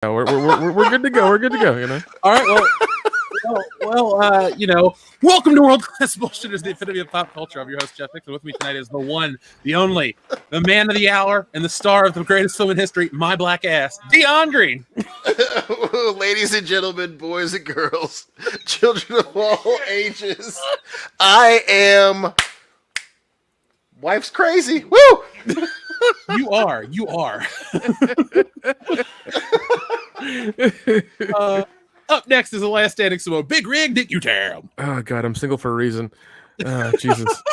No, we're good to go. We're good to go. You know. All right. Well, welcome to World Class Bullshitters, the epitome of pop culture. I'm your host, Jeff Nick, and with me tonight is the one, the only, the man of the hour, and the star of the greatest film in history, my black ass, Dion Green. Ladies and gentlemen, boys and girls, children of all ages, I am wife's crazy. Woo! You are. Up next is the last standing Samoa, Big Rig Dick Utam. Oh God, I'm single for a reason. Jesus.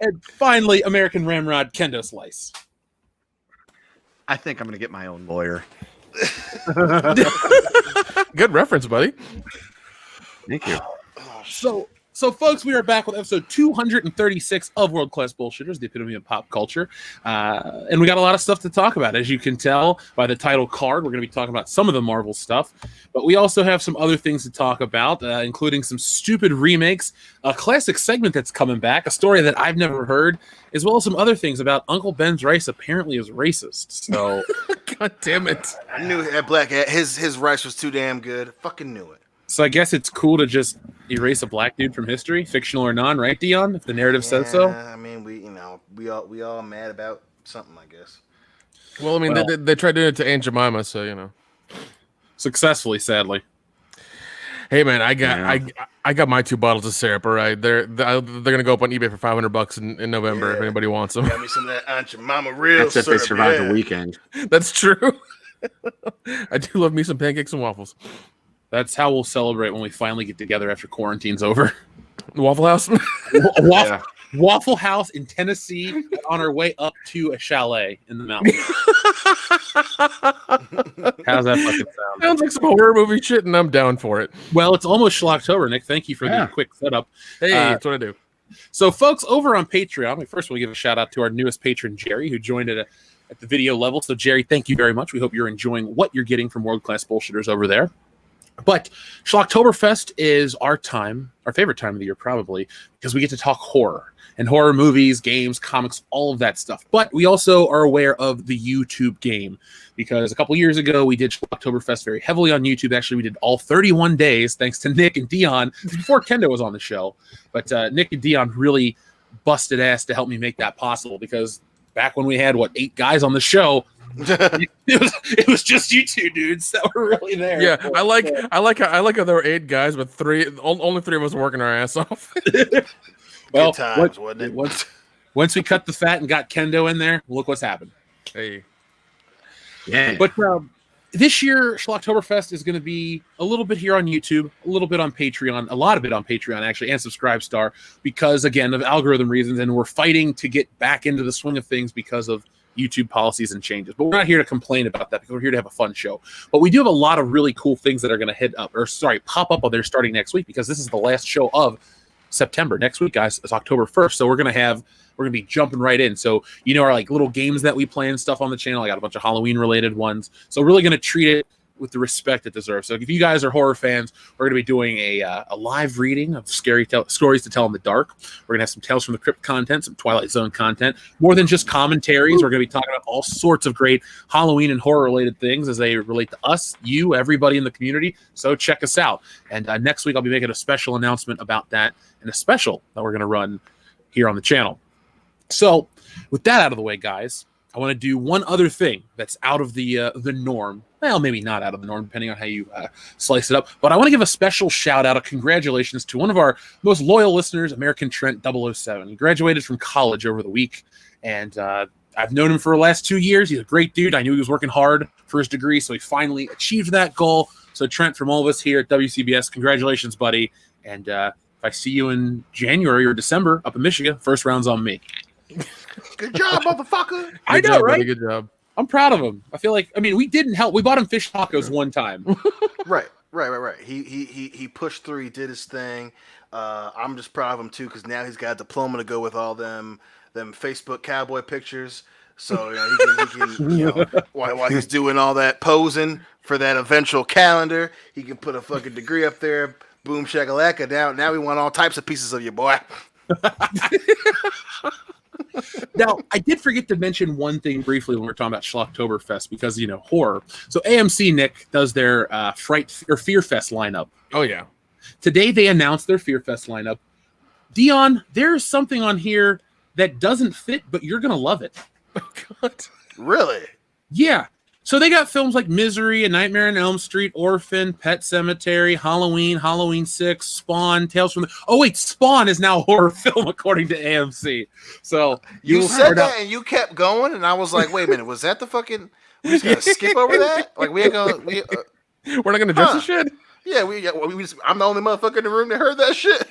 And finally, American Ramrod Kendo Slice. I think I'm going to get my own lawyer. Good reference, buddy. Thank you. So, folks, we are back with episode 236 of World Class Bullshitters, the epitome of pop culture. And we got a lot of stuff to talk about. As you can tell by the title card, we're going to be talking about some of the Marvel stuff. But we also have some other things to talk about, including some stupid remakes, a classic segment that's coming back, a story that I've never heard, as well as some other things about Uncle Ben's rice apparently is racist. So, God damn it. I knew that black his rice was too damn good. Fucking knew it. So I guess it's cool to just erase a black dude from history, fictional or non, right, Dion? If the narrative says so. I mean, we all mad about something, I guess. Well, I mean, they tried doing it to Aunt Jemima, so you know. Successfully, sadly. Hey man, I got my 2 bottles of syrup. All right, they're gonna go up on eBay for $500 in November if anybody wants them. Got me some of that Aunt Jemima real That's if syrup. they survive the weekend. That's true. I do love me some pancakes and waffles. That's how we'll celebrate when we finally get together after quarantine's over. Waffle House? Waffle House in Tennessee on our way up to a chalet in the mountains. How's that fucking sound? Sounds like some horror movie shit, and I'm down for it. Well, it's almost Schlocktober, Nick. Thank you for the quick setup. Hey, that's what I do. So, folks, over on Patreon, we first want to give a shout out to our newest patron, Jerry, who joined at the video level. So, Jerry, thank you very much. We hope you're enjoying what you're getting from World Class Bullshitters over there. But Schlocktoberfest is our favorite time of the year, probably, because we get to talk horror and horror movies, games, comics, all of that stuff. But we also are aware of the YouTube game, because a couple years ago, we did Schlocktoberfest very heavily on YouTube. Actually, we did all 31 days, thanks to Nick and Dion, before Kendo was on the show. But Nick and Dion really busted ass to help me make that possible, because back when we had, 8 guys on the show, it was just you 2 dudes that were really there. Yeah, I like how there were 8 guys, but only 3 of us were working our ass off. Well, good times, wasn't it? Once we cut the fat and got Kendo in there, look what's happened. Hey, Yeah. But this year, Schlocktoberfest is going to be a little bit here on YouTube, a little bit on Patreon, a lot of it on Patreon, actually, and Subscribestar, because, again, of algorithm reasons, and we're fighting to get back into the swing of things because of YouTube policies and changes. But we're not here to complain about that, because we're here to have a fun show. But we do have a lot of really cool things that are going to pop up on there starting next week, because this is the last show of September. Next week, guys, is October 1st. So we're going to be jumping right in. So, our little games that we play and stuff on the channel. I got a bunch of Halloween related ones. So really going to treat it with the respect it deserves. So if you guys are horror fans, we're going to be doing a live reading of stories to tell in the dark. We're going to have some Tales from the Crypt content, some Twilight Zone content, more than just commentaries. We're going to be talking about all sorts of great Halloween and horror related things as they relate to us, you, everybody in the community. So check us out. And next week, I'll be making a special announcement about that, and a special that we're going to run here on the channel. So with that out of the way, guys, I want to do one other thing that's out of the norm. Well, maybe not out of the norm, depending on how you slice it up. But I want to give a special shout-out of congratulations to one of our most loyal listeners, American Trent 007. He graduated from college over the week, and I've known him for the last 2 years. He's a great dude. I knew he was working hard for his degree, so he finally achieved that goal. So, Trent, from all of us here at WCBS, congratulations, buddy. And if I see you in January or December up in Michigan, first round's on me. Good job, motherfucker. I know, right? Buddy, good job. I'm proud of him. I feel like, we didn't help. We bought him fish tacos one time. Right. He pushed through. He did his thing. I'm just proud of him too, because now he's got a diploma to go with all them Facebook cowboy pictures. So he can while he's doing all that posing for that eventual calendar, he can put a fucking degree up there. Boom shakalaka. Now we want all types of pieces of you, boy. Now, I did forget to mention one thing briefly when we were talking about Schlocktoberfest because, horror. So AMC, Nick, does their Fright or Fear Fest lineup. Oh, yeah. Today, they announced their Fear Fest lineup. Dion, there's something on here that doesn't fit, but you're going to love it. Oh, God. Really? Yeah. So they got films like Misery, A Nightmare on Elm Street, Orphan, Pet Sematary, Halloween, Halloween 6, Spawn, Tales from the... Oh, wait, Spawn is now a horror film, according to AMC. So you said that and you kept going, and I was like, wait a minute, was that the fucking... We just gotta skip over that? Like, we ain't gonna... We're not going to address the shit? Yeah, I'm the only motherfucker in the room that heard that shit.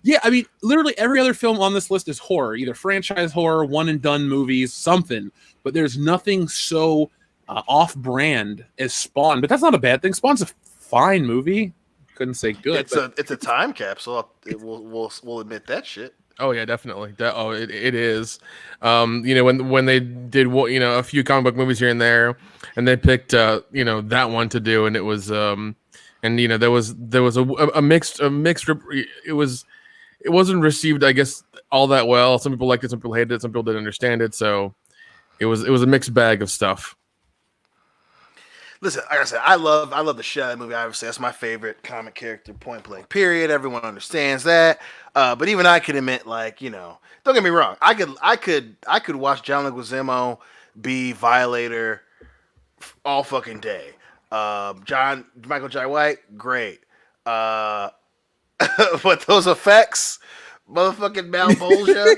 Yeah, I mean, literally every other film on this list is horror, either franchise horror, one and done movies, something. But there's nothing so off-brand as Spawn. But that's not a bad thing. Spawn's a fine movie. Couldn't say good. It's a time capsule. We'll admit that shit. Oh yeah, definitely. It is. When they did a few comic book movies here and there, and they picked that one to do, and it was there was a mixed. It wasn't received, I guess, all that well. Some people liked it, some people hated it, some people didn't understand it. So it was a mixed bag of stuff. Listen, like I said, I love the shit out of that movie. Obviously, that's my favorite comic character, point blank. Period. Everyone understands that. But even I can admit, don't get me wrong. I could watch John Leguizamo be Violator all fucking day. Michael Jai White, great. But those effects, motherfucking Malbolgia,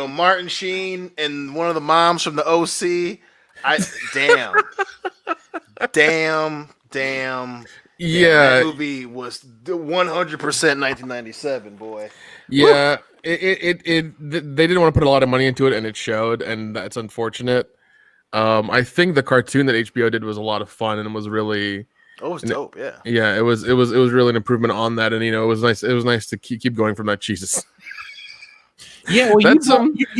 Martin Sheen and one of the moms from the OC. Damn. Yeah, that movie was 100% 1997, boy. Yeah, they didn't want to put a lot of money into it, and it showed, and that's unfortunate. I think the cartoon that HBO did was a lot of fun, and it was really. Oh, it was dope, yeah. Yeah, it was really an improvement on that, and it was nice. It was nice to keep going from that. Jesus. Yeah, well, you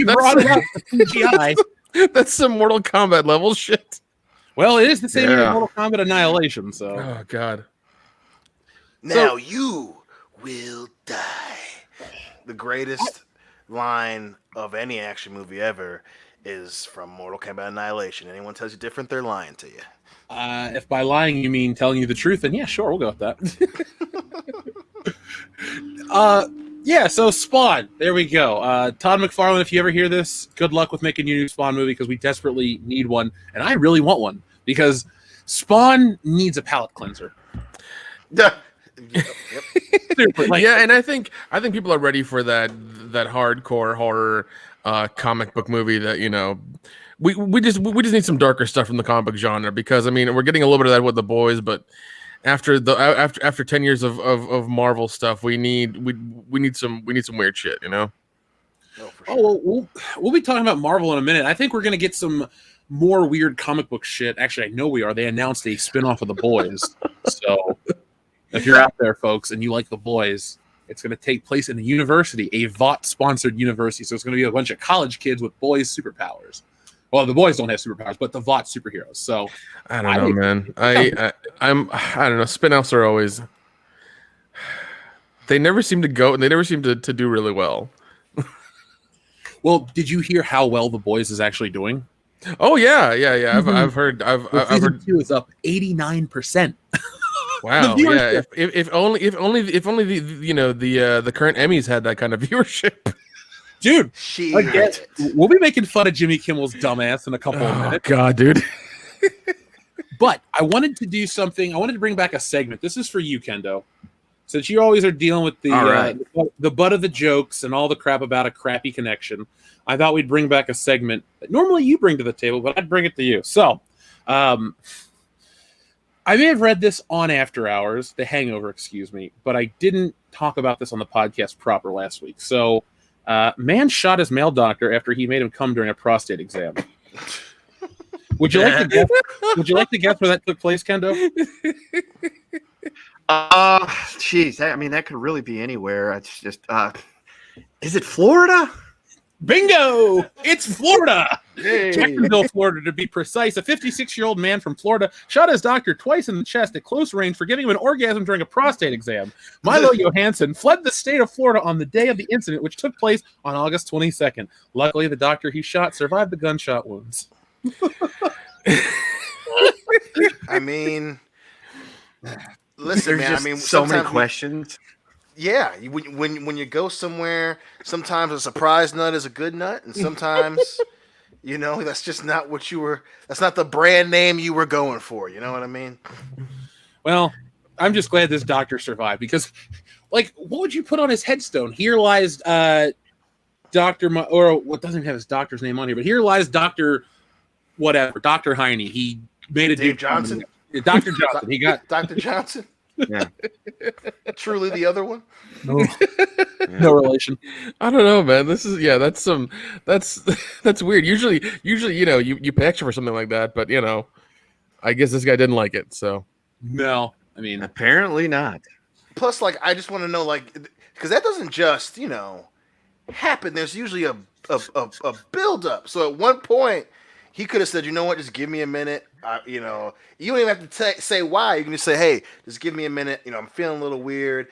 brought it up. CGI. That's some Mortal Kombat level shit. Well, it is the same as Mortal Kombat Annihilation. So. Oh God. Now you will die. The greatest line of any action movie ever is from Mortal Kombat Annihilation. Anyone tells you different, they're lying to you. If by lying you mean telling you the truth, then yeah, sure, we'll go with that. Yeah, so Spawn, there we go. Todd McFarlane, if you ever hear this, good luck with making your new Spawn movie because we desperately need one, and I really want one because Spawn needs a palate cleanser. Yep. Yeah, and I think people are ready for that hardcore horror comic book movie that we just need some darker stuff from the comic book genre because I mean we're getting a little bit of that with The Boys, but after 10 years of Marvel stuff, we need some weird shit, Oh, for sure. Well, we'll be talking about Marvel in a minute. I think we're gonna get some more weird comic book shit. Actually, I know we are. They announced a spin-off of The Boys, so if you're out there, folks, and you like The Boys, it's going to take place in a university, a VOT-sponsored university. So it's going to be a bunch of college kids with boys' superpowers. Well, the boys don't have superpowers, but the VOT superheroes. So I don't know, man. I don't know. Spin-offs are always. They never seem to go, and they never seem to do really well. Well, did you hear how well The Boys is actually doing? Oh yeah. I've heard. Season 2 is up 89%. Wow. Yeah. If only the current Emmys had that kind of viewership. Dude, again, we'll be making fun of Jimmy Kimmel's dumbass in a couple of minutes. God, dude. But I wanted to do something. I wanted to bring back a segment. This is for you, Kendo. Since you always are dealing with the butt of the jokes and all the crap about a crappy connection, I thought we'd bring back a segment that normally you bring to the table, but I'd bring it to you. So, I may have read this on After Hours, The Hangover, excuse me, but I didn't talk about this on the podcast proper last week. So, man shot his male doctor after he made him come during a prostate exam. Would you like to guess? Would you like to guess where that took place, Kendo? Jeez, I mean that could really be anywhere. It's just, is it Florida? Bingo! It's Florida. Yay. Jacksonville, Florida, to be precise. A 56-year-old man from Florida shot his doctor twice in the chest at close range for giving him an orgasm during a prostate exam. Milo Johansson fled the state of Florida on the day of the incident, which took place on August 22nd. Luckily, the doctor he shot survived the gunshot wounds. I mean, listen, There's man. I just mean, so many sometimes questions. yeah, when you go somewhere, sometimes a surprise nut is a good nut, and sometimes, that's just not what you were. That's not the brand name you were going for. You know what I mean? Well, I'm just glad this doctor survived because, what would you put on his headstone? Here lies Doctor, or what doesn't have his doctor's name on here, but here lies Doctor, whatever, Doctor Heine. He made a Dave Johnson. Dr. Johnson. He got Dr. Johnson. Yeah. Truly the other one. No relation. I don't know, man. This is that's weird. Usually, you pay extra for something like that, but I guess this guy didn't like it. So No, I mean, Apparently not. Plus, I just want to know, because that doesn't just, happen. There's usually a build up. So at one point, he could have said, "You know what? Just give me a minute." You don't even have to say why. You can just say, "Hey, just give me a minute. I'm feeling a little weird."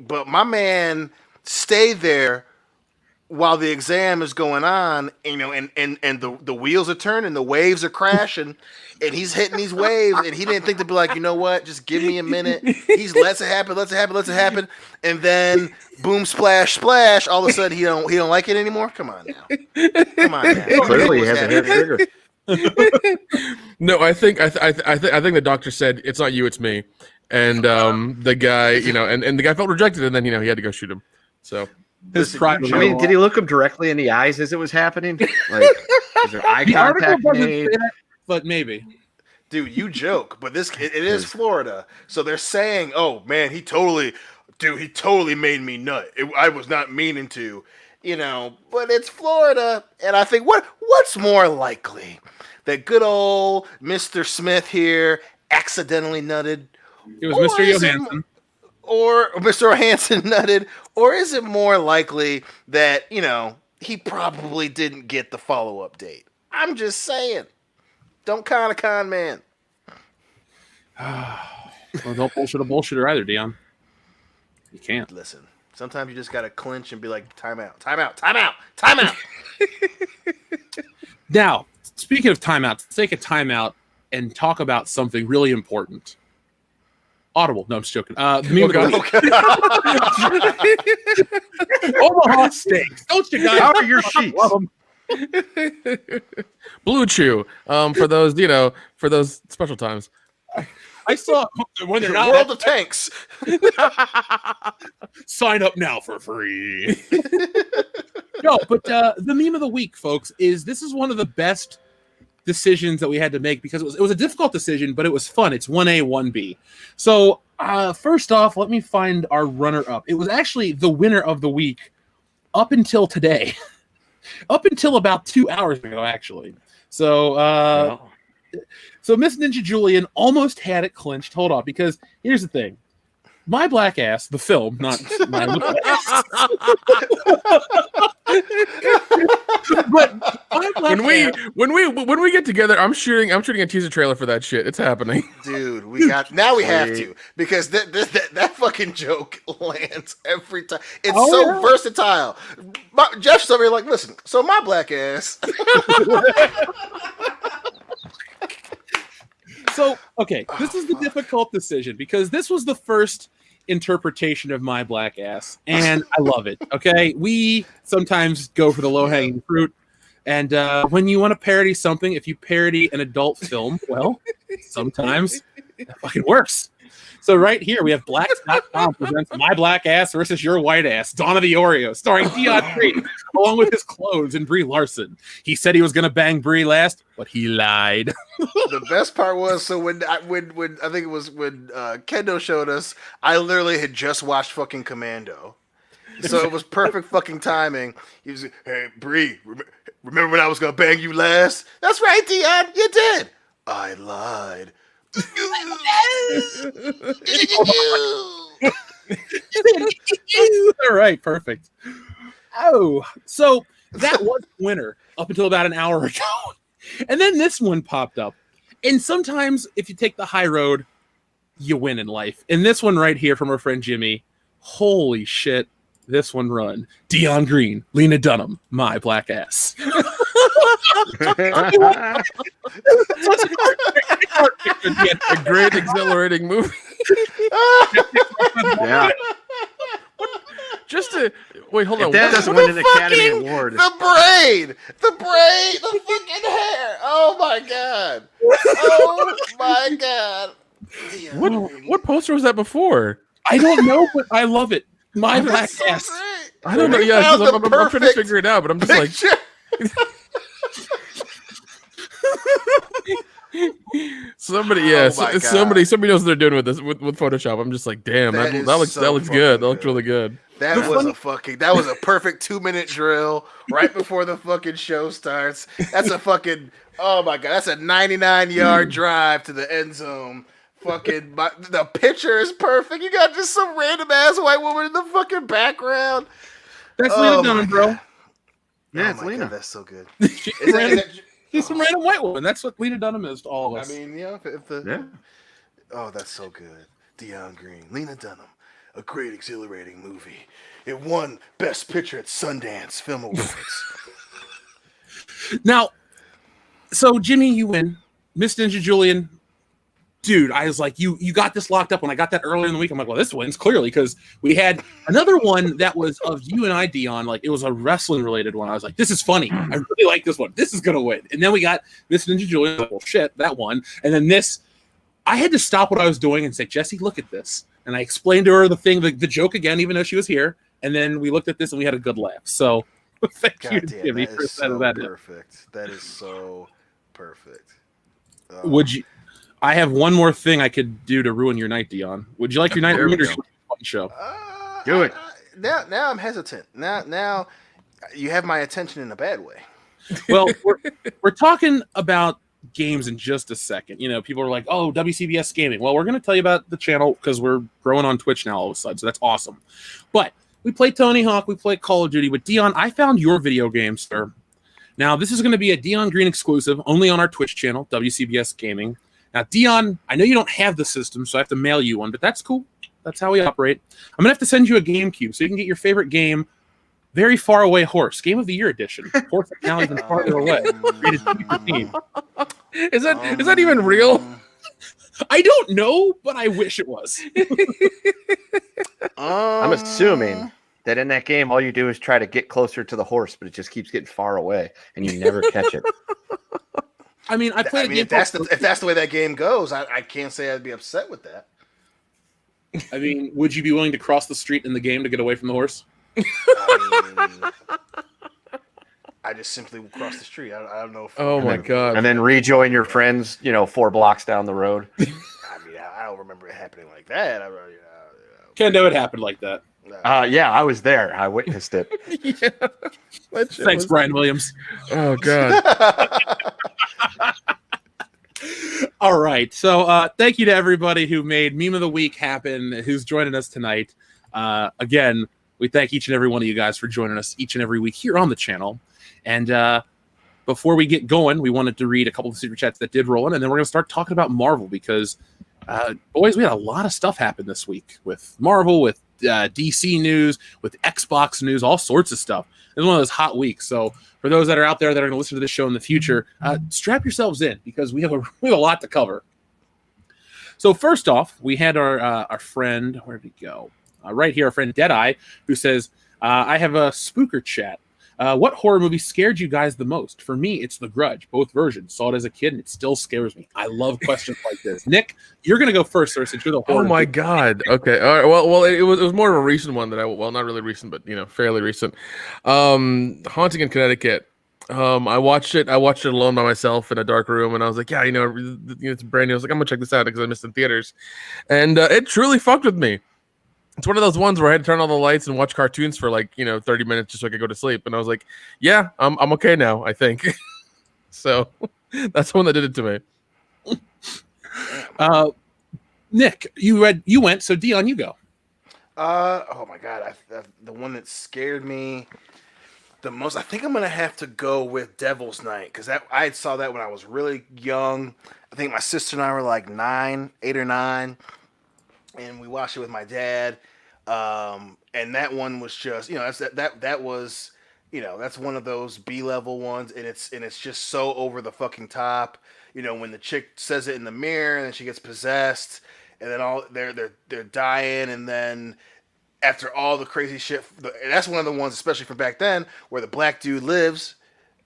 But my man stayed there while the exam is going on. And the wheels are turning, the waves are crashing, and he's hitting these waves, and he didn't think to be like, "You know what? Just give me a minute." He's lets it happen, and then boom, splash, splash. All of a sudden, he don't like it anymore. Come on now. Clearly, he has a hair trigger. no, I think the doctor said it's not you, it's me, and the guy, and the guy felt rejected, and then he had to go shoot him. So his pride. I mean, did he look him directly in the eyes as it was happening? Is there eye The article contact doesn't made? say that, but maybe. Dude, you joke, but it is Florida, so they're saying, "Oh man, he totally made me nut. I was not meaning to, but it's Florida." And I think what's more likely, that good old Mr. Smith here accidentally nutted, It was Mr. Johansson. or Mr. Johansson nutted, or is it more likely that he probably didn't get the follow-up date? I'm just saying. Don't con a con man. Well, don't bullshit a bullshitter either, Dion. You can't. Listen, sometimes you just gotta clinch and be like, time out, time out, time out, time out. Now, speaking of timeouts, let's take a timeout and talk about something really important. Audible. No, I'm just joking. The meme of the Omaha Steaks. Don't you guys? How are your sheets? Love 'em. Blue Chew, for those special times. I saw when they're not World of Tanks. sign up now for free. No, but the meme of the week, folks, is this is one of the best decisions that we had to make because it was a difficult decision, but it was fun. It's 1A, 1B. So first off, let me find our runner-up. It was actually the winner of the week up until today. Up until about 2 hours ago, actually. So so Miss Ninja Julian almost had it clinched. Hold on, because here's the thing. My Black Ass, the film, not my little ass. But my Black When we get together, I'm shooting a teaser trailer for that shit. It's happening. Dude, we have to, because that fucking joke lands every time. It's versatile. Jeff's over here like, listen, so my Black Ass. So, okay, this is the difficult decision because this was the first interpretation of My Black Ass, and I love it, okay? We sometimes go for the low-hanging fruit, and when you want to parody something, if you parody an adult film, well, sometimes that fucking works. So right here, we have Blacks.com presents My Black Ass versus Your White Ass, Dawn of the Oreo, starring Dion Green, along with his clones and Brie Larson. He said he was going to bang Brie last, but he lied. The best part was, so when I think it was when Kendo showed us, I literally had just watched fucking Commando. So it was perfect fucking timing. He was, "Hey, Brie, remember when I was going to bang you last?" "That's right, Dion, you did." "I lied." All right, perfect. Oh, so That was the winner up until about an hour ago. And then this one popped up. And sometimes if you take the high road, you win in life. And this one right here from our friend Jimmy, holy shit, this one run. Dion Green, Lena Dunham, my black ass. A great, exhilarating movie. Yeah. Just to wait, hold on. If that doesn't win an Academy Award. The braid, the fucking hair. Oh my god. Oh my god. What poster was that before? I don't know, but I love it. My black so ass. great. I don't know. We Yeah, found 'cause the I'm trying to perfect figure it out, but I'm just like, picture. somebody, Oh my God. somebody knows what they're doing with this with Photoshop. I'm just like, damn, That that is looks so good. fucking That looks good. really good. That was a perfect 2-minute drill right before the fucking show starts. That's a fucking, oh my god, that's a 99-yard drive to the end zone. Fucking, the picture is perfect. You got just some random ass white woman in the fucking background. That's Oh Lena my Dunham, bro. Yeah, Oh it's my Lena. god, that's so good. She's some random white woman. That's what Lena Dunham is to all of us. I mean, yeah, if the Yeah. oh, that's so good. Dion Green, Lena Dunham, a great, exhilarating movie. It won Best Picture at Sundance Film Awards. Now, so Jimmy, you win. Miss Ninja Julian, dude, I was like, you got this locked up. When I got that earlier in the week, I'm like, well, this wins clearly, because we had another one that was of you and I, Dion. Like, it was a wrestling related one. I was like, this is funny. I really like this one. This is gonna win. And then we got Miss Ninja Julian. Like, well, shit, that one. And then this, I had to stop what I was doing and say, Jesse, look at this. And I explained to her the thing, the joke again, even though she was here. And then we looked at this and we had a good laugh. So thank you, God damn, Jimmy, that for is so that. perfect. That is so perfect. Would you? I have one more thing I could do to ruin your night, Dion. Would you like your night There we ruined or go. should we have a fun show? Do it. Now I'm hesitant. Now you have my attention in a bad way. Well, we're talking about games in just a second. You know, people are like, "Oh, WCBS gaming." Well, we're going to tell you about the channel because we're growing on Twitch now all of a sudden, so that's awesome. But we play Tony Hawk, we play Call of Duty. But Dion, I found your video game, sir. Now, this is going to be a Dion Green exclusive, only on our Twitch channel, WCBS Gaming. Now, Dion, I know you don't have the system, so I have to mail you one, but that's cool. That's how we operate. I'm going to have to send you a GameCube so you can get your favorite game, Very Far Away Horse, Game of the Year edition. Horse now even farther away. Rated PG-13. Is that even real? I don't know, but I wish it was. I'm assuming that in that game, all you do is try to get closer to the horse, but it just keeps getting far away, and you never catch it. I mean, I played a game. if that's the way that game goes, I can't say I'd be upset with that. I mean, would you be willing to cross the street in the game to get away from the horse? I just simply cross the street. I don't know if. Oh my god! And then rejoin your friends, 4 blocks down the road. I mean, I don't remember it happening like that. Kendo, it happened like that. Yeah, I was there. I witnessed it. Yeah. That shit Thanks, was- Brian Williams. Oh god! All right. So thank you to everybody who made Meme of the Week happen, who's joining us tonight. Again, we thank each and every one of you guys for joining us each and every week here on the channel. And before we get going, we wanted to read a couple of super chats that did roll in, and then we're going to start talking about Marvel because, boys, we had a lot of stuff happen this week with Marvel, with DC news, with Xbox news, all sorts of stuff. It was one of those hot weeks. So for those that are out there that are going to listen to this show in the future, strap yourselves in because we have a lot to cover. So first off, we had our friend, where did he go? Right here, our friend Deadeye, who says, I have a spooker chat. What horror movie scared you guys the most? For me, it's The Grudge. Both versions. Saw it as a kid, and it still scares me. I love questions like this. Nick, you're going to go first, sir, since you're the horror. Oh my god! Okay, all right. Well, it was more of a recent one that not really recent, but fairly recent. Haunting in Connecticut. I watched it alone by myself in a dark room, and I was like, yeah, it's brand new. I was like, I'm gonna check this out because I missed it in theaters, and it truly fucked with me. It's one of those ones where I had to turn on the lights and watch cartoons for 30 minutes just so I could go to sleep. And I was like, yeah, I'm okay now, I think. So that's the one that did it to me. Nick, you went, so Dion, you go. Oh my god, the one that scared me. The most, I think I'm gonna have to go with Devil's Night because I saw that when I was really young. I think my sister and I were like 8 or 9, and we watched it with my dad. And that one was just, that was, that's one of those B-level ones, and it's just so over the fucking top. When the chick says it in the mirror, and then she gets possessed, and then all they're dying, and then after all the crazy shit, that's one of the ones, especially from back then, where the black dude lives.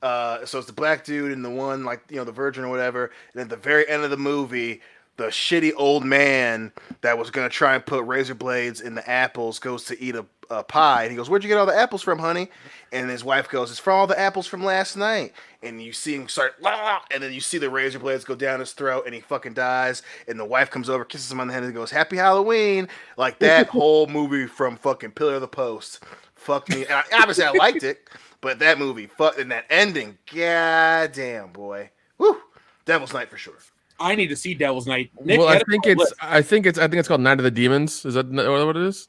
So it's the black dude and the one, like, the virgin or whatever. And at the very end of the movie, the shitty old man that was going to try and put razor blades in the apples goes to eat a pie. And he goes, "Where'd you get all the apples from, honey?" And his wife goes, "It's from all the apples from last night." And you see him start, and then you see the razor blades go down his throat, and he fucking dies. And the wife comes over, kisses him on the head, and goes, "Happy Halloween." Like, that whole movie from fucking Pillar of the Post fucked me. And obviously I liked it, but that movie, and that ending, goddamn, boy. Woo! Devil's Night for sure. I need to see Devil's Night. Nick, Well, I think it's called Night of the Demons. Is that what it is?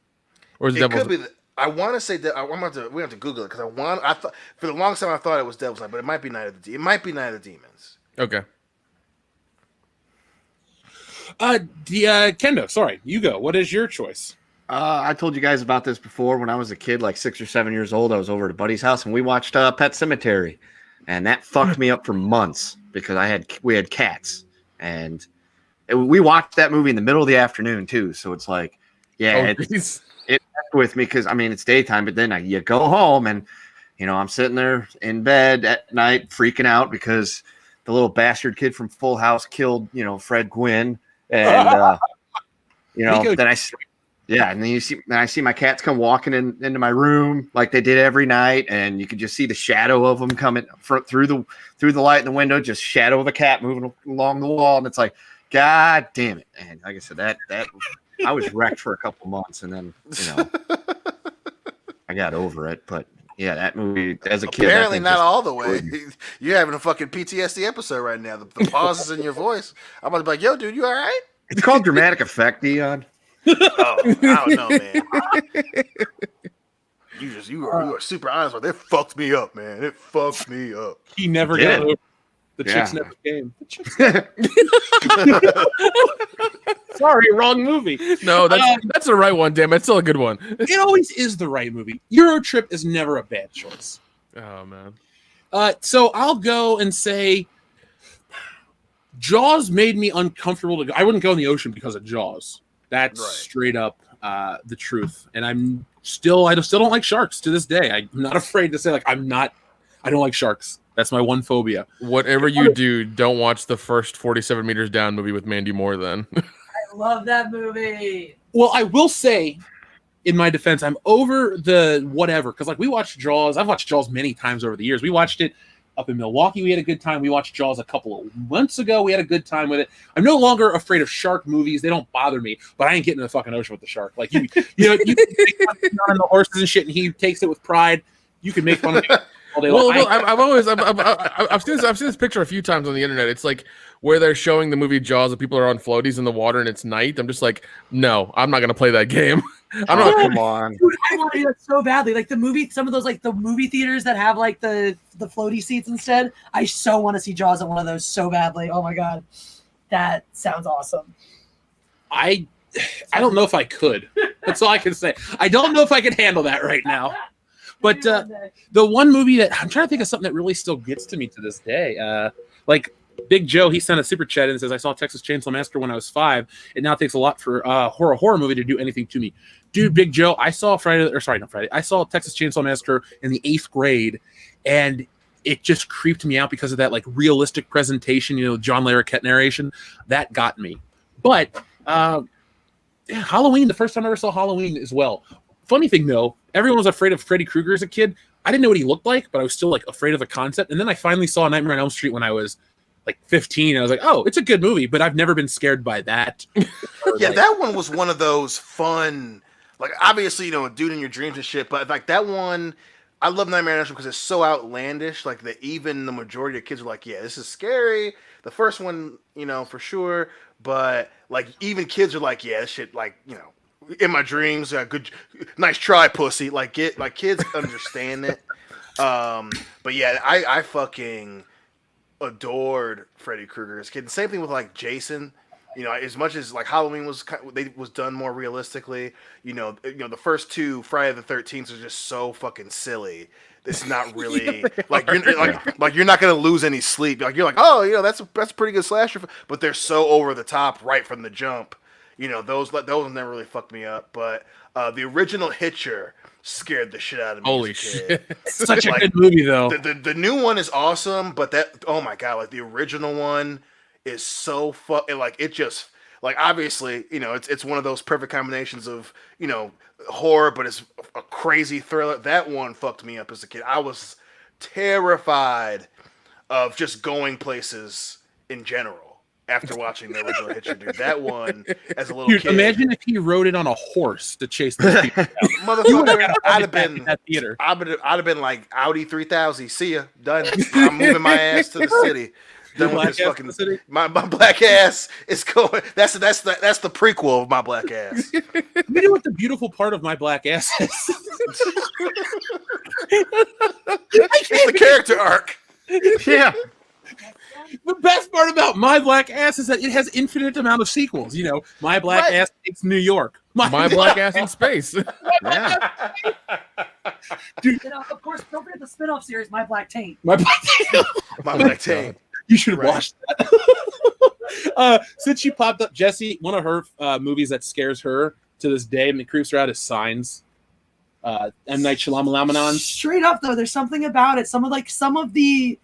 Or is it Devil's? Could be. I want to say that we have to Google it because I thought for the longest time I thought it was Devil's Night, but it might be Night of the Demons. Okay. Kendo, sorry, you go. What is your choice? I told you guys about this before. When I was a kid, like 6 or 7 years old, I was over at a buddy's house and we watched Pet Sematary, and that fucked me up for months because we had cats, and we watched that movie in the middle of the afternoon too. So it's like, yeah, it messed with me because it's daytime, but then you go home and I'm sitting there in bed at night freaking out because the little bastard kid from Full House killed Fred Gwynn, and then and then I see my cats come walking into my room like they did every night, and you could just see the shadow of them coming through the light in the window, just shadow of a cat moving along the wall, and it's like, God damn it! And like I said, that I was wrecked for a couple months, and then I got over it. But yeah, that movie as a kid, apparently not all the way. You're having a fucking PTSD episode right now. The pauses in your voice. I'm about to be like, "Yo, dude, you all right?" It's called dramatic effect, Dion. Oh, I don't know, man. You are super honest. But it fucked me up, man. It fucked me up. He never got over. The chicks never came. Sorry, wrong movie. No, that's the right one. Damn, it's still a good one. It always is the right movie. Euro Trip is never a bad choice. Oh man. So I'll go and say Jaws made me uncomfortable to go. I wouldn't go in the ocean because of Jaws. That's straight up the truth. And I still don't like sharks to this day. I'm not afraid to say I don't like sharks. That's my one phobia. Whatever you do, don't watch the first 47 Meters Down movie with Mandy Moore then. I love that movie. Well, I will say, in my defense, I'm over the whatever. Because we watched Jaws. I've watched Jaws many times over the years. We watched it up in Milwaukee. We had a good time. We watched Jaws a couple of months ago. We had a good time with it. I'm no longer afraid of shark movies. They don't bother me. But I ain't getting in the fucking ocean with the shark. You make fun of the horses and shit, and he takes it with pride. You can make fun of it. I've seen this picture a few times on the internet. It's where they're showing the movie Jaws and people are on floaties in the water and it's night. I'm just like, no, I'm not gonna play that game. Come on. Dude, I want to do that so badly. The movie, some of those the movie theaters that have the floaty seats instead. I so want to see Jaws at one of those so badly. Oh my god, that sounds awesome. I don't know if I could. That's all I can say. I don't know if I could handle that right now. But the one movie that I'm trying to think of something that really still gets to me to this day, Big Joe, he sent a super chat in and says, "I saw Texas Chainsaw Massacre when I was 5. It now takes a lot for a horror movie to do anything to me." Dude, Big Joe, I saw I saw Texas Chainsaw Massacre in the 8th grade, and it just creeped me out because of that realistic presentation, John Larroquette narration. That got me. But Halloween, the first time I ever saw Halloween as well. Funny thing though, everyone was afraid of Freddy Krueger as a kid. I didn't know what he looked like, but I was still afraid of the concept. And then I finally saw Nightmare on Elm Street when I was 15. And I was like, oh, it's a good movie, but I've never been scared by that. Yeah, that one was one of those fun, obviously, a dude in your dreams and shit. But that one, I love Nightmare on Elm Street because it's so outlandish. That even the majority of kids are like, yeah, this is scary. The first one, for sure. But even kids are like, yeah, this shit, in my dreams, good, nice try, pussy. Kids understand it. But yeah, I fucking adored Freddy Krueger as a kid. Same thing with like Jason. You know, as much as like Halloween was done more realistically. The first two Friday the 13th are just so fucking silly. It's not really you're not gonna lose any sleep. Like you're like, oh, that's a pretty good slasher, but they're so over the top right from the jump. Those never really fucked me up. But the original Hitcher scared the shit out of me. Holy as a kid. shit! Such a good movie, though. The new one is awesome, but oh my god, like the original one is so it just obviously it's one of those perfect combinations of horror, but it's a crazy thriller. That one fucked me up as a kid. I was terrified of just going places in general after watching the original Hitcher, dude. That one as a little kid. Imagine if he rode it on a horse to chase those people down. Motherfucker, I'd have been in that theater. I'd have been like Audi 3000. See ya, done. I'm moving my ass to the city. Done with this fucking my black ass is going. That's the prequel of My Black Ass. You know what the beautiful part of My Black Ass is? It's the character arc. Yeah. The best part about My Black Ass is that it has infinite amount of sequels. My Black Ass takes New York. My Black Ass in Space. Yeah. Dude, Of course, don't forget the spin-off series, My Black Taint. My Black My Black Taint. You should have watched that. Since she popped up, Jesse, one of her movies that scares her to this day and it creeps her out is Signs. M. Night Shyamalan. Straight up though, there's something about it. Some of the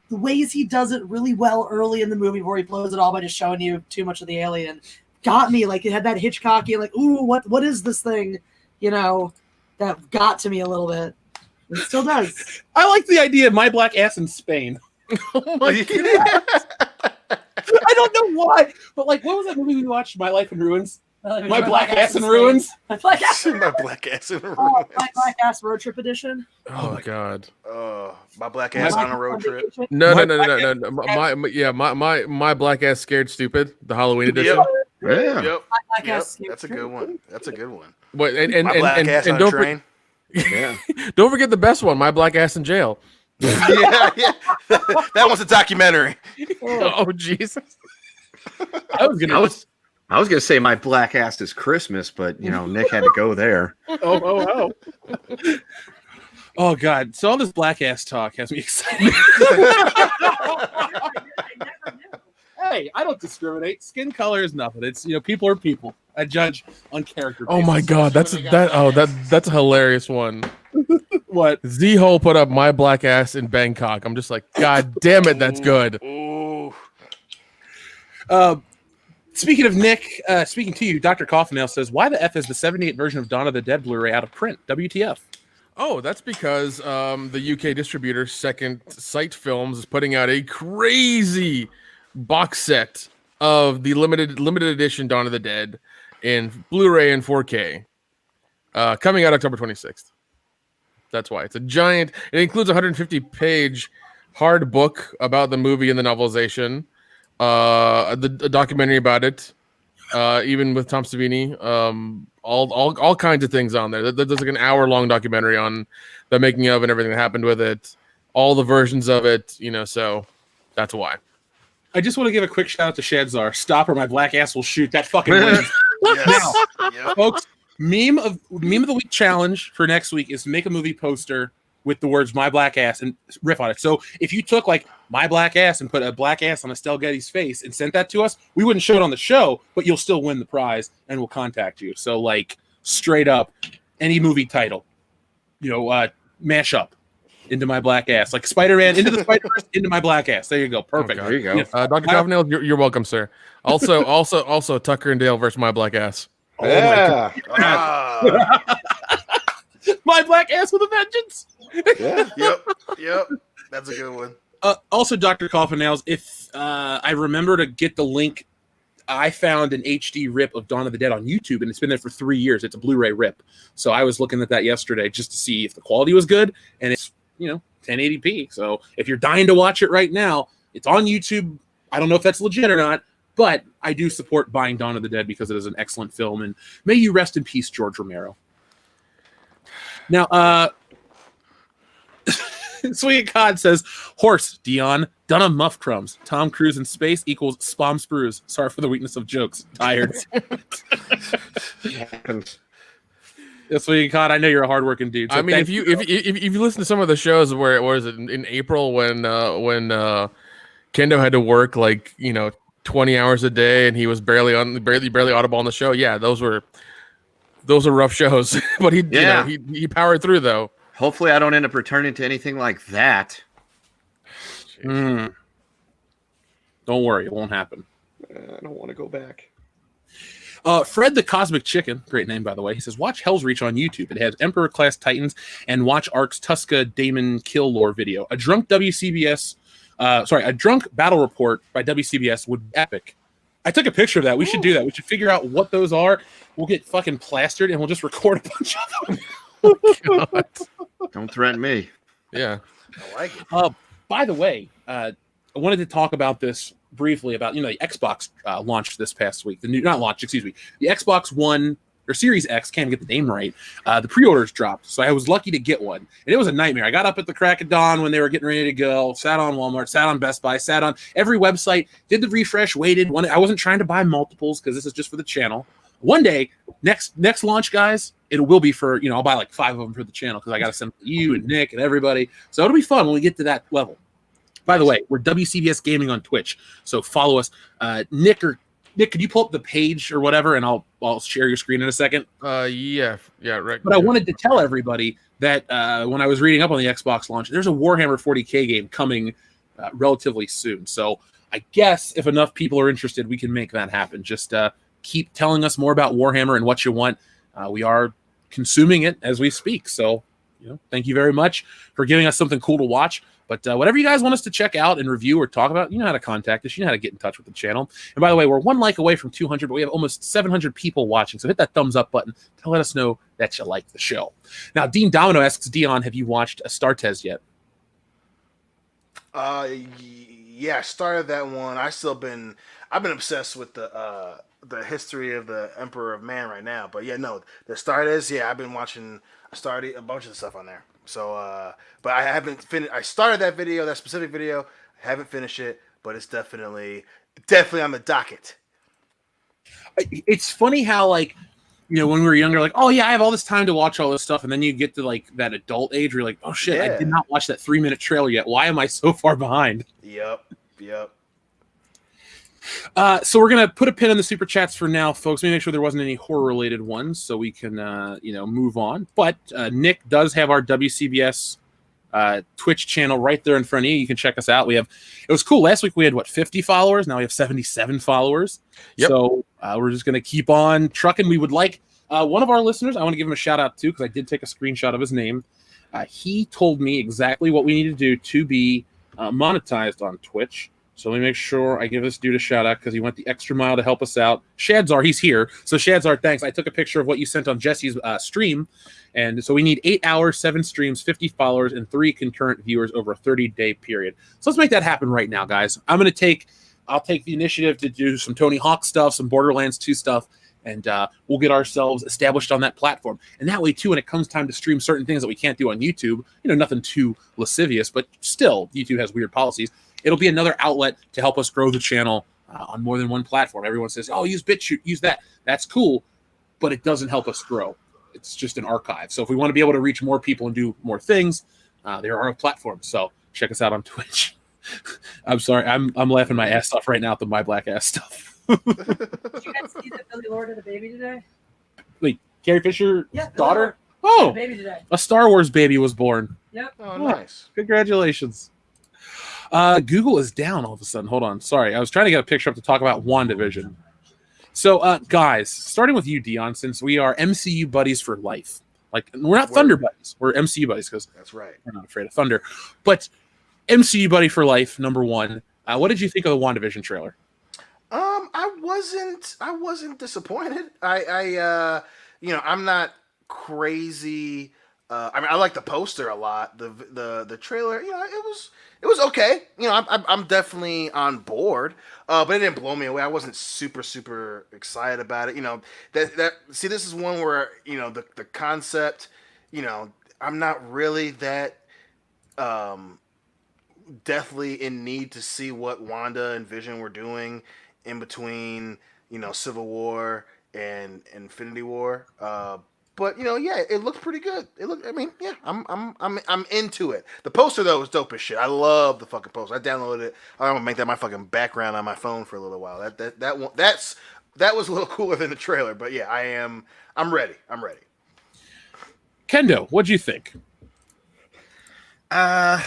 ways he does it really well early in the movie, where he blows it all by just showing you too much of the alien, got me. Like it had that Hitchcocky, like, ooh, what is this thing? That got to me a little bit. It still does. I like the idea of My Black Ass in Spain. Oh my god! I don't know why, but what was that movie we watched? My Life in Ruins. My Black Ass in Ruins. My Black Ass. My Black Ass in Ruins. Oh, My Black Ass Road Trip Edition. Oh god! My Black Ass on a road trip. No. My Black Ass Scared Stupid, the Halloween edition. Yeah. Yep. My Black Ass. That's a good one. That's a good one. What My Black Ass on a train. Yeah. Don't forget the best one, My Black Ass in Jail. yeah. That one's a documentary. Oh Jesus! I was gonna say My Black Ass is Christmas, but Nick had to go there. Oh. Oh God! So all this black ass talk has me excited. Hey, I don't discriminate. Skin color is nothing. It's people are people. I judge on character. Oh my god, that's a hilarious one. What? Z-Hole put up My Black Ass in Bangkok. I'm just like, god damn it, that's good. Ooh. Speaking of Nick, speaking to you, Dr. Coffinail says, why the F is the 78 version of Dawn of the Dead Blu-ray out of print? WTF? Oh, that's because the UK distributor, Second Sight Films, is putting out a crazy box set of the limited edition Dawn of the Dead in Blu-ray and 4K, coming out October 26th. That's why. It's a giant... It includes a 150-page hard book about the movie and the novelization, a documentary about it, even with Tom Savini, all kinds of things on there. There's like an hour-long documentary on the making of and everything that happened with it, all the versions of it, so that's why. I just want to give a quick shout out to Shadzar. Stop or my black ass will shoot. That fucking wins. Yes. Now, Yep. folks, meme of the week challenge for next week is to make a movie poster with the words "my black ass" and riff on it. So if you took "my black ass" and put a black ass on Estelle Getty's face and sent that to us, we wouldn't show it on the show, but you'll still win the prize and we'll contact you. So straight up, any movie title, mash up into my black ass, like Spider-Man into the Spider-Verse, into my black ass. There you go. Perfect. There you go. Dr. Coffinail, you're welcome, sir. Also, Tucker and Dale versus My Black Ass. Yeah. My black ass with a vengeance. Yeah. Yep. That's a good one. Also, Dr. Coffinails, if I remember to get the link, I found an HD rip of Dawn of the Dead on YouTube, and it's been there for 3 years. It's a Blu-ray rip. So I was looking at that yesterday just to see if the quality was good, and it's 1080p. So if you're dying to watch it right now, it's on YouTube. I don't know if that's legit or not, but I do support buying Dawn of the Dead because it is an excellent film, and may you rest in peace, George Romero. Now, Sweet God says, horse, Dion, Dunham muff crumbs. Tom Cruise in space equals spam sprues. Sorry for the weakness of jokes. Tired. It happens. Sweet God, I know you're a hardworking dude. So I mean, if you listen to some of the shows where it was in April when Kendo had to work 20 hours a day and he was barely audible on the show. Yeah, those were rough shows, but he powered through though. Hopefully, I don't end up returning to anything like that. Don't worry, it won't happen. I don't want to go back. Fred the Cosmic Chicken, great name by the way. He says, watch Hell's Reach on YouTube. It has Emperor class Titans and watch Ark's Tuska Damon kill lore video. A drunk battle report by WCBS would be epic. I took a picture of that. We should do that. We should figure out what those are. We'll get fucking plastered and we'll just record a bunch of them. God. Don't threaten me. Yeah. I like it. By the way, I wanted to talk about this briefly about, the Xbox launched this past week. The Xbox One or Series X, can't even get the name right. The pre-orders dropped, so I was lucky to get one. And it was a nightmare. I got up at the crack of dawn when they were getting ready to go, sat on Walmart, sat on Best Buy, sat on every website, did the refresh, waited. I wasn't trying to buy multiples because this is just for the channel. One day, next launch, guys, it will be for, I'll buy like 5 of them for the channel because I got to send them to you and Nick and everybody. So it'll be fun when we get to that level. By the way, we're WCBS Gaming on Twitch, so follow us. Nick, could you pull up the page or whatever, and I'll share your screen in a second? Yeah, right. But I wanted to tell everybody that when I was reading up on the Xbox launch, there's a Warhammer 40K game coming relatively soon. So I guess if enough people are interested, we can make that happen. Just keep telling us more about Warhammer and what you want. We are consuming it as we speak. So, thank you very much for giving us something cool to watch. But whatever you guys want us to check out and review or talk about, you know how to contact us. You know how to get in touch with the channel. And by the way, we're 1 like away from 200, but we have almost 700 people watching. So hit that thumbs up button to let us know that you like the show. Now, Dean Domino asks, Dion, have you watched Astartes yet? Yeah, started that one. I've been obsessed with the history of the Emperor of Man right now. But yeah, no, the Astartes, I've been watching a bunch of stuff on there. So, but I haven't finished. I started that specific video. I haven't finished it, but it's definitely on the docket. It's funny how, when we were younger, oh yeah, I have all this time to watch all this stuff, and then you get to that adult age where you're like, oh shit, I did not watch that 3-minute trailer yet. Why am I so far behind? Yep. So we're gonna put a pin in the super chats for now, folks. Let me make sure there wasn't any horror related ones, so we can move on. But Nick does have our WCBS Twitch channel right there in front of you. You can check us out. It was cool. Last week we had 50 followers. Now we have 77 followers. Yep. So we're just gonna keep on trucking. We would like one of our listeners. I want to give him a shout out too because I did take a screenshot of his name. He told me exactly what we need to do to be monetized on Twitch. So let me make sure I give this dude a shout out because he went the extra mile to help us out. Shadzar, he's here. So Shadzar, thanks. I took a picture of what you sent on Jesse's stream. And so we need 8 hours, 7 streams, 50 followers, and 3 concurrent viewers over a 30-day period. So let's make that happen right now, guys. I'll take the initiative to do some Tony Hawk stuff, some Borderlands 2 stuff, and we'll get ourselves established on that platform. And that way, too, when it comes time to stream certain things that we can't do on YouTube, nothing too lascivious, but still, YouTube has weird policies. It'll be another outlet to help us grow the channel on more than one platform. Everyone says, oh, use BitChute, use that. That's cool, but it doesn't help us grow. It's just an archive. So if we want to be able to reach more people and do more things, there are platforms. So check us out on Twitch. I'm sorry. I'm laughing my ass off right now at the My Black Ass stuff. Did you guys see that Billy Lord had a baby today? Wait, Carrie Fisher's Yeah, daughter? Oh, Oh, baby today. a Star Wars baby was born. Yep. Oh, nice. Congratulations. Google is down all of a sudden. Hold on. Sorry. I was trying to get a picture up to talk about WandaVision. So, guys, starting with you, Dion, since we are MCU buddies for life. We're not Thunder buddies. We're MCU buddies because That's right. we're not afraid of Thunder. But MCU buddy for life, number one. What did you think of the WandaVision trailer? I wasn't disappointed. I'm not crazy. I like the poster a lot. The trailer, it was okay. I'm definitely on board. But it didn't blow me away. I wasn't super excited about it. This is one where the concept. I'm not really that um, definitely in need to see what Wanda and Vision were doing in between, Civil War and Infinity War. But yeah, it looks pretty good. I mean, yeah, I'm into it. The poster though is dope as shit. I love the fucking poster. I downloaded it. I'm gonna make that my fucking background on my phone for a little while. That was a little cooler than the trailer. But yeah, I'm ready. I'm ready. Kendo, what'd you think? I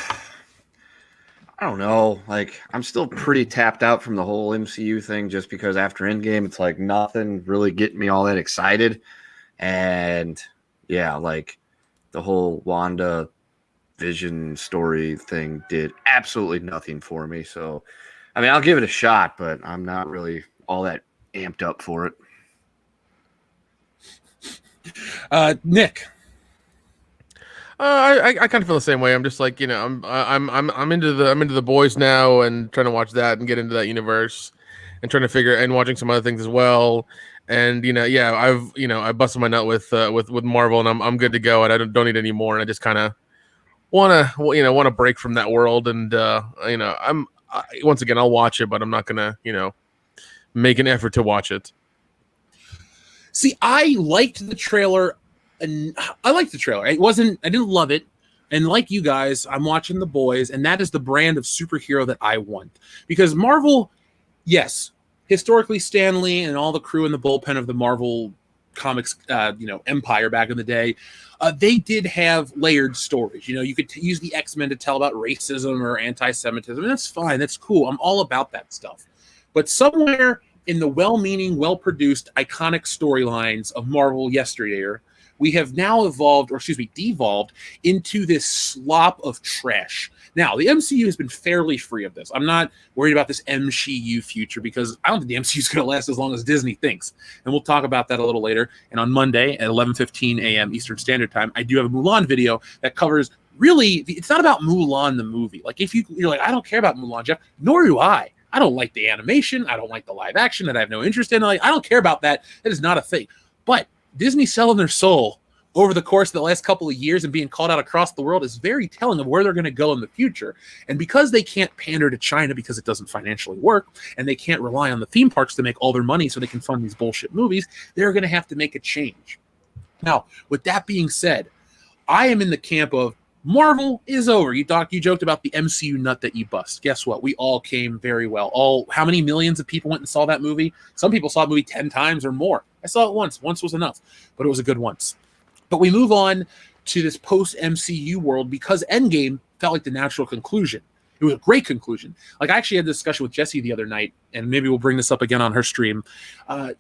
don't know. Like, I'm still pretty tapped out from the whole MCU thing just because after Endgame, it's like nothing really getting me all that excited. And yeah, like the whole Wanda Vision story thing did absolutely nothing for me. So, I mean, I'll give it a shot, but I'm not really all that amped up for it. Nick. I kind of feel the same way. I'm just like, I'm into the boys now and trying to watch that and get into that universe and trying to figure and watching some other things as well. And yeah, I busted my nut with Marvel, and I'm good to go, and I don't need any more. And I just kind of want to break from that world. And once again, I'll watch it, but I'm not gonna make an effort to watch it. See, I liked the trailer. And I liked the trailer. I didn't love it. And like you guys, I'm watching The Boys, and that is the brand of superhero that I want. Because Marvel, yes, historically Stan Lee and all the crew in the bullpen of the Marvel Comics, empire back in the day, they did have layered stories. You could use the X-Men to tell about racism or anti-Semitism, and that's fine. That's cool. I'm all about that stuff. But somewhere in the well-meaning, well-produced, iconic storylines of Marvel yesteryear, we have now devolved into this slop of trash. Now, the MCU has been fairly free of this. I'm not worried about this MCU future because I don't think the MCU is going to last as long as Disney thinks. And we'll talk about that a little later. And on Monday at 11:15 a.m. Eastern Standard Time, I do have a Mulan video that covers really, it's not about Mulan the movie. Like, if you're like, I don't care about Mulan, Jeff, nor do I. I don't like the animation. I don't like the live action that I have no interest in. Like, I don't care about that. That is not a thing. But Disney selling their soul over the course of the last couple of years and being called out across the world is very telling of where they're going to go in the future. And because they can't pander to China because it doesn't financially work, and they can't rely on the theme parks to make all their money so they can fund these bullshit movies, they're going to have to make a change. Now, with that being said, I am in the camp of Marvel is over. You joked about the MCU nut that you bust. Guess what? We all came very well. How many millions of people went and saw that movie? Some people saw the movie 10 times or more. I saw it once. Once was enough, but it was a good once. But we move on to this post-MCU world because Endgame felt like the natural conclusion. It was a great conclusion. Like, I actually had a discussion with Jessie the other night, and maybe we'll bring this up again on her stream.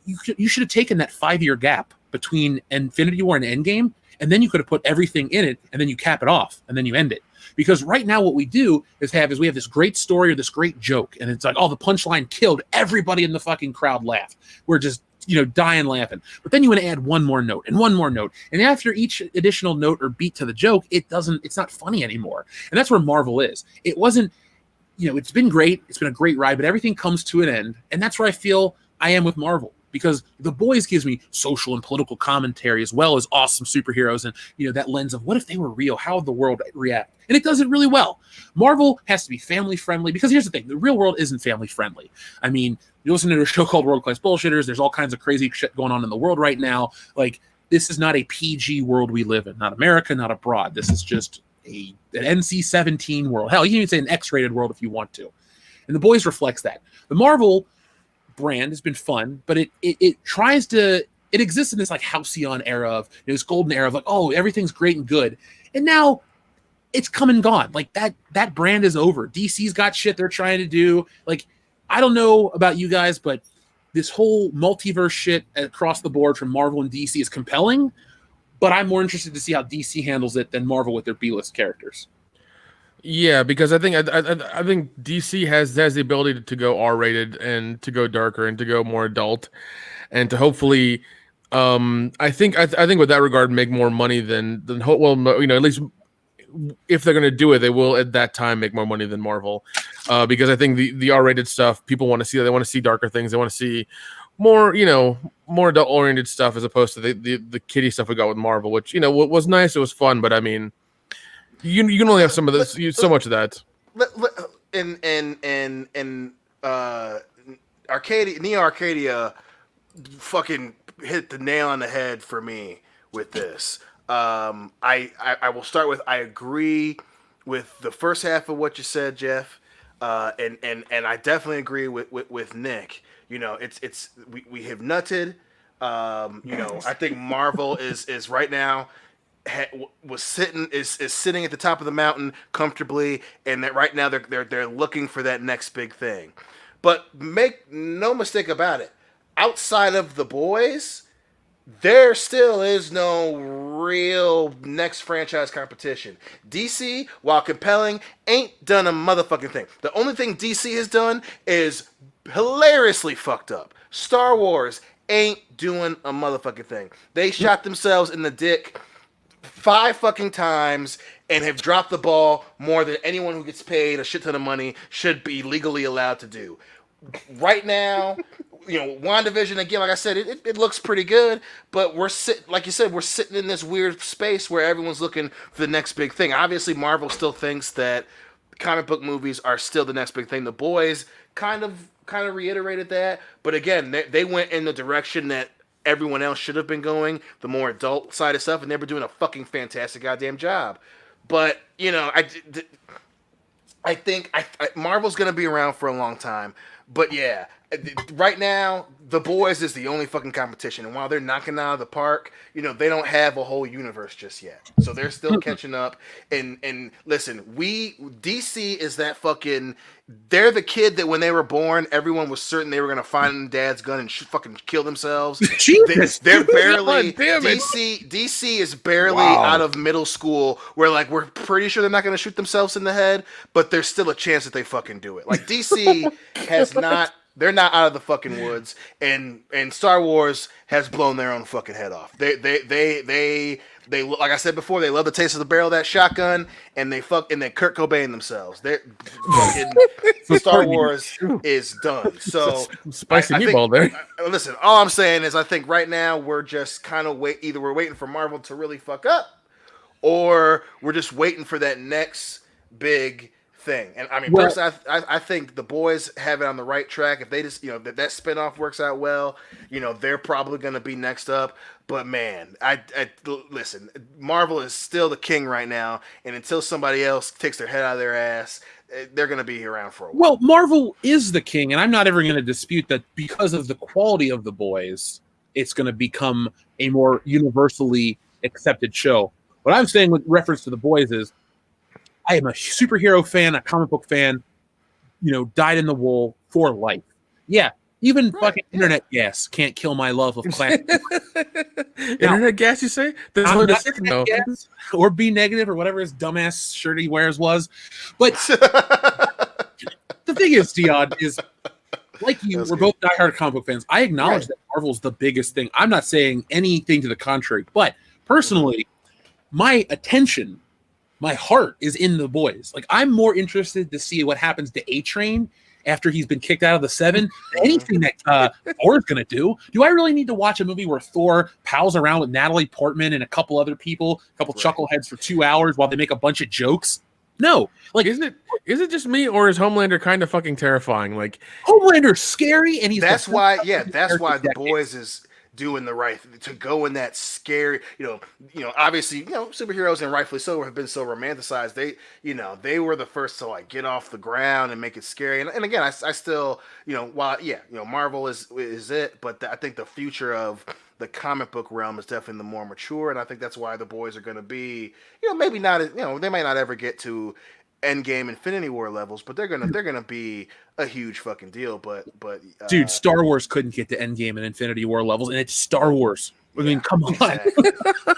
You should have taken that 5-year gap between Infinity War and Endgame, and then you could have put everything in it, and then you cap it off, and then you end it. Because right now what we do is we have this great story or this great joke, and it's like, oh, the punchline killed. Everybody in the fucking crowd laughed. We're just dying laughing. But then you want to add one more note and one more note. And after each additional note or beat to the joke, it's not funny anymore. And that's where Marvel is. It wasn't, it's been great. It's been a great ride, but everything comes to an end. And that's where I feel I am with Marvel. Because The Boys gives me social and political commentary as well as awesome superheroes and, that lens of what if they were real? How would the world react? And it does it really well. Marvel has to be family friendly because here's the thing. The real world isn't family friendly. I mean, you listen to a show called World Class Bullshitters. There's all kinds of crazy shit going on in the world right now. Like, this is not a PG world we live in. Not America, not abroad. This is just an NC-17 world. Hell, you can even say an X-rated world if you want to. And The Boys reflects that. The Marvel brand has been fun, but it tries to, it exists in this like halcyon era of this golden era of like, oh, everything's great and good, and now it's come and gone. Like that brand is over. DC's got shit they're trying to do. Like, I don't know about you guys, but this whole multiverse shit across the board from Marvel and DC is compelling, but I'm more interested to see how DC handles it than Marvel with their B-list characters. Yeah, because I think DC has the ability to go R-rated and to go darker and to go more adult, and to hopefully, I think with that regard make more money than at least if they're going to do it, they will at that time make more money than Marvel, because I think the R-rated stuff people want to see. They want to see darker things. They want to see more more adult oriented stuff as opposed to the kiddie stuff we got with Marvel, which was nice. It was fun, but I mean, You can only have some of this, so much of that. And Arcadia, Neo Arcadia, fucking hit the nail on the head for me with this. I will start with, I agree with the first half of what you said, Jeff, and I definitely agree with Nick. You know, we have nutted. You know, I think Marvel is right now is sitting at the top of the mountain comfortably, and that right now they're looking for that next big thing. But make no mistake about it, outside of the boys, there still is no real next franchise competition. DC, while compelling, ain't done a motherfucking thing. The only thing DC has done is hilariously fucked up. Star Wars ain't doing a motherfucking thing. They shot themselves in the dick 5 fucking times and have dropped the ball more than anyone who gets paid a shit ton of money should be legally allowed to do. Right now, you know, WandaVision, again, like I said, it looks pretty good, but we're sitting in this weird space where everyone's looking for the next big thing. Obviously, Marvel still thinks that comic book movies are still the next big thing. The boys kind of reiterated that, but again, they went in the direction that everyone else should have been going, the more adult side of stuff, and they were doing a fucking fantastic goddamn job. But, you know, I think Marvel's going to be around for a long time. But yeah, right now, The Boys is the only fucking competition. And while they're knocking out of the park, you know, they don't have a whole universe just yet. So they're still catching up. And listen, DC is that fucking, they're the kid that when they were born, everyone was certain they were going to find dad's gun and fucking kill themselves. Jesus. They're barely, damn it. DC is barely out of middle school where, like, we're pretty sure they're not going to shoot themselves in the head, but there's still a chance that they fucking do it. Like, DC has not, they're not out of the fucking woods, and Star Wars has blown their own fucking head off. They like I said before, they love the taste of the barrel of that shotgun, and they Kurt Cobain themselves. They're fucking Star Wars is done. So Spicy meatball there. Listen, all I'm saying is I think right now we're just kind of either we're waiting for Marvel to really fuck up, or we're just waiting for that next big thing. And I mean, personally, I think the boys have it on the right track. If they just, you know, that spinoff works out well, you know, they're probably going to be next up. But man, listen, Marvel is still the king right now, and until somebody else takes their head out of their ass, they're going to be around for a while. Well, Marvel is the king, and I'm not ever going to dispute that. Because of the quality of the boys, it's going to become a more universally accepted show. What I'm saying with reference to the boys is, I am a superhero fan, a comic book fan, you know, dyed in the wool for life. Yeah, even fucking internet gas can't kill my love of classic. Internet gas, you say? That's I'm hard to not say, internet no. gas or B negative or whatever his dumbass shirt he wears was. But the thing is, Dion, is like you, we're both diehard comic book fans. I acknowledge that Marvel's the biggest thing. I'm not saying anything to the contrary, but personally, my attention, my heart is in the boys. Like, I'm more interested to see what happens to A-Train after he's been kicked out of the 7 than anything that Thor's going to do. Do I really need to watch a movie where Thor pals around with Natalie Portman and a couple other people, a couple chuckleheads for 2 hours while they make a bunch of jokes? No. Like, is it just me, or is Homelander kind of fucking terrifying? Like, Homelander's scary, and that's why the boys is doing the right to go in that scary, you know, obviously, you know, superheroes, and rightfully so, have been so romanticized. They were the first to, like, get off the ground and make it scary. And again, I still, you know, while Marvel is it, but I think the future of the comic book realm is definitely the more mature, and I think that's why the boys are going to be, you know, maybe not, you know, they might not ever get to Endgame, Infinity War levels, but they're gonna be a huge fucking deal. But dude, Star Wars couldn't get to Endgame and Infinity War levels, and it's Star Wars. I mean, come on.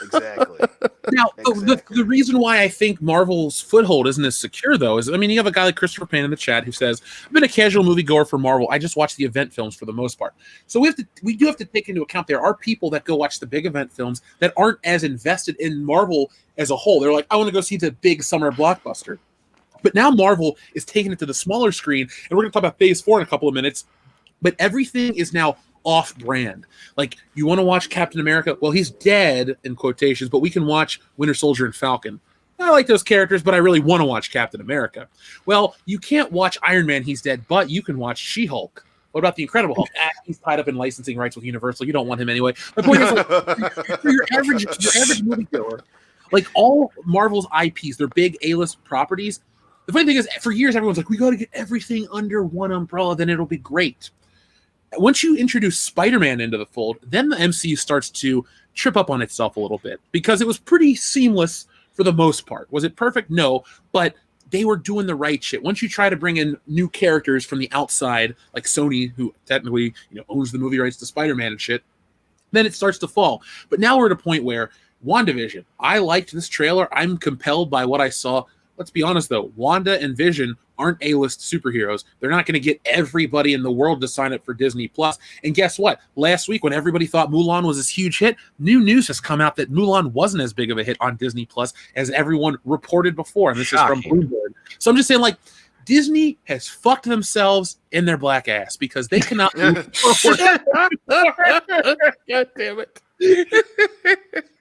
Exactly. Now, the reason why I think Marvel's foothold isn't as secure, though, is, I mean, you have a guy like Christopher Payne in the chat who says, "I've been a casual moviegoer for Marvel. I just watch the event films for the most part." So we do have to take into account there are people that go watch the big event films that aren't as invested in Marvel as a whole. They're like, I want to go see the big summer blockbuster. But now Marvel is taking it to the smaller screen, and we're going to talk about Phase 4 in a couple of minutes, but everything is now off-brand. Like, you want to watch Captain America? Well, he's dead, in quotations, but we can watch Winter Soldier and Falcon. I like those characters, but I really want to watch Captain America. Well, you can't watch Iron Man, he's dead, but you can watch She-Hulk. What about the Incredible Hulk? He's tied up in licensing rights with Universal. You don't want him anyway. My point is, like, for your average moviegoer, like all Marvel's IPs, they're big A-list properties. The funny thing is, for years, everyone's like, we got to get everything under one umbrella, then it'll be great. Once you introduce Spider-Man into the fold, then the MCU starts to trip up on itself a little bit because it was pretty seamless for the most part. Was it perfect? No, but they were doing the right shit. Once you try to bring in new characters from the outside, like Sony, who technically owns the movie rights to Spider-Man and shit, then it starts to fall. But now we're at a point where WandaVision, I liked this trailer. I'm compelled by what I saw. Let's be honest, though. Wanda and Vision aren't A-list superheroes. They're not going to get everybody in the world to sign up for Disney+. And guess what? Last week, when everybody thought Mulan was this huge hit, new news has come out that Mulan wasn't as big of a hit on Disney+ as everyone reported before. And this is from Bloomberg. So I'm just saying, like, Disney has fucked themselves in their black ass because they cannot move forward. God damn it. You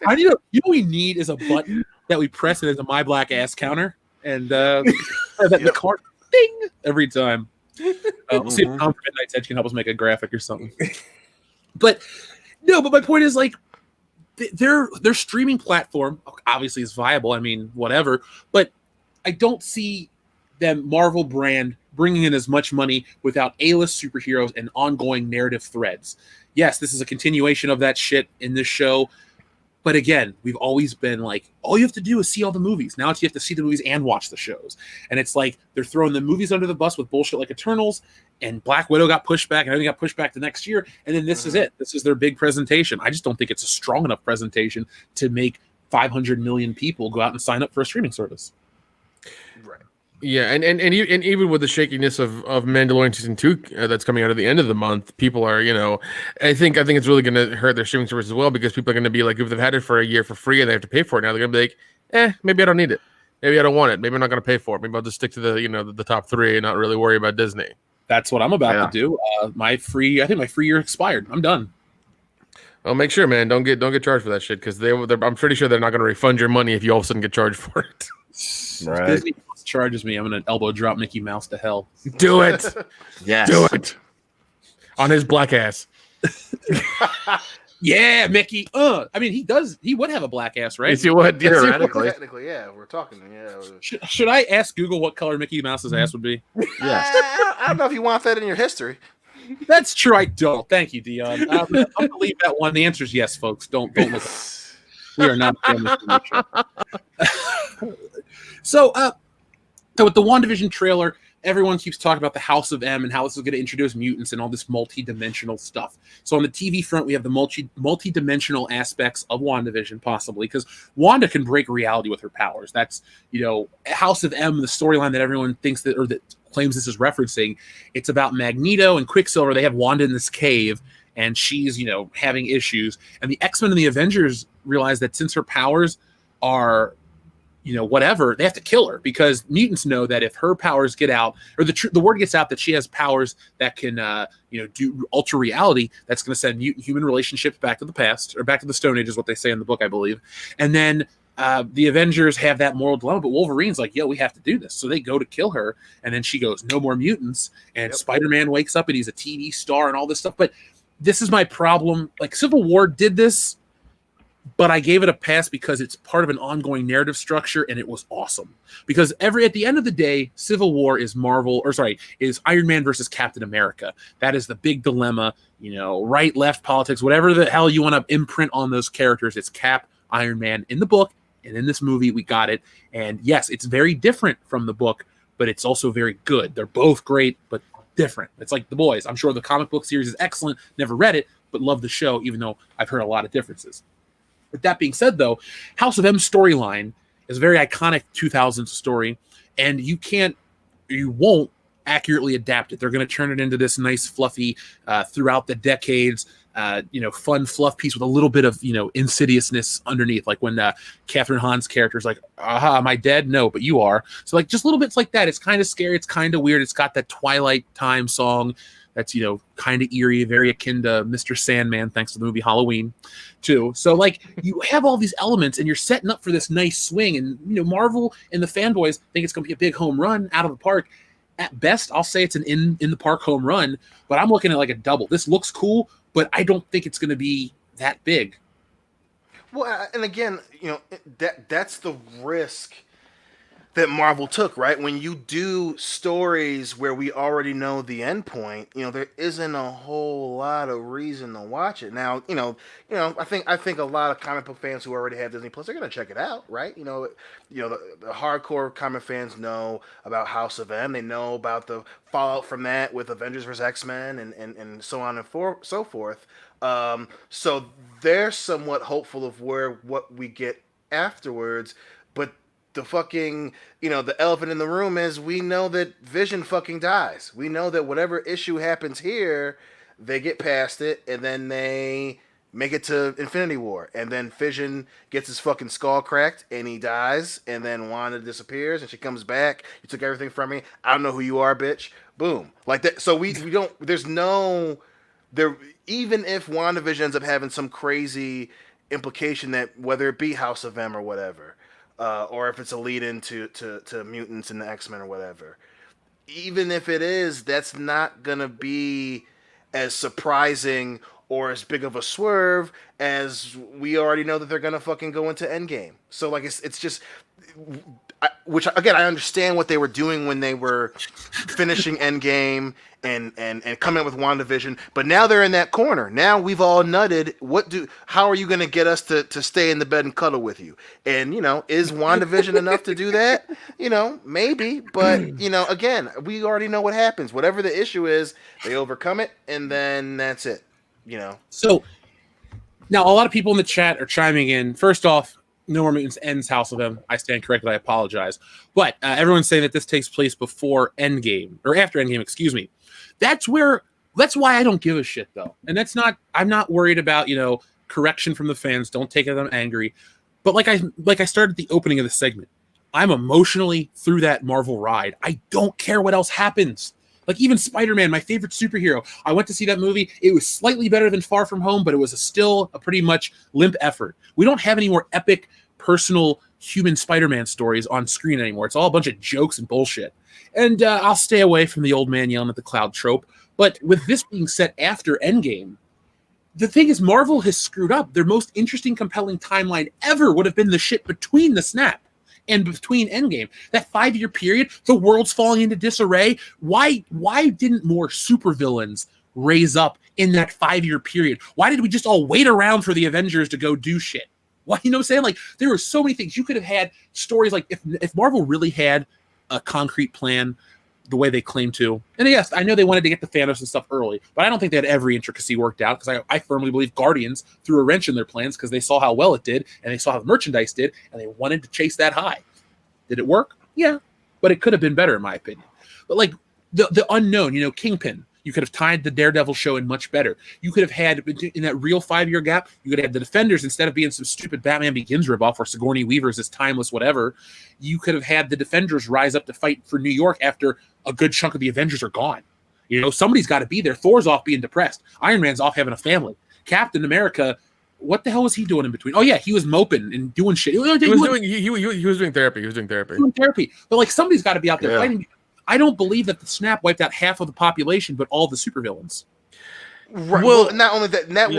know what we need is a button that we press it as a my black ass counter. And the card ding every time. We'll see if Tom from Midnight's Edge can help us make a graphic or something. But my point is, like, their streaming platform obviously is viable. I mean, whatever. But I don't see them Marvel brand bringing in as much money without A-list superheroes and ongoing narrative threads. Yes, this is a continuation of that shit in this show. But again, we've always been like, all you have to do is see all the movies. Now it's you have to see the movies and watch the shows. And it's like they're throwing the movies under the bus with bullshit like Eternals, and Black Widow got pushed back, and everything got pushed back the next year. And then this is it. This is their big presentation. I just don't think it's a strong enough presentation to make 500 million people go out and sign up for a streaming service. Right. Yeah, and even with the shakiness of Mandalorian season 2 that's coming out at the end of the month, people are, I think it's really going to hurt their streaming service as well, because people are going to be like, if they've had it for a year for free and they have to pay for it now, they're going to be like, maybe I don't need it. Maybe I don't want it. Maybe I'm not going to pay for it. Maybe I'll just stick to the top 3 and not really worry about Disney. That's what I'm about to do. I think my free year expired. I'm done. Well, make sure, man, don't get charged for that shit, because I'm pretty sure they're not going to refund your money if you all of a sudden get charged for it. Right. Disney charges me, I'm gonna elbow drop Mickey Mouse to hell. Do it. Yes. Do it. On his black ass. Yeah, Mickey. I mean, he would have a black ass, right? Yes, he would. Theoretically, yeah, we're talking. Yeah. Should I ask Google what color Mickey Mouse's ass would be? Yes. I don't know if you want that in your history. That's true. I don't. Thank you, Dion. I'm gonna leave that one. The answer is yes, folks. Don't look. We are not family. So with the WandaVision trailer, everyone keeps talking about the House of M and how this is going to introduce mutants and all this multi-dimensional stuff. So on the TV front, we have the multi-dimensional aspects of WandaVision, possibly, because Wanda can break reality with her powers. That's, House of M, the storyline that everyone thinks that claims this is referencing. It's about Magneto and Quicksilver. They have Wanda in this cave, and she's, having issues. And the X-Men and the Avengers realize that since her powers are whatever, they have to kill her, because mutants know that if her powers get out, or the word gets out that she has powers that can, do alter reality, that's going to send mutant human relationships back to the past, or back to the Stone Age is what they say in the book, I believe. And then the Avengers have that moral dilemma, but Wolverine's like, yo, we have to do this. So they go to kill her, and then she goes, no more mutants. And Spider-Man wakes up and he's a TV star and all this stuff. But this is my problem. Like, Civil War did this, but I gave it a pass because it's part of an ongoing narrative structure, and it was awesome. Because at the end of the day, Civil War is is Iron Man versus Captain America. That is the big dilemma, right, left, politics, whatever the hell you want to imprint on those characters. It's Cap, Iron Man in the book, and in this movie, we got it. And yes, it's very different from the book, but it's also very good. They're both great, but different. It's like The Boys. I'm sure the comic book series is excellent. Never read it, but love the show, even though I've heard a lot of differences. With that being said, though, House of M storyline is a very iconic 2000s story, and you won't accurately adapt it. They're going to turn it into this nice, fluffy, throughout the decades, fun fluff piece with a little bit of, insidiousness underneath. Like when Catherine Hahn's character is like, aha, am I dead? No, but you are. So like just little bits like that. It's kind of scary. It's kind of weird. It's got that Twilight Time song. that's, you know, kind of eerie, very akin to Mr. Sandman, thanks to the movie Halloween, too. So, like, you have all these elements, and you're setting up for this nice swing. And, you know, Marvel and the fanboys think it's going to be a big home run out of the park. At best, I'll say it's an in the park home run, but I'm looking at like a double. This looks cool, but I don't think it's going to be that big. Well, and again, you know, that's the risk that Marvel took, right? When you do stories where we already know the end point, you know, there isn't a whole lot of reason to watch it. Now, I think a lot of comic book fans who already have Disney Plus are gonna check it out, right? The hardcore comic fans know about House of M. They know about the fallout from that with Avengers vs. X-Men and so on and so forth. So they're somewhat hopeful of what we get afterwards, but the fucking, the elephant in the room is we know that Vision fucking dies. We know that whatever issue happens here, they get past it, and then they make it to Infinity War. And then Vision gets his fucking skull cracked, and he dies, and then Wanda disappears, and she comes back. You took everything from me. I don't know who you are, bitch. Boom. Like that. So we don't, there's no, there, even if WandaVision ends up having some crazy implication that whether it be House of M or whatever, or if it's a lead into to mutants and the X-Men or whatever. Even if it is, that's not going to be as surprising or as big of a swerve as we already know that they're going to fucking go into Endgame. So, like, it's just... which, again, I understand what they were doing when they were finishing Endgame and coming up with WandaVision, but now they're in that corner. Now we've all nutted. How are you going to get us to stay in the bed and cuddle with you? And, is WandaVision enough to do that? Maybe, but, again, we already know what happens. Whatever the issue is, they overcome it, and then that's it, So, now a lot of people in the chat are chiming in. First off, No More Mutants ends House of M. I stand corrected. I apologize. But everyone's saying that this takes place before Endgame, or after Endgame, excuse me. That's why I don't give a shit, though. And I'm not worried about, correction from the fans. Don't take it that I'm angry. But like I started the opening of the segment, I'm emotionally through that Marvel ride. I don't care what else happens. Like, even Spider-Man, my favorite superhero. I went to see that movie. It was slightly better than Far From Home, but it was still a pretty much limp effort. We don't have any more epic, personal, human Spider-Man stories on screen anymore. It's all a bunch of jokes and bullshit. And I'll stay away from the old man yelling at the cloud trope. But with this being set after Endgame, the thing is, Marvel has screwed up. Their most interesting, compelling timeline ever would have been the shit between the snap and between Endgame. That 5-year period, the world's falling into disarray. Why didn't more supervillains raise up in that 5-year period? Why did we just all wait around for the Avengers to go do shit? Why, you know what I'm saying? Like, there were so many things. You could have had stories like, if Marvel really had a concrete plan the way they claim to. And yes, I know they wanted to get the Thanos and stuff early, but I don't think they had every intricacy worked out, because I firmly believe Guardians threw a wrench in their plans because they saw how well it did, and they saw how the merchandise did, and they wanted to chase that high. Did it work? Yeah, but it could have been better, in my opinion. But like the unknown, Kingpin, you could have tied the Daredevil show in much better. You could have had, in that real 5-year gap, you could have had the Defenders, instead of being some stupid Batman Begins ripoff or Sigourney Weaver's this timeless whatever. You could have had the Defenders rise up to fight for New York after a good chunk of the Avengers are gone. Somebody's got to be there. Thor's off being depressed. Iron Man's off having a family. Captain America, what the hell was he doing in between? Oh yeah, he was moping and doing shit. He was doing therapy. He was doing therapy. But like, somebody's got to be out there fighting. I don't believe that the snap wiped out half of the population, but all the supervillains. Right. Well, not only that, and that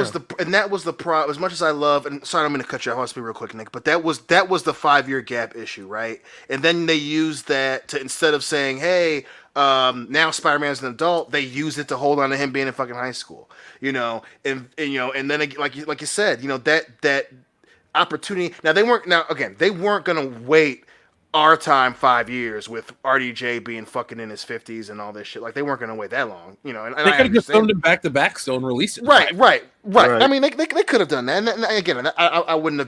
was the problem. As much as I love, and sorry, I'm going to cut you off. I want to be real quick, Nick. But that was the 5-year gap issue, right? And then they used that to, instead of saying, "Hey, now Spider-Man's an adult," they used it to hold on to him being in fucking high school, and then like you said, that opportunity. Now they weren't going to wait our time 5 years with RDJ being fucking in his 50s and all this shit. Like, they weren't going to wait that long, and they could have just filmed him back to back still and released it. Right. I mean, they could have done that. And again, I wouldn't have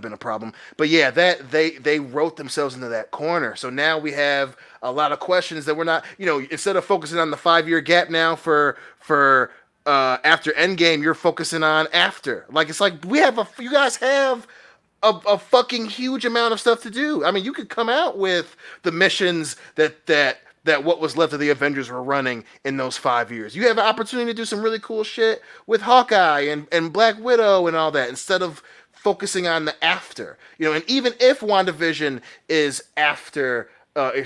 been a problem. But yeah, that they wrote themselves into that corner. So now we have a lot of questions that we're not, instead of focusing on the 5-year gap now for after Endgame, you're focusing on after. Like, it's like you guys have a fucking huge amount of stuff to do. I mean, you could come out with the missions that that what was left of the Avengers were running in those 5 years. You have an opportunity to do some really cool shit with Hawkeye and Black Widow and all that instead of focusing on the after. And even if WandaVision is after,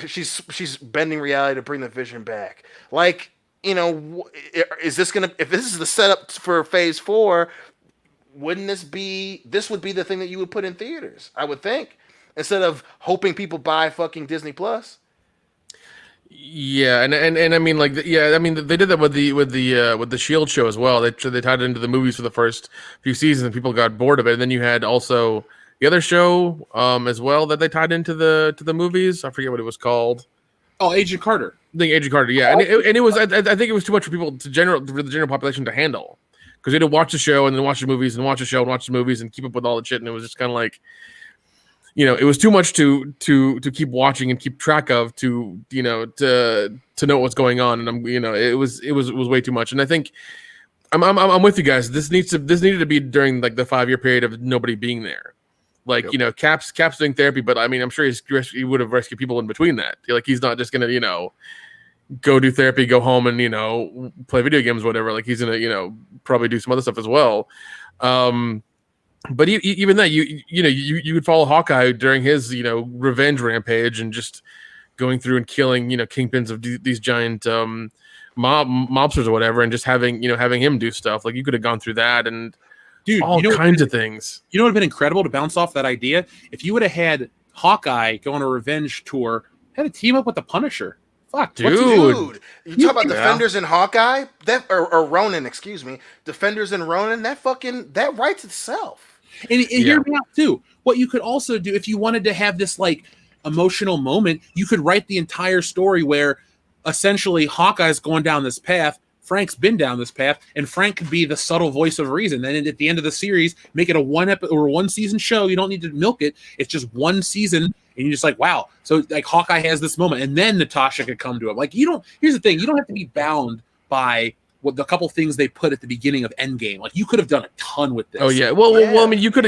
she's bending reality to bring the Vision back. Like, is this if this is the setup for Phase 4, wouldn't this would be the thing that you would put in theaters, I would think, instead of hoping people buy fucking Disney Plus. Yeah, and I mean, like, I mean, they did that with the Shield show as well. They tied it into the movies for the first few seasons, and people got bored of it. And then you had also the other show as well that they tied into the movies. I forget what it was called. Oh, Agent Carter. I think Agent Carter, yeah, and it was. I think it was too much for people for the general population to handle, because they had to watch the show and then watch the movies and watch the show and watch the movies and keep up with all the shit, and it was just kind of like, it was too much to keep watching and keep track of to know what's going on, and it was way too much. And I think I'm with you guys. This needed to be during like the 5-year period of nobody being there. Like, yep. Cap's doing therapy, but I mean, I'm sure he would have rescued people in between that. Like, he's not just gonna go do therapy, go home and play video games, whatever. Like, he's gonna probably do some other stuff as well. But even that, you would follow Hawkeye during his revenge rampage and just going through and killing kingpins of these giant mobsters or whatever, and just having him do stuff. Like, you could have gone through that and dude, all kinds of things. You know what would have been incredible to bounce off that idea? If you would have had Hawkeye go on a revenge tour, had a team up with the Punisher. Fuck, dude. You talk about Defenders and Hawkeye, or Ronin, excuse me. Defenders and Ronin, that writes itself. And hear me out too. What you could also do, if you wanted to have this like emotional moment, you could write the entire story where essentially Hawkeye's going down this path, Frank's been down this path, and Frank could be the subtle voice of reason. Then at the end of the series, make it a one season show. You don't need to milk it. It's just one season, and you're just like, wow. So like Hawkeye has this moment, and then Natasha could come to him. Like, here's the thing, you don't have to be bound by the couple things they put at the beginning of Endgame. Like, you could have done a ton with this. Oh yeah. Well, I mean, you could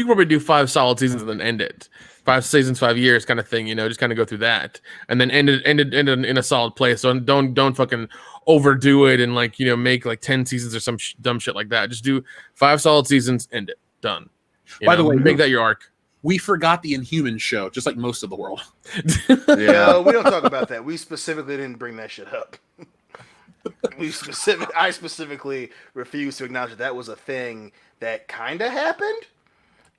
probably do 5 solid seasons and then end it. 5 seasons, 5 years kind of thing, just kind of go through that and then end it in a solid place. So don't fucking overdo it and make like 10 seasons or some dumb shit like that. Just do 5 solid seasons, end it, done. By the way, make that your arc. We forgot the Inhumans show, just like most of the world. Yeah, we don't talk about that. We specifically didn't bring that shit up. I specifically refuse to acknowledge that was a thing that kind of happened,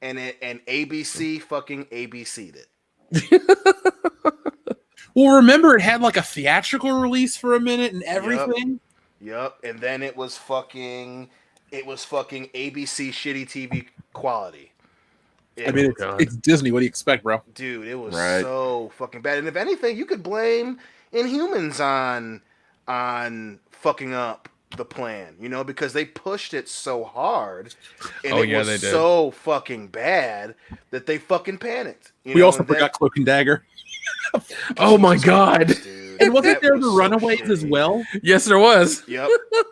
and ABC fucking ABC'd it. Well, remember, it had like a theatrical release for a minute and everything. Yep. And then it was fucking ABC shitty TV quality. It's Disney. What do you expect, bro? Dude, it was so fucking bad. And if anything, you could blame Inhumans on fucking up the plan, because they pushed it so hard, and it was so fucking bad that they fucking panicked. We also forgot Cloak and Dagger. Oh my god! Dude, and wasn't there the Runaways as well? Yes, there was. Yep,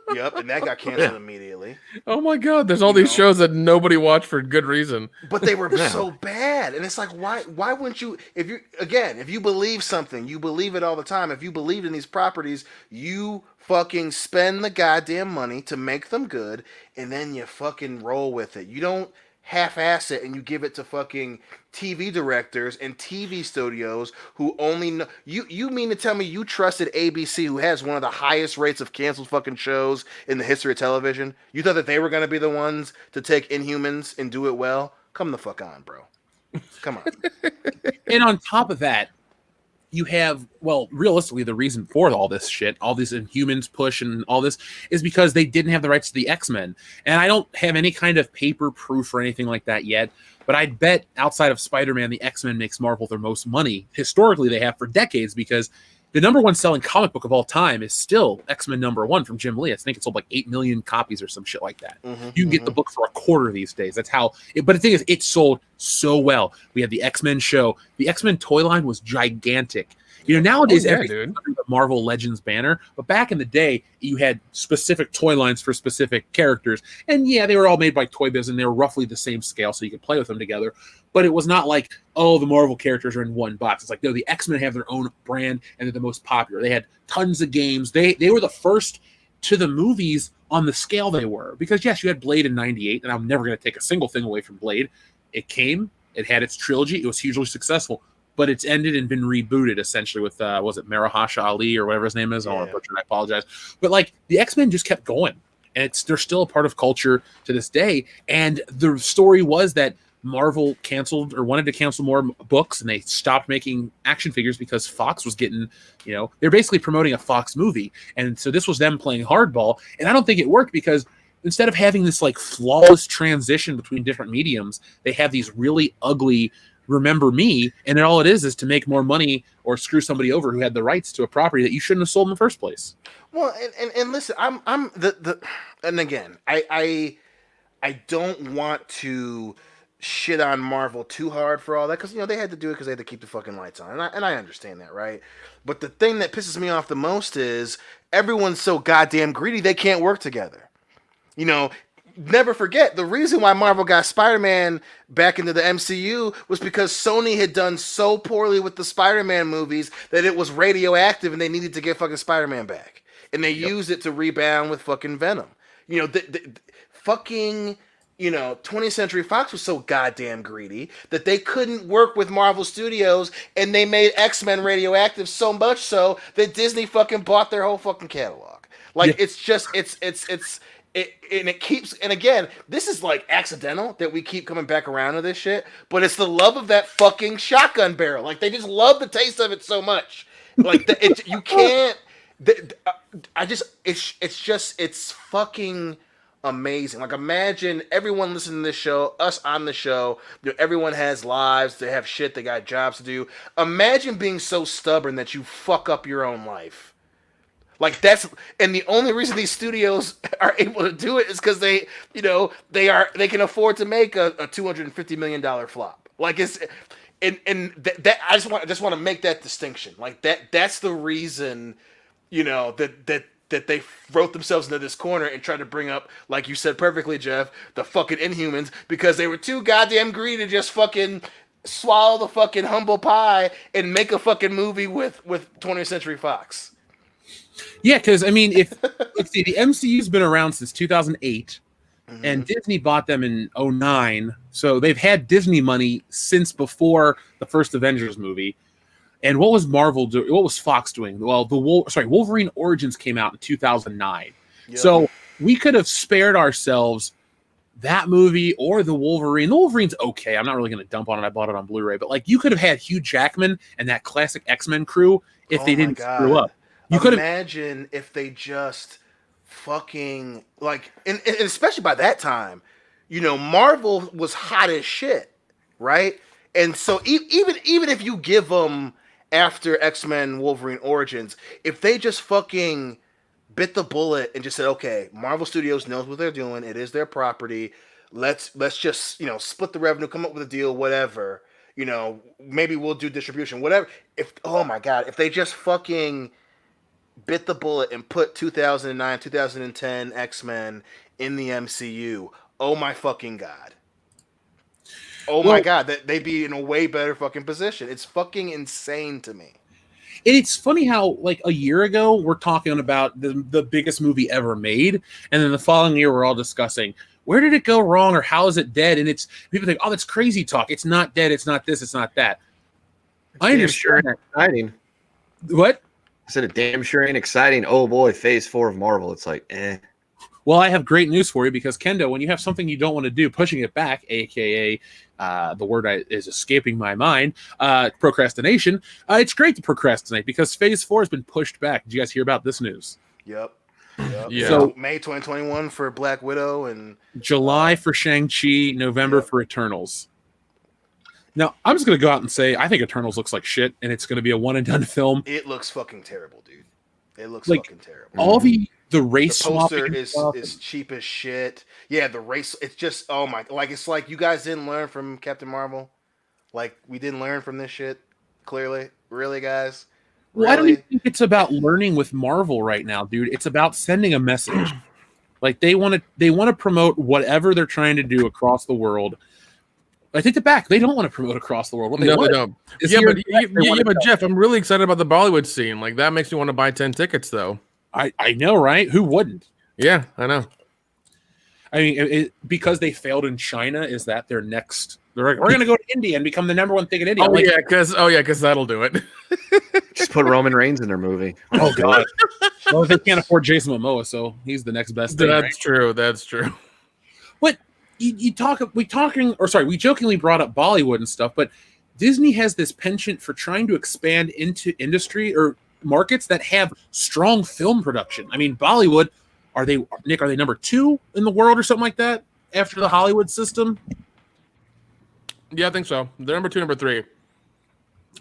and that got canceled immediately. Oh my god! There's all these shows that nobody watched for good reason. But they were so bad, and it's like, why wouldn't you? If you believe something, you believe it all the time. If you believe in these properties, you fucking spend the goddamn money to make them good, and then you fucking roll with it. You don't half-ass it and you give it to fucking TV directors and TV studios who only know. You mean to tell me you trusted ABC, who has one of the highest rates of canceled fucking shows in the history of television? You thought that they were going to be the ones to take Inhumans and do it well? Come the fuck on, bro. Come on. And on top of that, you have, well, realistically, the reason for all this shit, all these Inhumans push and all this, is because they didn't have the rights to the X-Men. And I don't have any kind of paper proof or anything like that yet, but I'd bet outside of Spider-Man, the X-Men makes Marvel their most money. Historically, they have for decades, because the number one selling comic book of all time is still X-Men #1 from Jim Lee. I think it sold like 8 million copies or some shit like that. You can get the book for $0.25 these days. That's how but the thing is, it sold so well. We had the X-Men show. The X-Men toy line was gigantic. Nowadays, yeah, everything's dude. under the Marvel Legends banner, but back in the day, you had specific toy lines for specific characters. And yeah, they were all made by Toy Biz, and they were roughly the same scale, so you could play with them together. But it was not like, oh, the Marvel characters are in one box. It's like, no, the X-Men have their own brand, and they're the most popular. They had tons of games. They were the first to the movies on the scale they were. Because, yes, you had Blade in 98, and I'm never going to take a single thing away from Blade. It came, it had its trilogy, it was hugely successful, but it's ended and been rebooted essentially with, was it Marahasha Ali or whatever his name is? Yeah. I apologize. But, like, the X-Men just kept going, and they're still a part of culture to this day. And the story was that Marvel canceled or wanted to cancel more books, and they stopped making action figures because Fox was getting, they're basically promoting a Fox movie. And so this was them playing hardball. And I don't think it worked because instead of having this like flawless transition between different mediums, they have these really ugly remember me. And then all it is to make more money or screw somebody over who had the rights to a property that you shouldn't have sold in the first place. Well, and listen, I'm and again, I don't want to shit on Marvel too hard for all that because they had to do it because they had to keep the fucking lights on, and I understand that, right? But the thing that pisses me off the most is everyone's so goddamn greedy they can't work together. Never forget the reason why Marvel got Spider-Man back into the MCU was because Sony had done so poorly with the Spider-Man movies that it was radioactive and they needed to get fucking Spider-Man back, and they used it to rebound with fucking Venom. Fucking 20th Century Fox was so goddamn greedy that they couldn't work with Marvel Studios, and they made X-Men radioactive so much so that Disney fucking bought their whole fucking catalog. Like, it's just, it keeps, and again, this is like accidental that we keep coming back around to this shit, but it's the love of that fucking shotgun barrel. Like, they just love the taste of it so much. Like, you can't, it's fucking amazing. Like, imagine everyone listening to this show, us on the show, everyone has lives, they have shit, they got jobs to do. Imagine being so stubborn that you fuck up your own life. Like, and the only reason these studios are able to do it is because they can afford to make a $250 million flop. Like, it's, that I just want to make that distinction. Like, that's the reason, that they wrote themselves into this corner and tried to bring up, like you said perfectly, Jeff, the fucking Inhumans, because they were too goddamn greedy to just fucking swallow the fucking humble pie and make a fucking movie with 20th Century Fox. Yeah, because let's see, the MCU's been around since 2008, and Disney bought them in 2009, so they've had Disney money since before the first Avengers movie. And what was Marvel doing? What was Fox doing? Well, Wolverine Origins came out in 2009. Yep. So we could have spared ourselves that movie or the Wolverine. The Wolverine's okay. I'm not really going to dump on it. I bought it on Blu-ray. But, like, you could have had Hugh Jackman and that classic X-Men crew if they didn't screw up. You could imagine if they just fucking, like, and especially by that time, Marvel was hot as shit, right? And so even if you give them after X-Men Wolverine Origins, if they just fucking bit the bullet and just said, okay, Marvel Studios knows what they're doing, it is their property, let's just split the revenue, come up with a deal, whatever, maybe we'll do distribution, whatever. Oh my god, if they just fucking bit the bullet and put 2009 2010 X-Men in the MCU, oh my fucking god. My god, they'd be in a way better fucking position. It's fucking insane to me. And it's funny how, like, a year ago, we're talking about the biggest movie ever made, and then the following year, we're all discussing, where did it go wrong, or how is it dead? And people think, oh, that's crazy talk. It's not dead, it's not this, it's not that. I understand that. Exciting. What? I said it damn sure ain't exciting. Oh, boy, phase 4 of Marvel. It's like, eh. Well, I have great news for you because, Kendo, when you have something you don't want to do, pushing it back, a.k.a. The word is escaping my mind, procrastination, it's great to procrastinate because Phase 4 has been pushed back. Did you guys hear about this news? Yep. Yeah. So, May 2021 for Black Widow and July for Shang-Chi, November for Eternals. Now, I'm just going to go out and say I think Eternals looks like shit, and it's going to be a one-and-done film. It looks fucking terrible, dude. It looks like, fucking terrible. All the race the poster swapping is cheap as shit. Yeah, the race. It's just it's like you guys didn't learn from Captain Marvel. Like, we didn't learn from this shit. Clearly, really, guys. Well, I don't Really? even think it's about learning with Marvel right now, dude. It's about sending a message. Like they want to promote whatever they're trying to do across the world. I take it back. They don't want to promote across the world. What they No, they want don't. is Yeah, here but in the US, they want to go. Jeff, I'm really excited about the Bollywood scene. Like that makes me want to buy 10 tickets, though. I know, right? Who wouldn't? Yeah, I know. I mean, because they failed in China, is that their next? They're like, we're going to go to India and become the number one thing in India. Oh, I'm like, because that'll do it. Just put Roman Reigns in their movie. oh god. Well, they can't afford Jason Momoa, so he's the next best thing. That's Right? true. That's true. But we jokingly brought up Bollywood and stuff, but Disney has this penchant for trying to expand into industry or markets that have strong film production. I mean, Bollywood, are they number 2 in the world or something like that after the Hollywood system? Yeah, I think so. They're number 2, number 3.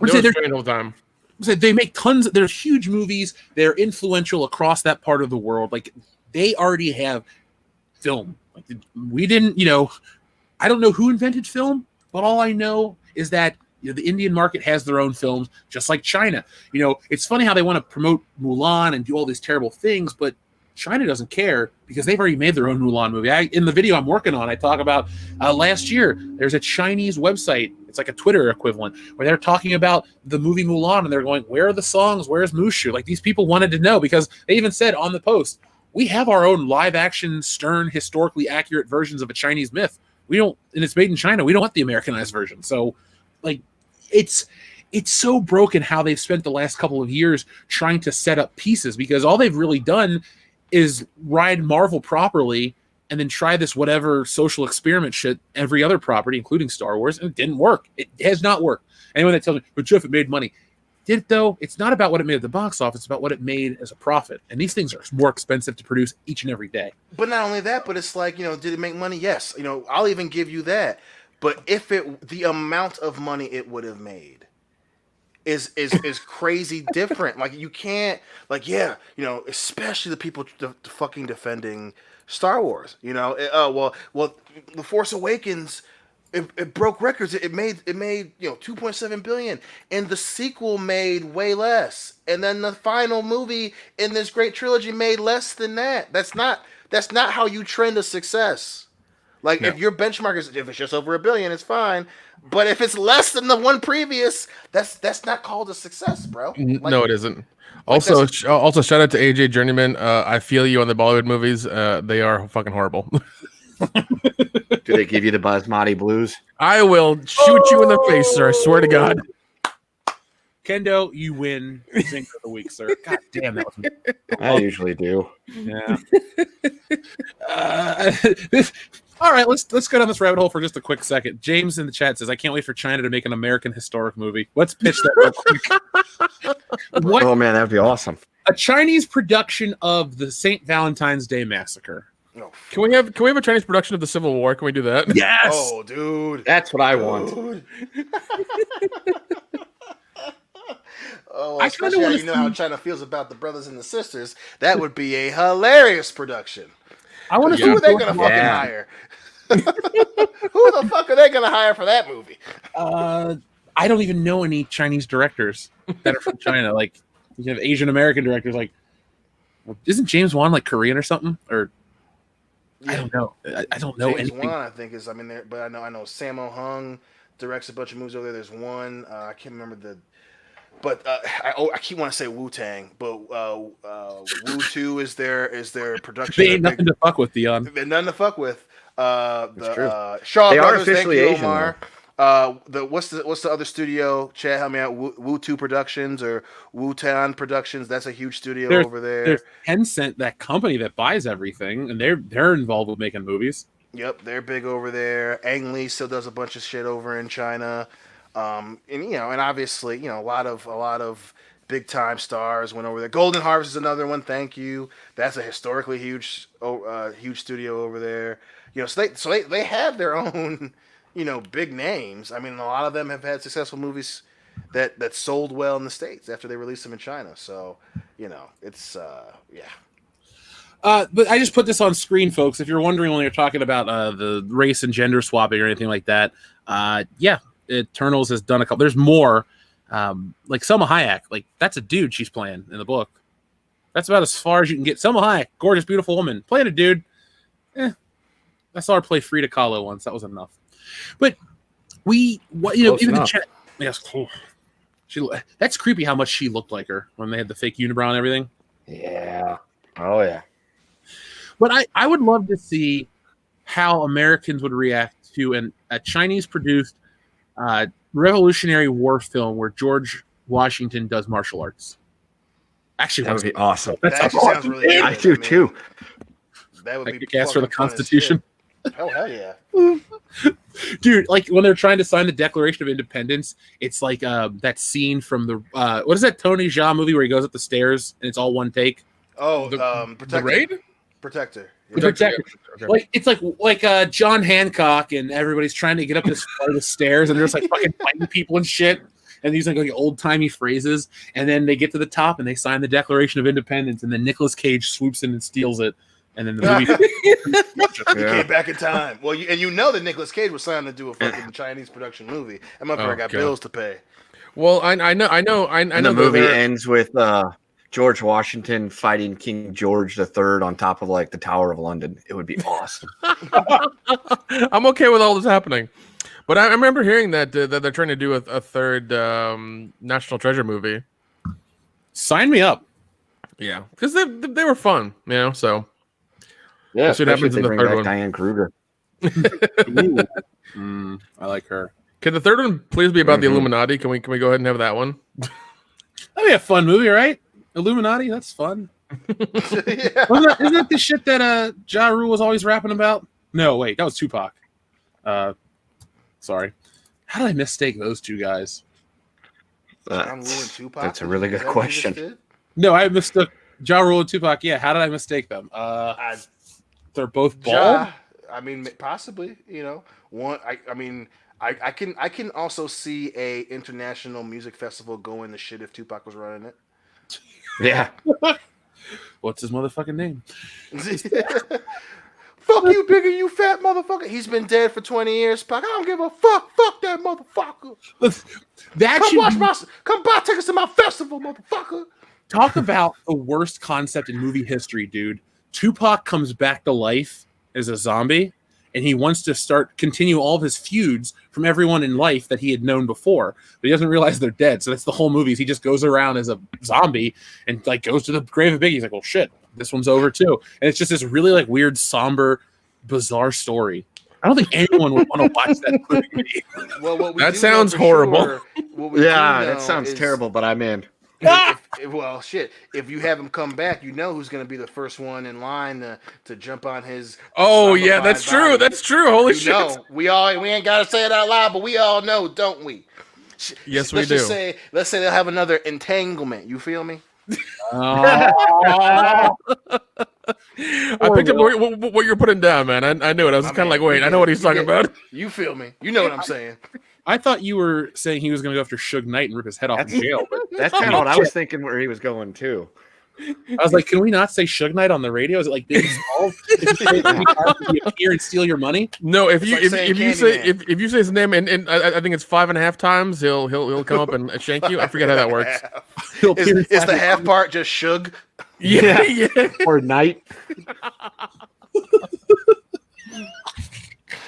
They're The whole time. they make tons. There's huge movies. They're influential across that part of the world. Like they already have film. Like we didn't. I don't know who invented film, but all I know is that the Indian market has their own films, just like China. It's funny how they want to promote Mulan and do all these terrible things, but China doesn't care because they've already made their own Mulan movie. In the video I'm working on, I talk about last year, there's a Chinese website. It's like a Twitter equivalent where they're talking about the movie Mulan and they're going, where are the songs? Where's Mushu? Like these people wanted to know because they even said on the post, we have our own live action, stern, historically accurate versions of a Chinese myth. And it's made in China. We don't want the Americanized version. So like it's so broken how they've spent the last couple of years trying to set up pieces because all they've really done is ride Marvel properly and then try this whatever social experiment shit every other property, including Star Wars, and it didn't work. It has not worked. Anyone that tells me, but Jeff, it made money. Did it though? It's not about what it made at the box office, it's about what it made as a profit. And these things are more expensive to produce each and every day. But not only that, but it's like, did it make money? Yes. I'll even give you that. But if the amount of money it would have made is crazy different. Like you can't, especially the people fucking defending Star Wars. Well, The Force Awakens, it broke records. It made 2.7 billion, and the sequel made way less. And then the final movie in this great trilogy made less than that. That's not how you trend a success. Like, if your benchmark is, if it's just over $1 billion, it's fine. But if it's less than the one previous, that's not called a success, bro. No, it isn't. Also, shout out to AJ Journeyman. I feel you on the Bollywood movies. They are fucking horrible. Do they give you the Basmati blues? I will shoot you in the face, sir. I swear to God. Kendo, you win Zinc of the Week, sir. God damn, that was I usually do. Yeah. All right, let's go down this rabbit hole for just a quick second. James in the chat says, I can't wait for China to make an American historic movie. Let's pitch that real quick. Oh, man, that'd be awesome. A Chinese production of the St. Valentine's Day Massacre. No. Can we have a Chinese production of the Civil War? Can we do that? Yes! Oh, dude. That's what I want. Oh, I especially kinda how wanna you know how China feels about the brothers and the sisters. That would be a hilarious production. I want to Who are they going to fucking hire? Who the fuck are they going to hire for that movie? I don't even know any Chinese directors that are from China. Like, you have Asian American directors. Like, isn't James Wan like Korean or something? Or I don't know. I don't know James anything. Wan, I think, is. I mean, but I know Sammo Hung directs a bunch of movies over there. There's one I can't remember the. But I keep wanting to say Wu Tang, but Wu 2 is their production. They ain't nothing to fuck with, Dion. They're nothing to fuck with. Shaw They Brothers, are officially thank you, Asian, Omar. What's the other studio? Chad, help me out. Wu 2 Productions or Wu Tan Productions. That's a huge studio over there. There's Tencent, that company that buys everything, and they're involved with making movies. Yep, they're big over there. Ang Lee still does a bunch of shit over in China. And obviously, a lot of big time stars went over there. Golden Harvest is another one. Thank you. That's a historically huge studio over there. So they have their own, big names. I mean, a lot of them have had successful movies that sold well in the States after they released them in China. So, it's yeah. But I just put this on screen, folks. If you're wondering when you're talking about the race and gender swapping or anything like that, yeah. Eternals has done a couple. There's more. like Selma Hayek, like that's a dude she's playing in the book. That's about as far as you can get. Selma Hayek, gorgeous, beautiful woman, playing a dude. I saw her play Frida Kahlo once. That was enough. But even the chat. Yes, cool. That's creepy how much she looked like her when they had the fake unibrow and everything. Yeah. Oh yeah. But I would love to see how Americans would react to a Chinese-produced Revolutionary War film where George Washington does martial arts. Actually, that would be awesome. That actually sounds really good. I do too. That would be gas for the Constitution. Hell yeah. Dude, like when they're trying to sign the Declaration of Independence, it's like that scene from the what is that Tony Jaa movie where he goes up the stairs and it's all one take? Oh, The Protector. Raid? Protector. The Protector. Okay. Like it's like John Hancock and everybody's trying to get up this flight of stairs and they're just like fucking fighting people and shit. And these like old timey phrases, and then they get to the top and they sign the Declaration of Independence, and then Nicolas Cage swoops in and steals it, and then the movie. He came back in time. Well, you know that Nicolas Cage was signed to do a fucking Chinese production movie. That motherfucker got bills to pay. Well, I know. And the movie ends with George Washington fighting King George III on top of like the Tower of London. It would be awesome. I'm okay with all this happening, but I remember hearing that they're trying to do a third National Treasure movie. Sign me up. Yeah, because they were fun, you know. So yeah, we'll see what happens in the bring third back one. Diane Kruger. I like her. Can the third one please be about the Illuminati? Can we go ahead and have that one? That'd be a fun movie, right? Illuminati, that's fun. Yeah. Isn't that the shit that Ja Rule was always rapping about? No, wait, that was Tupac. Sorry. How did I mistake those two guys? John Woo and Tupac? That's a really Is good that what you just question. did? No, I mistook Ja Rule and Tupac. Yeah, how did I mistake them? They're both bald. Ja, I mean, possibly. You know, one. I can also see a international music festival going to shit if Tupac was running it. Yeah. What's his motherfucking name? Fuck you, Bigger, you fat motherfucker. He's been dead for 20 years, Pac. I don't give a fuck. Fuck that motherfucker. Come buy tickets to my festival, motherfucker. Talk about the worst concept in movie history, dude. Tupac comes back to life as a zombie, and he wants to continue all of his feuds from everyone in life that he had known before, but he doesn't realize they're dead. So that's the whole movie. He just goes around as a zombie and like goes to the grave of Biggie. He's like, well, shit, this one's over too. And it's just this really like weird, somber, bizarre story. I don't think anyone would want to watch that movie. Well, That sounds horrible. Yeah, that sounds terrible, but I'm in. Well, shit. If you have him come back, you know who's going to be the first one in line to jump on his. Oh yeah, that's body. true. That's true. Holy You shit! know, we ain't got to say it out loud, but we all know, don't we? Yes, let's we just do. Let's say they'll have another entanglement. You feel me? I picked up what you're putting down, man. I knew it. I was kind of like, wait, I know what he's talking about. You feel me? You know what I'm saying? I thought you were saying he was going to go after Suge Knight and rip his head off in jail. But That's kind of what I was thinking where he was going too. I was like, can we not say Suge Knight on the radio? Is it like Big Smalls? If you appear and steal your money? No, if It's you like if saying you say Candyman. if you say his name and I think it's 5.5 times, he'll come up and shank you. I forget how that works. Is the half part just Suge? Yeah, yeah. Or Knight.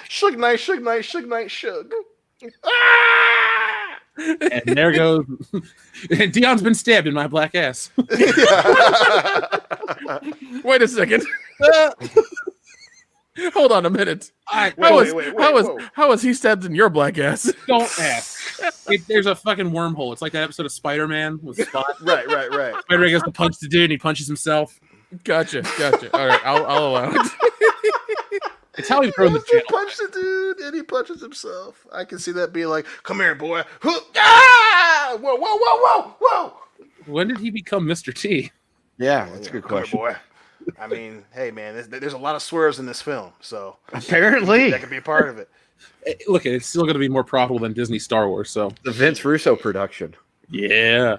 Suge Knight, Suge Knight, Suge Knight, Suge. And there goes. And Dion's been stabbed in my black ass. Wait a second. Hold on a minute. Wait, How was he stabbed in your black ass? Don't ask. There's a fucking wormhole. It's like that episode of Spider-Man with Spot. Right. Spider-Man goes to punch the dude and he punches himself. Gotcha. All right, I'll allow it. It's how he throws the He channel. punched the dude and he punches himself. I can see that being like, come here, boy. Ah! Whoa. When did he become Mr. T? Yeah, that's a good Come here, question. boy. I mean, hey, man, there's a lot of swerves in this film, so Apparently, that could be a part of it. Look, it's still going to be more profitable than Disney Star Wars. So the Vince Russo production. yeah,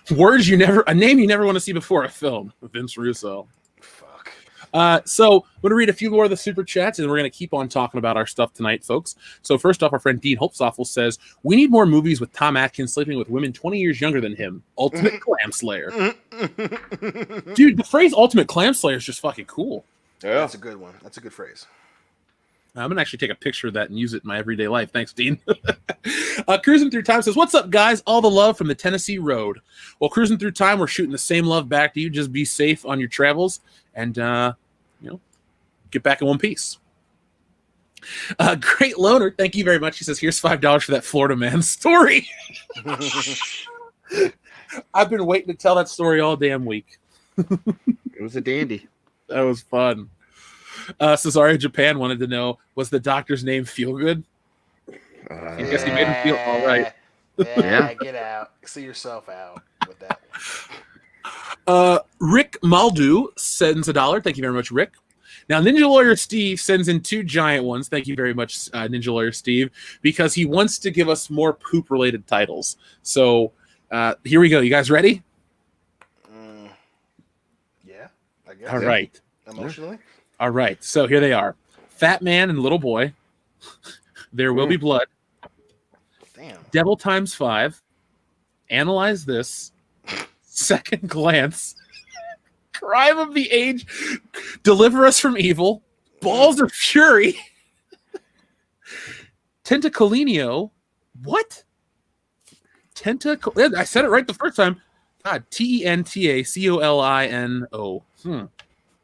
a name you never want to see before a film. Vince Russo. Fuck. So I'm going to read a few more of the super chats, and we're going to keep on talking about our stuff tonight, folks. So first off, our friend Dean Hopsoffel says, we need more movies with Tom Atkins sleeping with women 20 years younger than him. Ultimate Clam Slayer. Dude, the phrase Ultimate Clam Slayer is just fucking cool. Yeah. That's a good one. That's a good phrase. I'm going to actually take a picture of that and use it in my everyday life. Thanks, Dean. Cruising Through Time says, what's up, guys? All the love from the Tennessee road. Well, Cruising Through Time, we're shooting the same love back to you. Just be safe on your travels and, get back in one piece. Great Loner, thank you very much. He says, here's $5 for that Florida man story. I've been waiting to tell that story all damn week. It was a dandy. That was fun. Cesario Japan wanted to know, was the doctor's name Feel Good? I guess he made him feel all right. Yeah, get out. See yourself out with that. Rick Maldu sends $1. Thank you very much, Rick. Now, Ninja Lawyer Steve sends in 2 giant ones. Thank you very much, Ninja Lawyer Steve, because he wants to give us more poop-related titles. So here we go. You guys ready? Yeah, I guess. All right. Emotionally? All right. So here they are. Fat Man and Little Boy. There Will Be Blood. Damn. Devil Times 5. Analyze This. Second Glance. Crime of the Age. Deliver Us from Evil. Balls of Fury. Tentacolinio. What? I said it right the first time. God, Tentacolino.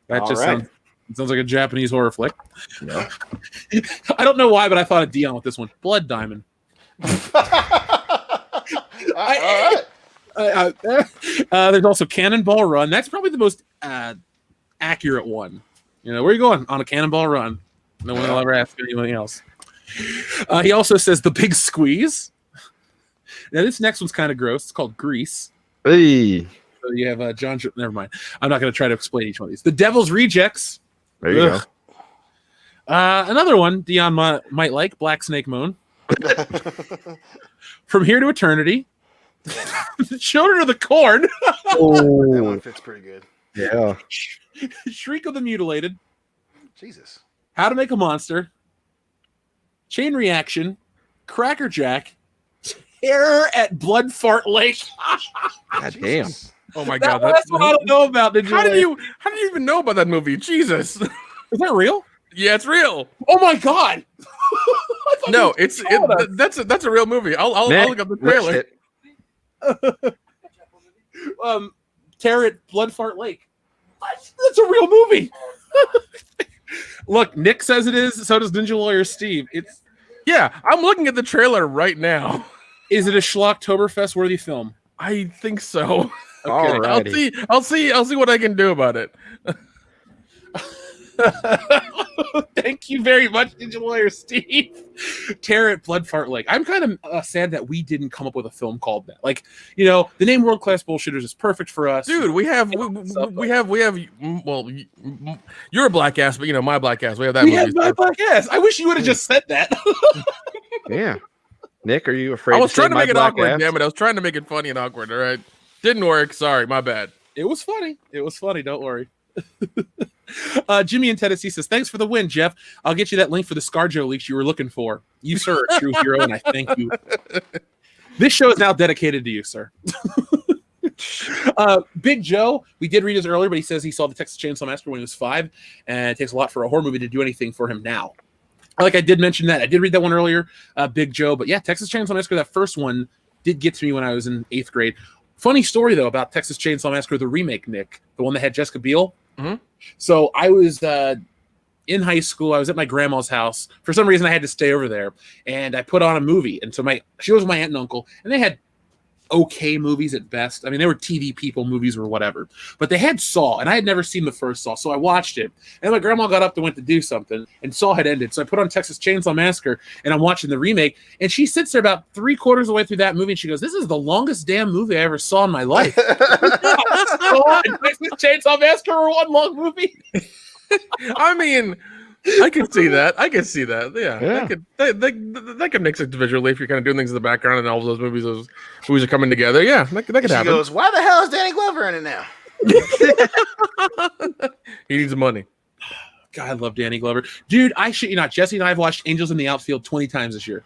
That just sounds like a Japanese horror flick. Yeah. I don't know why, but I thought of Dion with this one. Blood Diamond. There's also Cannonball Run. That's probably the most accurate one. Where are you going? On a Cannonball Run. No one will ever ask anything else. He also says The Big Squeeze. Now, this next one's kind of gross. It's called Grease. Hey. So you have John. Never mind. I'm not going to try to explain each one of these. The Devil's Rejects. There you go. Another one Dion might like, Black Snake Moan. From Here to Eternity. Children of the Corn. That one fits pretty good. Yeah. Shriek of the Mutilated. Jesus. How to Make a Monster. Chain Reaction. Cracker Jack. Terror at Blood Fart Lake. God damn. Oh my god, that's what I don't know about. How do you even know about that movie? Jesus. Is that real? Yeah, it's real. Oh my god. No, that's a real movie. I'll look up the trailer. Terror at Blood Fart Lake. That's a real movie. Look, Nick says it is. So does Ninja Lawyer Steve. Yeah, I'm looking at the trailer right now. Is it a Schlocktoberfest worthy film? I think so. Okay, Alrighty. I'll see what I can do about it. Thank you very much, Ninja Lawyer Steve. Terror at Blood Fart Lake. I'm kind of sad that we didn't come up with a film called that. Like, the name World Class Bullshitters is perfect for us. Dude, we have. Well, you're a black ass, but my black ass. We have that. We have my black ass. I wish you would have just said that. Yeah. Nick, are you afraid? I was trying to make it awkward. Ass? Damn it! I was trying to make it funny and awkward. All right, didn't work. Sorry, my bad. It was funny. Don't worry. Jimmy in Tennessee says, thanks for the win, Jeff. I'll get you that link for the ScarJo leaks you were looking for. You, sir, are a true hero, and I thank you. This show is now dedicated to you, sir. Big Joe, we did read his earlier, but he says he saw the Texas Chainsaw Massacre when he was 5, and it takes a lot for a horror movie to do anything for him now. Like I did mention that. I did read that one earlier, Big Joe. But yeah, Texas Chainsaw Massacre, that first one did get to me when I was in 8th grade. Funny story, though, about Texas Chainsaw Massacre, the remake, Nick. The one that had Jessica Biel. Mm-hmm. So I was in high school. I was at my grandma's house. For some reason, I had to stay over there. And I put on a movie. And so she was my aunt and uncle. And they had okay movies at best. I mean, they were TV people movies or whatever. But they had Saw, and I had never seen the first Saw, so I watched it. And my grandma got up and went to do something, and Saw had ended. So I put on Texas Chainsaw Massacre, and I'm watching the remake, and she sits there about 3/4 of the way through that movie, and she goes, "This is the longest damn movie I ever saw in my life." Saw and Texas Chainsaw Massacre were one long movie. I mean, I can see that. Yeah. That could make sense visually if you're kind of doing things in the background and all of those movies are coming together. Yeah, that could happen. She goes, "Why the hell is Danny Glover in it now?" He needs money. God, I love Danny Glover. Dude, I shit you not. Jesse and I have watched Angels in the Outfield 20 times this year.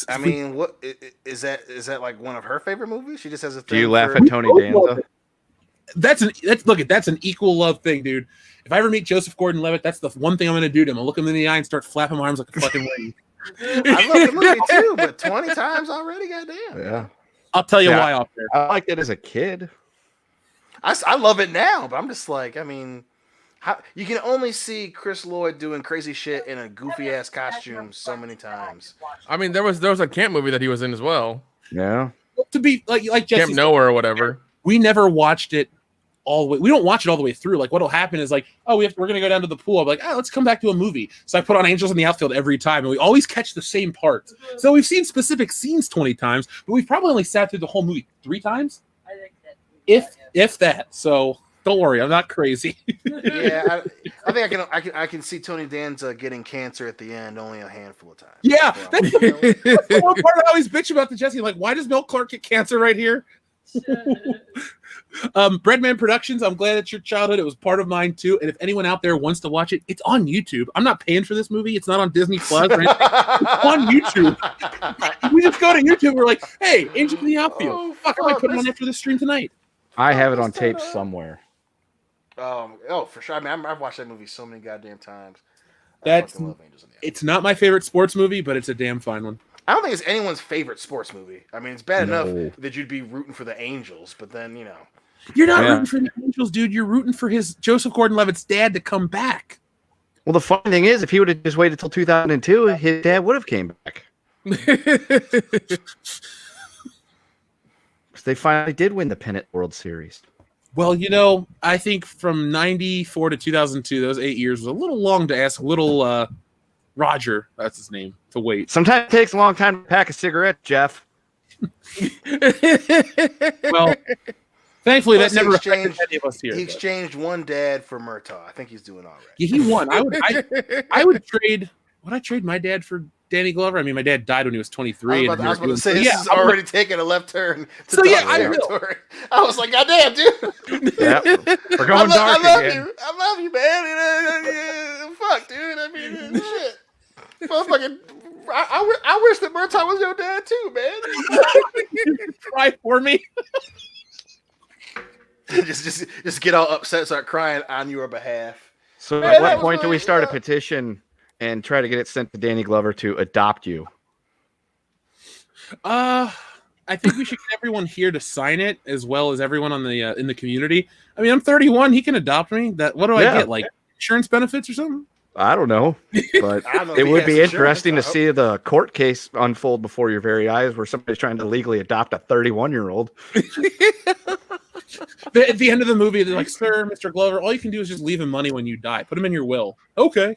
I mean, what is that? Is that like one of her favorite movies? She just has a thing. Do you laugh for... at Tony Danza? That's an equal love thing, dude. If I ever meet Joseph Gordon-Levitt, that's the one thing I'm gonna do to him. I'll look him in the eye and start flapping my arms like a fucking wing. I love the movie too, but 20 times already, goddamn. Yeah. I'll tell you why off there. I liked it as a kid. I love it now, but I'm just like, I mean, how you can only see Chris Lloyd doing crazy shit in a goofy ass costume so many times. I mean, there was a camp movie that he was in as well. Yeah. To be like Jesse Camp Nowhere or whatever. We never watched it all the way. We don't watch it all the way through. Like what'll happen is like, oh, we're gonna go down to the pool. I'm like, let's come back to a movie. So I put on Angels in the Outfield every time, and we always catch the same parts. So we've seen specific scenes 20 times, but we've probably only sat through the whole movie 3 times. I think that. If that. So don't worry, I'm not crazy. Yeah, I think I can see Tony Danza getting cancer at the end only a handful of times. Yeah, that's the one part I always bitch about the Jesse. Like, why does Mel Clark get cancer right here? Breadman Productions, I'm glad it's your childhood. It was part of mine too. And if anyone out there wants to watch it, it's on YouTube. I'm not paying for this movie. It's not on Disney Plus or anything. It's on YouTube. We just go to YouTube. We're like, hey, Angel in the Outfield. Oh, Fuck, I might put it on after the stream tonight. I have it on tape somewhere. For sure. I mean, I've watched that movie so many goddamn times. That's fucking love Angels in the Outfield. It's not my favorite sports movie, but it's a damn fine one. I don't think it's anyone's favorite sports movie. I mean, it's bad No. enough that you'd be rooting for the Angels, but then You're not Yeah. rooting for the Angels, dude. You're rooting for his Joseph Gordon-Levitt's dad to come back. Well, the funny thing is, if he would have just waited till 2002, his dad would have came back. Because they finally did win the pennant World Series. Well, I think from 94 to 2002, those 8 years was a little long to ask little Roger, that's his name, to wait. Sometimes it takes a long time to pack a cigarette, Jeff. Well, thankfully, Plus, that never he affected exchanged- any of us here. he but- exchanged one dad for Murtaugh. I think he's doing all right. Yeah, he won. I would trade. Would I trade my dad for Danny Glover? I mean, my dad died when he was 23. I was about to say, so, this yeah, is already taking a left turn to So, yeah, dark I will. territory. I was like, goddamn, dude. Yeah, we're going dark I love again. you. I love you, man. Fuck, dude. I mean, shit. Motherfucking, I wish that Murtaugh was your dad, too, man. Cry for me. just get all upset, start crying on your behalf. So Man, at that what was point do we really- start a petition and try to get it sent to Danny Glover to adopt you? I think we should get everyone here to sign it, as well as everyone on the in the community. I mean, I'm 31. He can adopt me. What do I Yeah. get? Like insurance benefits or something? I don't know, but I don't know if it he would has be insurance. interesting to I hope- see the court case unfold before your very eyes, where somebody's trying to legally adopt a 31-year-old. At the end of the movie, they're like, "Sir, Mr. Glover, all you can do is just leave him money when you die. Put him in your will." Okay.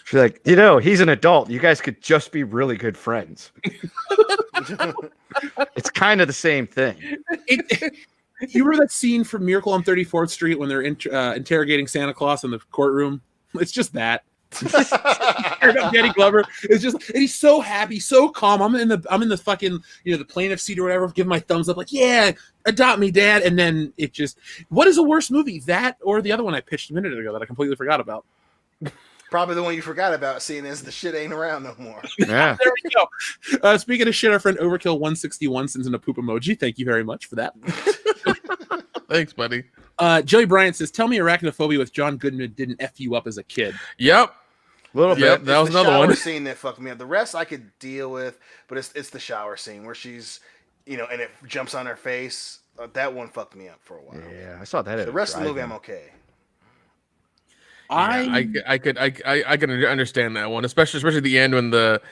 She's like, he's an adult. You guys could just be really good friends. It's kind of the same thing. You remember that scene from Miracle on 34th Street when they're interrogating Santa Claus in the courtroom? It's just that. Danny Glover is just, and he's so happy, so calm. I'm in the fucking the plaintiff seat or whatever, give my thumbs up like, yeah, adopt me, Dad. And then it just, what is a worse movie, that or the other one I pitched a minute ago that I completely forgot about? Probably the one you forgot about, seeing as the shit ain't around no more. Yeah. There we go. Speaking of shit, our friend Overkill 161 sends in a poop emoji. Thank you very much for that. Thanks, buddy. Joey Bryant says, "Tell me arachnophobia with John Goodman didn't f you up as a kid." Yep. A little Yep. bit. That was It's the another shower one. scene that fucked me up. The rest I could deal with, but it's the shower scene where she's, and it jumps on her face. That one fucked me up for a while. Yeah, I saw that. At The a rest of the movie, drive-in. I'm okay. I can understand that one, especially the end when the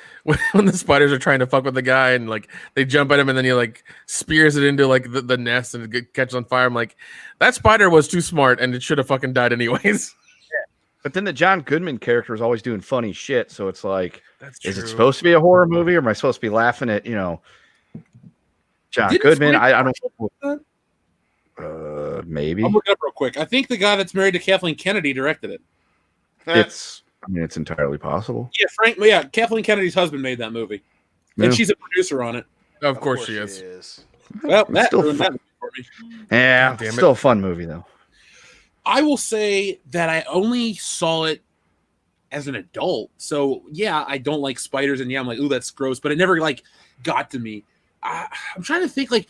spiders are trying to fuck with the guy and like they jump at him and then he like spears it into like the nest and it catches on fire. I'm like, that spider was too smart and it should have fucking died anyways. But then the John Goodman character is always doing funny shit, so it's like, That's is it supposed to be a horror movie, or am I supposed to be laughing at John Didn't Goodman? Frank I don't. Marshall Maybe I'll look it up real quick. I think the guy that's married to Kathleen Kennedy directed it. it's. I mean, it's entirely possible. Yeah, Kathleen Kennedy's husband made that movie, Yeah. and she's a producer on it. Of course she is. Well, that still ruined fun. that movie for me. Yeah, God damn it. still a fun movie though. I will say that I only saw it as an adult. So yeah, I don't like spiders, and yeah, I'm like, ooh, that's gross, but it never like got to me. I'm trying to think, like,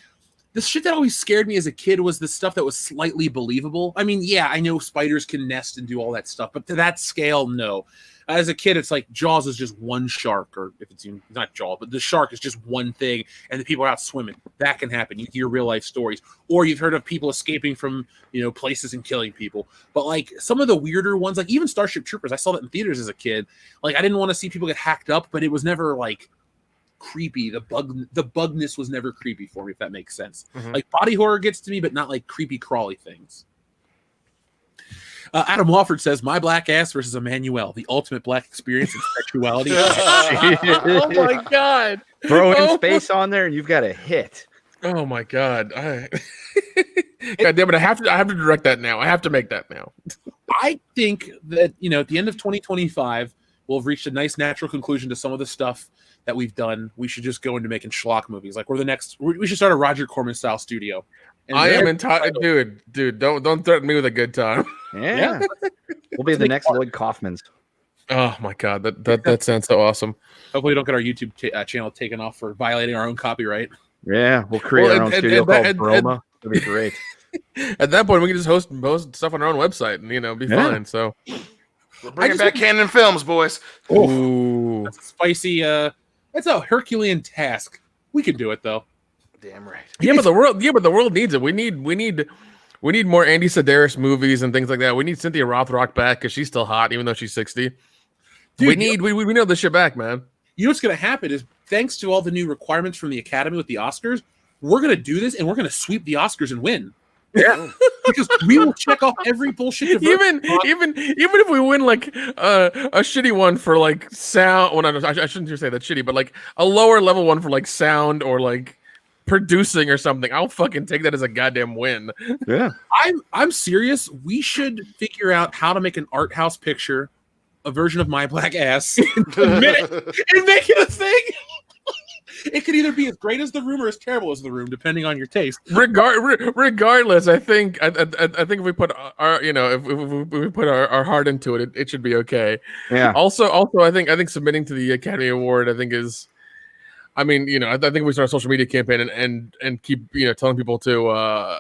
the shit that always scared me as a kid was the stuff that was slightly believable. I mean, yeah, I know spiders can nest and do all that stuff, but to that scale, no. As a kid, it's like Jaws is just one shark, or if it's even not Jaws, but the shark is just one thing, and the people are out swimming. That can happen. You hear real life stories, or you've heard of people escaping from, you know, places and killing people. But like some of the weirder ones, like even Starship Troopers, I saw that in theaters as a kid. Like I didn't want to see people get hacked up, but it was never like creepy. The bugness was never creepy for me, if that makes sense. Mhm. Like body horror gets to me, but not like creepy crawly things. Adam Wofford says, "My black ass versus Emmanuel, the ultimate black experience in sexuality." Oh my god! Throw in Oh. space on there, and you've got a hit. Oh my god! God damn it! I have to direct that now. I have to make that now. I think that, you know, at the end of 2025, we'll have reached a nice natural conclusion to some of the stuff that we've done. We should just go into making schlock movies. Like we should start a Roger Corman style studio. And I am entitled, dude. Don't threaten me with a good time. Yeah. We'll be the next Lloyd Kaufmans. Oh my god, that sounds so awesome. Hopefully, we don't get our YouTube channel taken off for violating our own copyright. Yeah, we'll create our own studio called Broma. It'll be great. At that point, we can just host stuff on our own website and, you know, be fine. So We're bringing back Canon Films, boys. ooh. That's a spicy. That's a Herculean task. We can do it though. Damn right. Yeah, but the world needs it. We need more Andy Sedaris movies and things like that. We need Cynthia Rothrock back because she's still hot, even though she's 60. Dude, we need this shit back, man. You know what's going to happen is, thanks to all the new requirements from the Academy with the Oscars, we're going to do this and we're going to sweep the Oscars and win. Yeah, because we will check off every bullshit. Even if we win like a shitty one for like sound, well, I shouldn't just say that shitty, but like a lower level one for like sound or like producing or something, I'll fucking take that as a goddamn win. Yeah, I'm serious. We should figure out how to make an art house picture, a version of My Black Ass, and make it a thing. It could either be as great as The Room or as terrible as The Room, depending on your taste. Regardless, I think if we put our, you know, if we put our heart into it, it should be okay. yeah. Also, I think submitting to the Academy Award, I think is, I mean, you know, I think we start a social media campaign and keep, you know, telling people to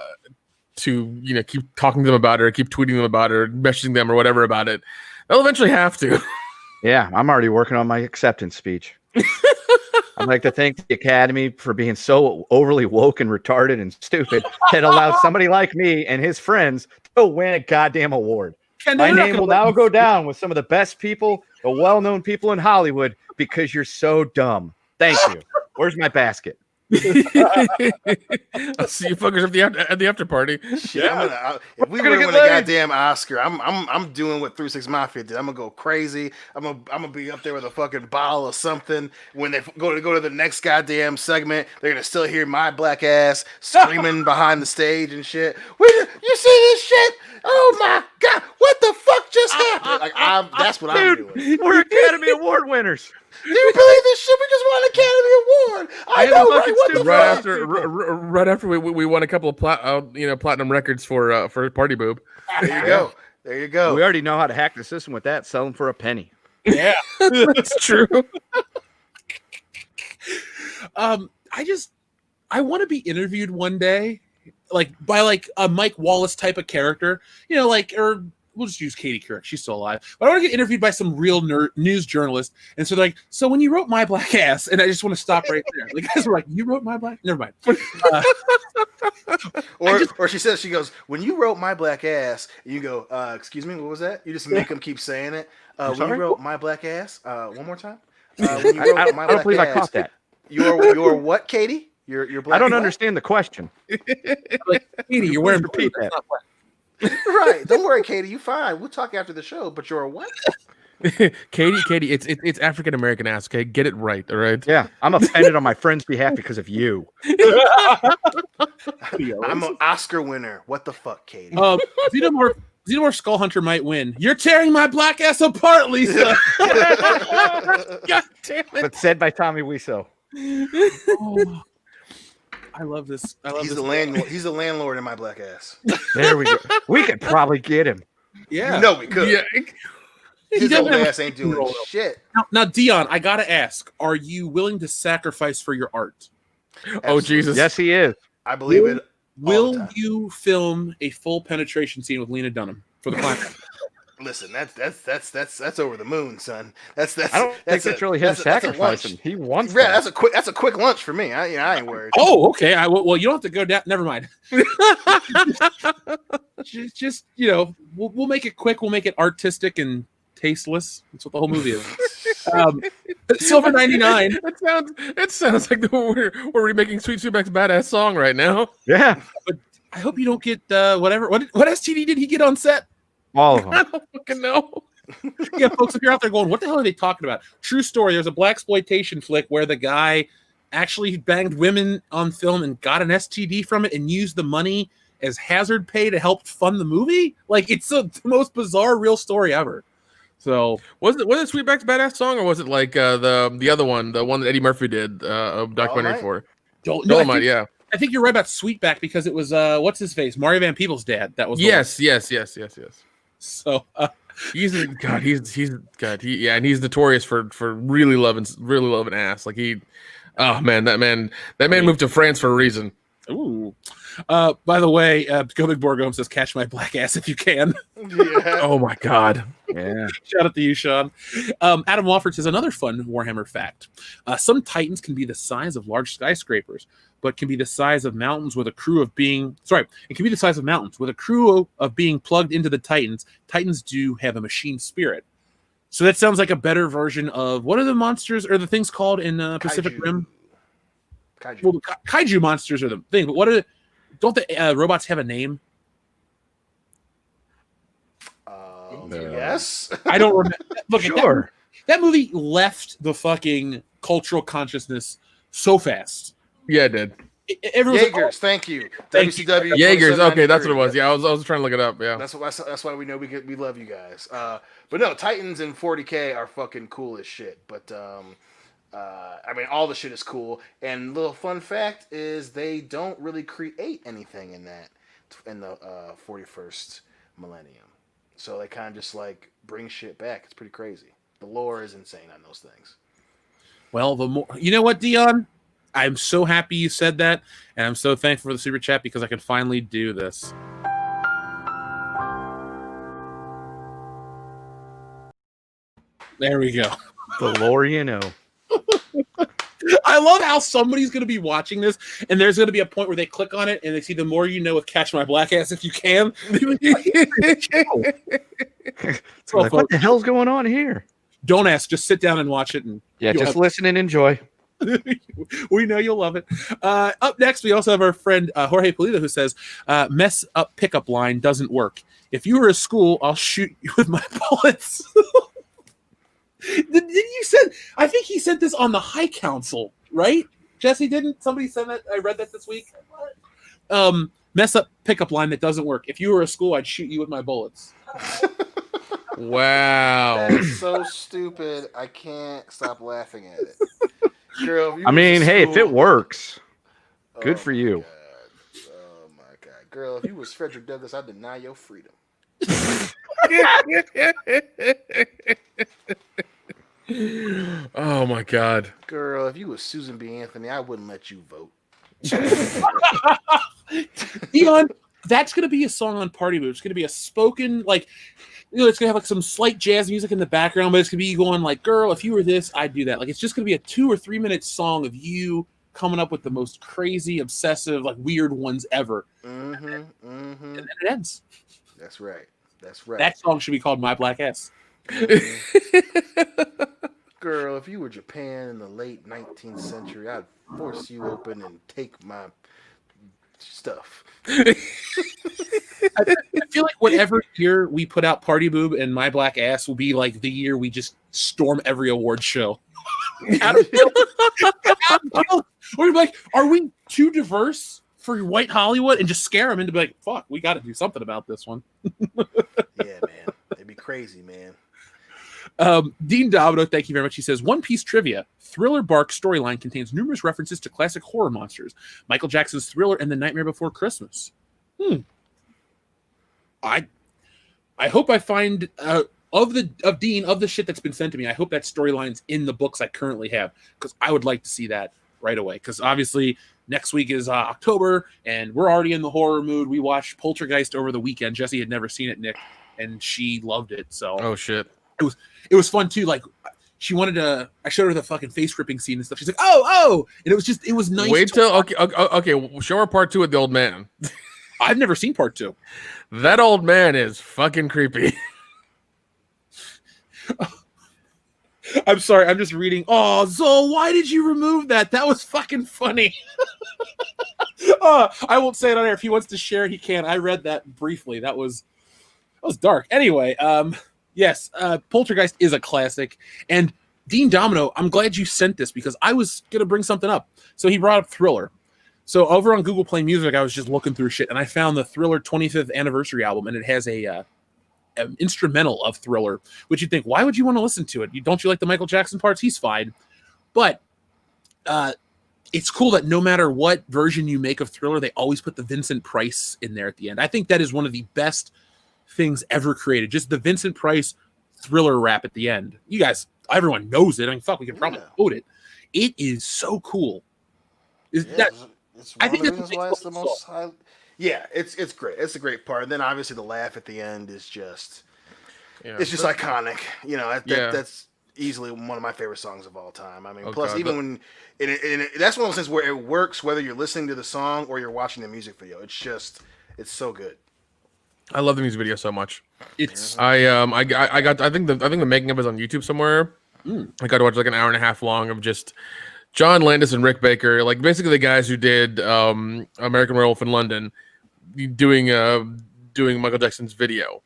you know, keep talking to them about it, or keep tweeting them about it, or messaging them or whatever about it. They'll eventually have to. Yeah, I'm already working on my acceptance speech. I'd like to thank the Academy for being so overly woke and retarded and stupid that allowed somebody like me and his friends to win a goddamn award. My name will now go down with some of the best people, the well-known people in Hollywood, because you're so dumb. Thank you. Where's my basket? I'll see you fuckers at the after party. Shit, if we really win a goddamn Oscar, I'm doing what 36 Mafia did. I'm gonna go crazy. I'm gonna be up there with a fucking bottle of something. When they go to the next goddamn segment, they're gonna still hear my black ass screaming behind the stage and shit. You see this shit? Oh my god! What the fuck just happened? Like that's what I'm doing. We're Academy Award winners. Do you believe this shit? We just won an Academy Award. I know, right? What the fuck? Right after we won a couple of platinum records for Party Boob. There you go. There you go. We already know how to hack the system with that. Sell them for a penny. Yeah, That's true. I want to be interviewed one day, like by like a Mike Wallace type of character, you know, like, or we'll just use Katie Couric. She's still alive. But I want to get interviewed by some real news journalist. And so they're like, so when you wrote My Black Ass, and I just want to stop right there. Like, guys were like, you wrote My Black? Never mind. Or she goes, when you wrote My Black Ass, and you go, excuse me, what was that? You just make them keep saying it. When you wrote My Black Ass, one more time. When you wrote My I don't believe Black I caught Ass, that. You're what, Katie? You're black. I don't understand the question. Like, Katie, you're wearing repeat blue. that. That's not black. Right. Don't worry, Katie. You fine. We'll talk after the show. But you're a what? Katie, it's African American ass. Okay, get it right. All right. Yeah, I'm offended on my friend's behalf because of you. I'm an Oscar winner. What the fuck, Katie? Xenomorph Skull Hunter might win. You're tearing my black ass apart, Lisa. God damn it. But said by Tommy Wiseau. I love this. He's the landlord. He's the landlord in my black ass. There we go. We could probably get him. Yeah. You know we could. Yeah. His doesn't old have ass ain't doing shit. Now, Dion, I gotta ask: are you willing to sacrifice for your art? Oh Absolutely. Jesus. Yes, he is. I believe it. Will you film a full penetration scene with Lena Dunham for the climax? Listen, that's over the moon, son. That's I don't think that's really him sacrificing. He wants Yeah, that. that's a quick lunch for me. I ain't worried. Oh, okay. Well, you don't have to go down. Never mind. just we'll make it quick. We'll make it artistic and tasteless. That's what the whole movie is. Silver 99. It sounds like we're remaking Sweet Sweetback's badass song right now. Yeah, But I hope you don't get whatever. What STD did he get on set? all of I them. don't fucking know. Yeah, folks, if you're out there going, what the hell are they talking about? True story. There's a blaxploitation flick where the guy actually banged women on film and got an STD from it and used the money as hazard pay to help fund the movie. Like, it's the most bizarre real story ever. So Was it Sweetback's badass song, or was it like the other one, the one that Eddie Murphy did a documentary Dolomite? for? don't Dolomite, yeah. I think you're right about Sweetback because it was what's his face, Mario Van Peebles' dad. That was the Yes. one. So He's and he's notorious for really loving ass. Like that man moved to France for a reason. ooh. By the way, Go Big Borgome says, "Catch my black ass if you can." Yeah. Oh my god. Yeah. Shout out to you, Sean. Adam Wofford says another fun Warhammer fact: some Titans can be the size of large skyscrapers, but can be the size of mountains with a crew of being. Sorry, it can be the size of mountains with a crew of being plugged into the Titans. Titans do have a machine spirit, so that sounds like a better version of what are the monsters or the things called in Pacific Kaiju. Rim? Kaiju. Well, the kaiju monsters are the thing, but what are don't the robots have a name? Yes. I don't remember. Look, Sure. that movie left the fucking cultural consciousness so fast. Yeah, it did. Everyone's like, Jaegers, thank you. Thank you. WCW. Jaegers. Okay, that's what 2793. it was. Yeah, I was trying to look it up. Yeah. That's why we know we love you guys. But no, Titans and 40K are fucking cool as shit. But I mean, all the shit is cool. And little fun fact is they don't really create anything in the 41st millennium. So they kind of just like bring shit back. It's pretty crazy. The lore is insane on those things. well, the more you know what, Dion? I'm so happy you said that, and I'm so thankful for the super chat because I can finally do this. There we go. The lore, you know. I love how somebody's going to be watching this, and there's going to be a point where they click on it and they see the more you know with Catch My Black Ass If You Can. So like, what the hell's going on here? Don't ask. Just sit down and watch it. And Yeah, you'll just have- listen and enjoy. we know you'll love it. Up next, we also have our friend Jorge Polita, who says, mess up pickup line doesn't work. If you were a school, I'll shoot you with my bullets. Did you said? I think he said this on the High Council, right? Jesse, didn't somebody send that? I read that this week. Mess up pickup line that doesn't work. If you were a school, I'd shoot you with my bullets. Wow. That is so stupid. I can't stop laughing at it. Girl, if you I was mean, a hey, if it school- works, good Oh for my you. God. Oh my god, girl! If you was Frederick Douglass, I'd deny your freedom. Oh my god. Girl, if you was Susan B. Anthony, I wouldn't let you vote. Dion, that's going to be a song on Party Move. It's going to be a spoken, like, you know, it's going to have like some slight jazz music in the background, but it's going to be you going like, girl, if you were this, I'd do that. Like, it's just going to be a 2 or 3 minute song of you coming up with the most crazy, obsessive, like weird ones ever. And then it ends. That's right. That's right. That song should be called My Black Ass. Girl, if you were Japan in the late 19th century, I'd force you open and take my stuff. I feel like whatever year we put out Party Boob and My Black Ass will be like the year we just storm every award show. We're like, are we too diverse for white Hollywood? And just scare them into be like, fuck, we got to do something about this one. Yeah, man. It'd be crazy, man. Dean Domino, thank you very much. He says, One Piece trivia. Thriller Bark storyline contains numerous references to classic horror monsters. Michael Jackson's Thriller and The Nightmare Before Christmas. I hope I find of the shit that's been sent to me. I hope that storyline's in the books I currently have, because I would like to see that right away. Because obviously next week is October, and we're already in the horror mood. We watched Poltergeist over the weekend. Jesse had never seen it, Nick, and she loved it. So Oh shit. it was fun too. Like, she wanted to. I showed her the fucking face ripping scene and stuff. She's like, oh, and it was nice. Wait till okay. Show her part 2 with the old man. I've never seen part 2. That old man is fucking creepy. I'm sorry. I'm just reading. Oh, Zol, why did you remove that? That was fucking funny. I won't say it on air. If he wants to share it, he can. I read that briefly. That was dark. Anyway, yes, Poltergeist is a classic. And Dean Domino, I'm glad you sent this, because I was going to bring something up. So he brought up Thriller. So over on Google Play Music, I was just looking through shit, and I found the Thriller 25th anniversary album, and it has an instrumental of Thriller, which you'd think, why would you want to listen to it? Don't you like the Michael Jackson parts? He's fine. But it's cool that no matter what version you make of Thriller, they always put the Vincent Price in there at the end. I think that is one of the best things ever created. Just the Vincent Price Thriller rap at the end. You guys, everyone knows it. I mean, fuck, we can probably quote it. It is so cool. I think that's why it's the most high. Yeah, it's great. It's a great part. And then obviously the laugh at the end is just, it's just iconic. You know, that's easily one of my favorite songs of all time. I mean, when that's one of those things where it works whether you're listening to the song or you're watching the music video. It's so good. I love the music video so much. I think the making of it is on YouTube somewhere. I got to watch like an hour and a half long of just John Landis and Rick Baker, like basically the guys who did American Werewolf in London, doing Michael Jackson's video,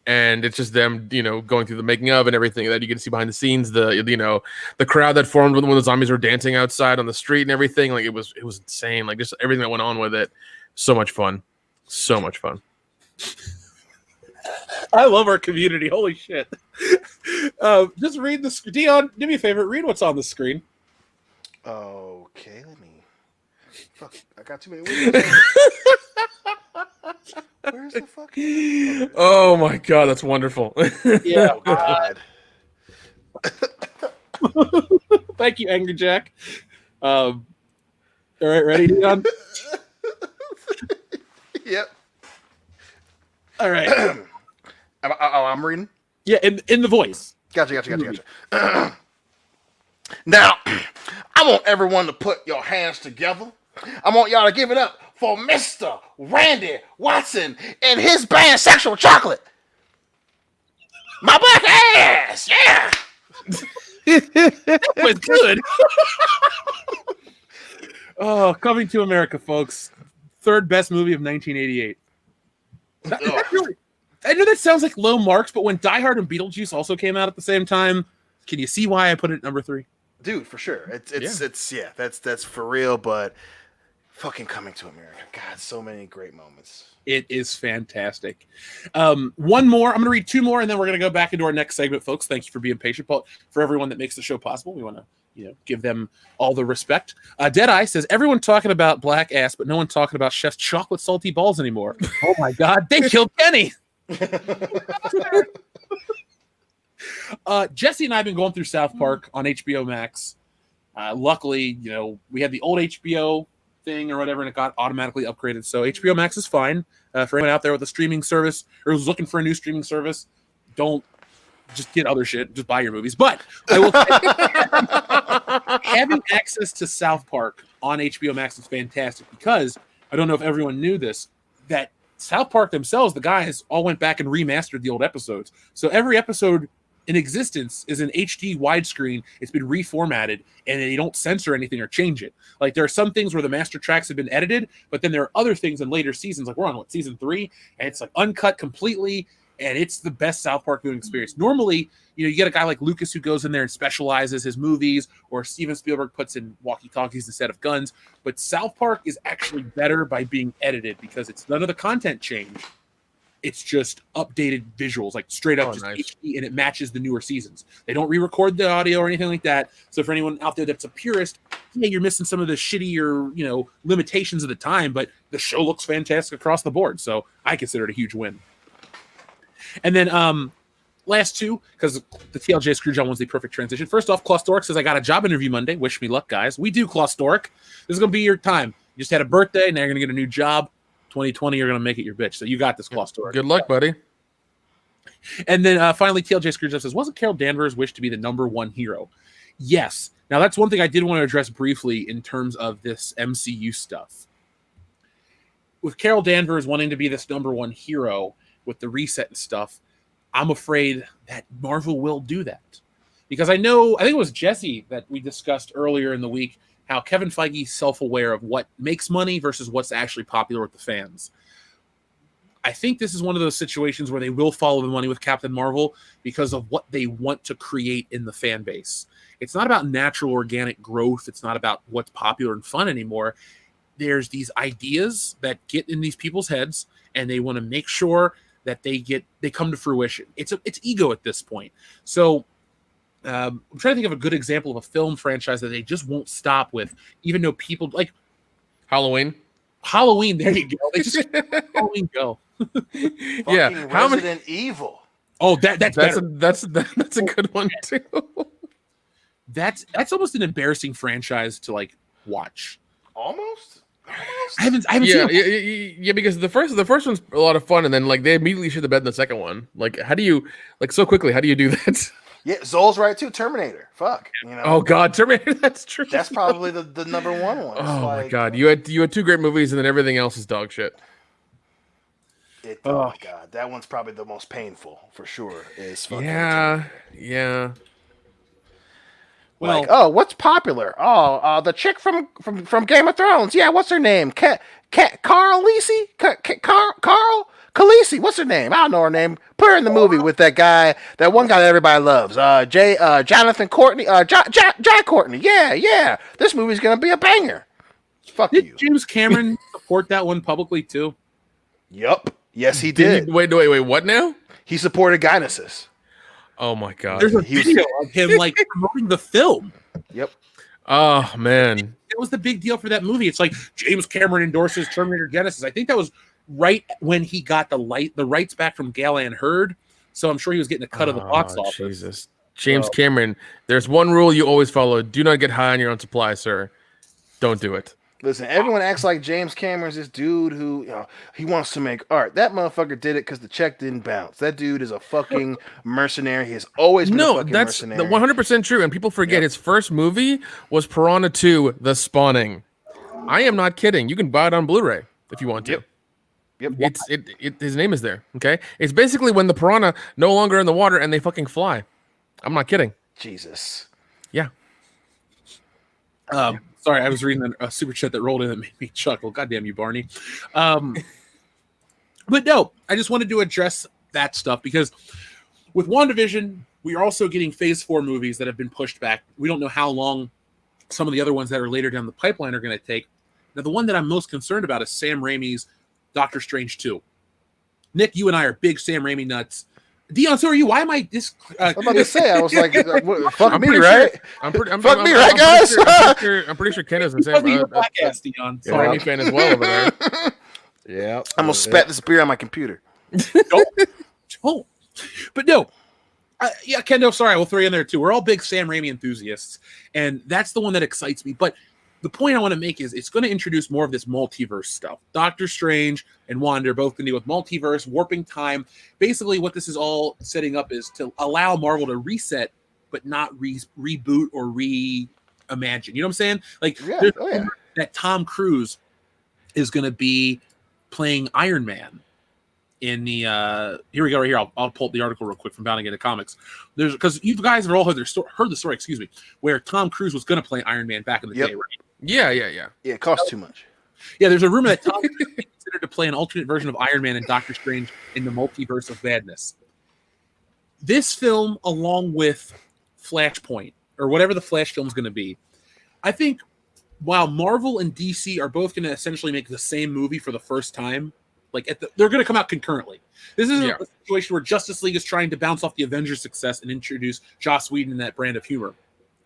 and it's just them, going through the making of and everything that you can see behind the scenes. The crowd that formed when the zombies were dancing outside on the street and everything. Like it was insane. Like just everything that went on with it. So much fun. So much fun. I love our community. Holy shit. Just read the screen. Dion, do me a favor. Read what's on the screen. Okay, let me. Fuck, I got too many windows. Where's the fucking? Oh my god, that's wonderful. Yeah. Oh god. Thank you, Angry Jack. All right, ready, Dion? Yep. All right. I'm reading. Yeah, in the voice. Gotcha. Now, I want everyone to put your hands together. I want y'all to give it up for Mr. Randy Watson and his band Sexual Chocolate. My black ass, yeah. That was good. Oh, Coming to America, folks. Third best movie of 1988. I know that sounds like low marks, but when Die Hard and Beetlejuice also came out at the same time, can you see why I put it at number 3? Dude, for sure. That's for real, but fucking Coming to America. God, so many great moments. It is fantastic. One more. I'm going to read 2 more, and then we're going to go back into our next segment, folks. Thank you for being patient. For everyone that makes the show possible, we want to give them all the respect. Deadeye says, everyone talking about black ass, but no one talking about Chef's chocolate salty balls anymore. Oh my God, they killed Kenny. Jesse and I have been going through South Park on HBO Max. Luckily, we had the old HBO thing or whatever, and it got automatically upgraded. So HBO Max is fine. For anyone out there with a streaming service or who's looking for a new streaming service, don't just get other shit. Just buy your movies. But I will having access to South Park on HBO Max is fantastic, because I don't know if everyone knew this, that South Park themselves, the guys all went back and remastered the old episodes. So every episode in existence is an HD widescreen. It's been reformatted, and they don't censor anything or change it. Like, there are some things where the master tracks have been edited, but then there are other things in later seasons, like we're on season 3, and it's like uncut completely, and it's the best South Park viewing experience. Normally, you get a guy like Lucas who goes in there and specializes his movies, or Steven Spielberg puts in walkie-talkies instead of guns. But South Park is actually better by being edited, because it's none of the content change. It's just updated visuals, like straight up Nice. HD, and it matches the newer seasons. They don't re-record the audio or anything like that. So for anyone out there that's a purist, yeah, you're missing some of the shittier, limitations of the time, but the show looks fantastic across the board. So I consider it a huge win. And then last two, because the TLJ Screwjob one's the perfect transition. First off, Claustoric says, I got a job interview Monday. Wish me luck, guys. We do, Claustoric. This is going to be your time. You just had a birthday, now you're going to get a new job. 2020, you're going to make it your bitch. So you got this, Claustoric. Good luck, buddy. And then finally, TLJ Screwjob says, wasn't Carol Danvers wished to be the number one hero? Yes. Now, that's one thing I did want to address briefly in terms of this MCU stuff. With Carol Danvers wanting to be this number one hero with the reset and stuff, I'm afraid that Marvel will do that. Because I think it was Jesse that we discussed earlier in the week, how Kevin Feige's self-aware of what makes money versus what's actually popular with the fans. I think this is one of those situations where they will follow the money with Captain Marvel because of what they want to create in the fan base. It's not about natural organic growth. It's not about what's popular and fun anymore. There's these ideas that get in these people's heads, and they want to make sure that they come to fruition. It's ego at this point. So I'm trying to think of a good example of a film franchise that they just won't stop with, even though people like Halloween. There you go. They just Halloween go. Yeah, How Resident Evil. Oh, that's a good one too. That's almost an embarrassing franchise to like watch. Almost. I haven't seen it. Yeah, because the first one's a lot of fun, and then like they immediately shit the bed in the second one. Like, how do you so quickly? How do you do that? Yeah, Zoel's right too. Terminator. Fuck. Oh God, Terminator. That's true. That's probably the number one. It's my God, you had two great movies, and then everything else is dog shit. Oh my God, that one's probably the most painful for sure. Is fucking yeah. Well, like, what's popular? The chick from Game of Thrones. Yeah, what's her name? Carl Khaleesi. What's her name? I don't know her name. Put her in the movie with that guy, that one guy that everybody loves. Jonathan Courtney. John Courtney. Yeah. This movie's gonna be a banger. Fuck you. Did James Cameron support that one publicly too? Yup. Yes, he did. Wait. What now? He supported Gynesis. Oh my God. There's a video of him like promoting the film. Yep. Oh man. It was the big deal for that movie. It's like James Cameron endorses Terminator Genesis. I think that was right when he got the rights back from Gallan Hurd. So I'm sure he was getting a cut of the box office. Jesus. James Cameron, there's one rule you always follow. Do not get high on your own supply, sir. Don't do it. Listen, everyone acts like James Cameron's this dude who, he wants to make art. That motherfucker did it because the check didn't bounce. That dude is a fucking mercenary. He has always been a fucking mercenary. No, that's 100% true. And people forget his first movie was Piranha 2, The Spawning. I am not kidding. You can buy it on Blu-ray if you want to. Yep. His name is there. Okay. It's basically when the piranha no longer in the water and they fucking fly. I'm not kidding. Jesus. Yeah. Sorry, I was reading a super chat that rolled in that made me chuckle. God damn you, Barney. But no, I just wanted to address that stuff because with WandaVision, we are also getting Phase 4 movies that have been pushed back. We don't know how long some of the other ones that are later down the pipeline are going to take. Now, the one that I'm most concerned about is Sam Raimi's Doctor Strange 2. Nick, you and I are big Sam Raimi nuts. Dion, so are you? Why am I this? I was about to say, I was like, fuck me, pretty right? Sure, fuck me, right, guys? I'm pretty sure Ken is the same. Podcast, Dion. Sorry, Raimi fan as well over there. Yeah. I'm going to spat this beer on my computer. Don't. But no. Yeah, Kendo, sorry, I will throw you in there too. We're all big Sam Raimi enthusiasts, and that's the one that excites me. But the point I want to make is it's going to introduce more of this multiverse stuff. Doctor Strange and Wanda are both going to deal with multiverse, warping time. Basically, what this is all setting up is to allow Marvel to reset, but not reboot or reimagine. You know what I'm saying? Like, that Tom Cruise is going to be playing Iron Man in the here we go right here. I'll pull up the article real quick from Bounding Into Comics. There's because you guys have all heard the story, excuse me, where Tom Cruise was going to play Iron Man back in the day, right? Yeah. Yeah, it costs too much. Yeah, there's a rumor that Tom Cruise is considered to play an alternate version of Iron Man and Doctor Strange in the multiverse of madness. This film, along with Flashpoint or whatever the Flash film is going to be, I think while Marvel and DC are both going to essentially make the same movie for the first time, they're going to come out concurrently. This isn't Yeah. a situation where Justice League is trying to bounce off the Avengers' success and introduce Joss Whedon in that brand of humor.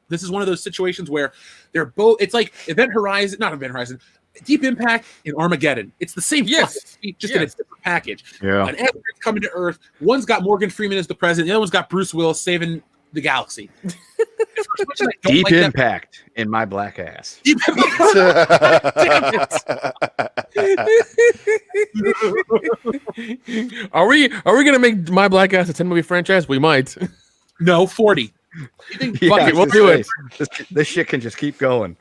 This is one of those situations where they're both. It's like not Event Horizon, Deep Impact and Armageddon. It's the same, just in a different package. Yeah. An alien's coming to Earth. One's got Morgan Freeman as the president. The other one's got Bruce Willis saving the galaxy. Deep Impact in my black ass. Deep Impact. Damn it. Are we gonna make My Black Ass a 10 movie franchise? We might. No, 40. You think, Fuck it, we'll do it. This shit can just keep going.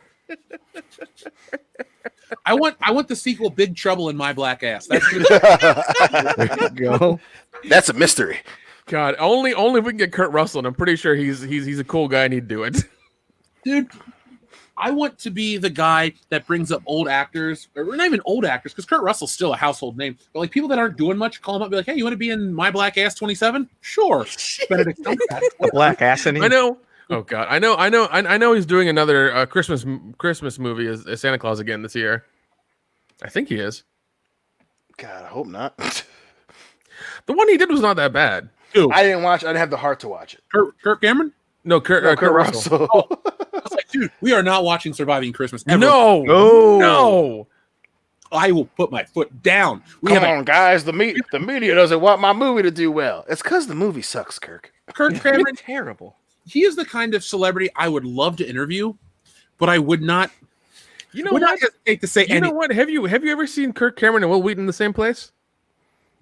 I want the sequel, Big Trouble in My Black Ass. That's There you go. That's a mystery. God, only if we can get Kurt Russell, and I'm pretty sure he's a cool guy and he'd do it. Dude, I want to be the guy that brings up old actors, or not even old actors, because Kurt Russell's still a household name, but like people that aren't doing much, call him up and be like, hey, you want to be in My Black Ass 27? Sure. Benedict Cumberbatch. Black ass in I know. Oh God, I know he's doing another Christmas movie as Santa Claus again this year. I think he is. God, I hope not. The one he did was not that bad. Who? I didn't have the heart to watch it. Kurt Cameron? No, Kurt Russell. I was like, dude, we are not watching Surviving Christmas ever. No. I will put my foot down. Come on, guys. The media doesn't want my movie to do well. It's because the movie sucks, Kirk. Kurt Cameron, terrible. he is the kind of celebrity I would love to interview, but I would not. You know would what? not hesitate to say You know what? Have you ever seen Kirk Cameron and Will Wheaton in the same place?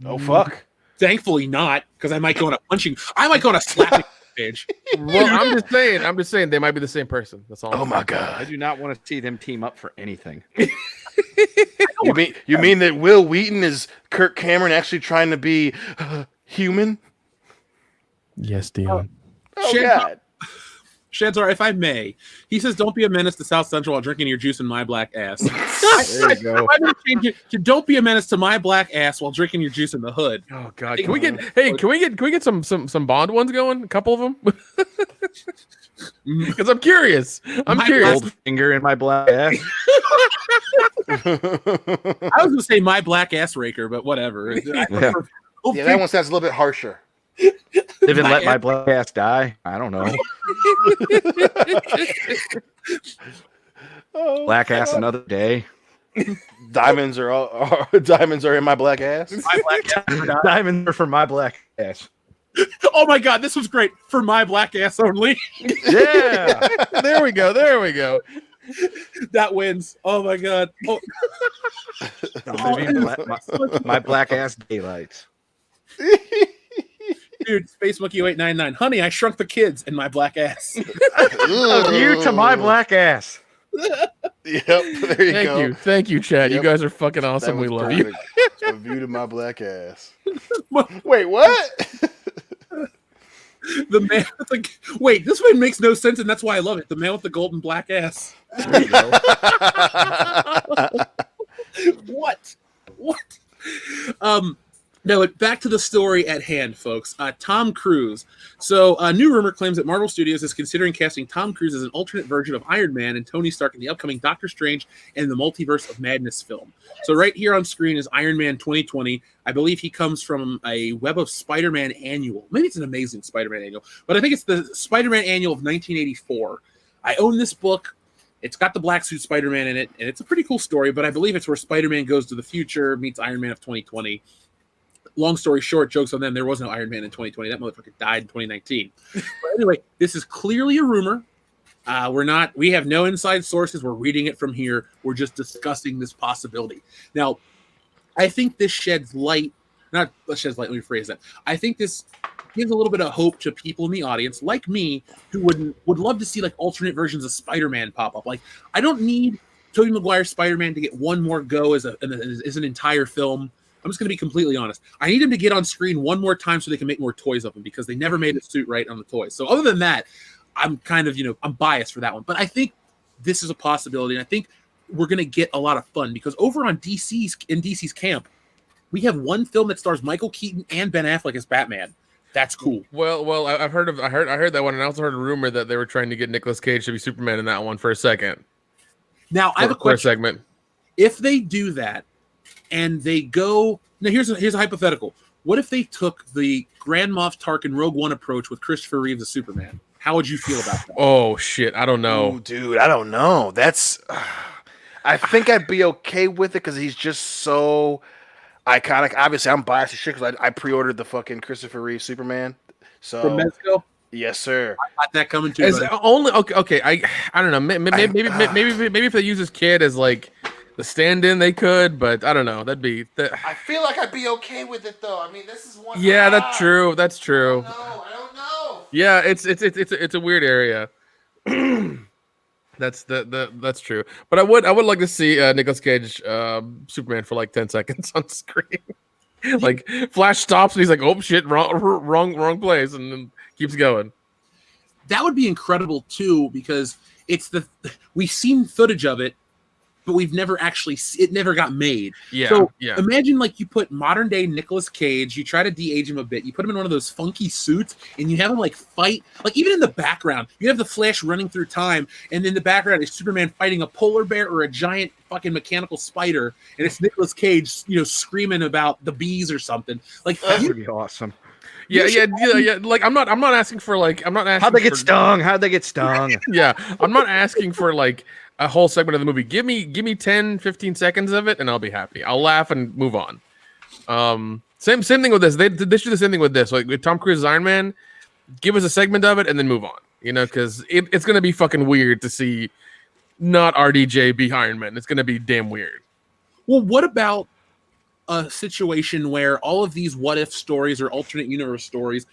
Oh fuck. Thankfully not, because I might go on a slapping page. Well, I'm just saying they might be the same person. That's all. Oh my I god. do not want to see them team up for anything. You mean that Will Wheaton is Kirk Cameron actually trying to be human? Yes, Dion. Oh Shit. god. Shadzar, if I may, he says, "Don't be a menace to South Central while drinking your juice in my black ass." There you go. I'm gonna change it to "Don't be a menace to my black ass while drinking your juice in the hood." Oh God, can we get some Bond ones going? A couple of them, because I'm curious. I'm curious. Gold finger in my black ass. I was gonna say my black ass raker, but whatever. Yeah, that one sounds a little bit harsher. Live and let my black ass die. I don't know. Oh, Black ass another day. diamonds are in my black ass. My black ass. Diamonds are for my black ass. Oh my God, this was great for my black ass only. Yeah. There we go. That wins. Oh my God. Oh. My black ass daylights. Dude, Space Monkey 0899. Honey, I shrunk the kids in my black ass. Of you to my black ass. Yep, there you go. Thank you, Chad. Yep. You guys are fucking That awesome. We was love you. perfect. A view to my black ass. Wait, what? The man with the wait, this one makes no sense, and that's why I love it. The man with the golden black ass. There you go. What? No, back to the story at hand, folks. Tom Cruise. So, a new rumor claims that Marvel Studios is considering casting Tom Cruise as an alternate version of Iron Man and Tony Stark in the upcoming Doctor Strange and the Multiverse of Madness film. So, right here on screen is Iron Man 2020. I believe he comes from a Web of Spider-Man annual. Maybe it's an Amazing Spider-Man annual, but I think it's the Spider-Man annual of 1984. I own this book. It's got the black suit Spider-Man in it, and it's a pretty cool story, but I believe it's where Spider-Man goes to the future, meets Iron Man of 2020. Long story short, jokes on them, there was no Iron Man in 2020. That motherfucker died in 2019. But anyway, this is clearly a rumor. We have no inside sources. We're reading it from here. We're just discussing this possibility. Now, I think this sheds light, let me rephrase that. I think this gives a little bit of hope to people in the audience, like me, who would love to see like alternate versions of Spider-Man pop up. Like, I don't need Tobey Maguire's Spider-Man to get one more go as an entire film. I'm just going to be completely honest. I need him to get on screen one more time so they can make more toys of him because they never made the suit right on the toys. So other than that, I'm kind of, I'm biased for that one. But I think this is a possibility. And I think we're going to get a lot of fun because over on DC's camp, we have one film that stars Michael Keaton and Ben Affleck as Batman. That's cool. Well, I heard that one, and I also heard a rumor that they were trying to get Nicolas Cage to be Superman in that one for a second. Now, I have a question. For a segment. If they do that, and they go. Now here's a hypothetical. What if they took the Grand Moff Tarkin Rogue One approach with Christopher Reeve as Superman? How would you feel about that? Oh shit, I don't know. Ooh, dude, I don't know. That's. I think I'd be okay with it because he's just so iconic. Obviously, I'm biased as shit because I pre-ordered the fucking Christopher Reeve Superman. So From Mezco? yes, sir. I got that coming too. As buddy. only okay. I don't know. Maybe if they use his kid as like the stand-in, they could. But I don't know. That'd be. I feel like I'd be okay with it though. I mean, this is one. Yeah, that's true. That's true. I don't know. Yeah, it's a weird area. That's true. But I would like to see Nicolas Cage Superman for like 10 seconds on screen. Like Flash stops and he's like, "Oh shit, wrong place," and then keeps going. That would be incredible too, because we've seen footage of it, but we've never actually it never got made. Yeah. So yeah. imagine like you put modern day Nicolas Cage, you try to de-age him a bit, you put him in one of those funky suits, and you have him like fight, like even in the background, you have the Flash running through time, and in the background is Superman fighting a polar bear or a giant fucking mechanical spider, and it's Nicolas Cage, screaming about the bees or something. Like That would be awesome. Yeah. Like I'm not asking for like How'd they get stung? How'd they get stung? Yeah, I'm not asking for like a whole segment of the movie. Give me 10, 15 seconds of it, and I'll be happy. I'll laugh and move on. Same thing with this. They should do the same thing with this. Like with Tom Cruise's Iron Man, give us a segment of it and then move on. Because it's gonna be fucking weird to see not RDJ be Iron Man. It's gonna be damn weird. Well, what about a situation where all of these what if stories or alternate universe stories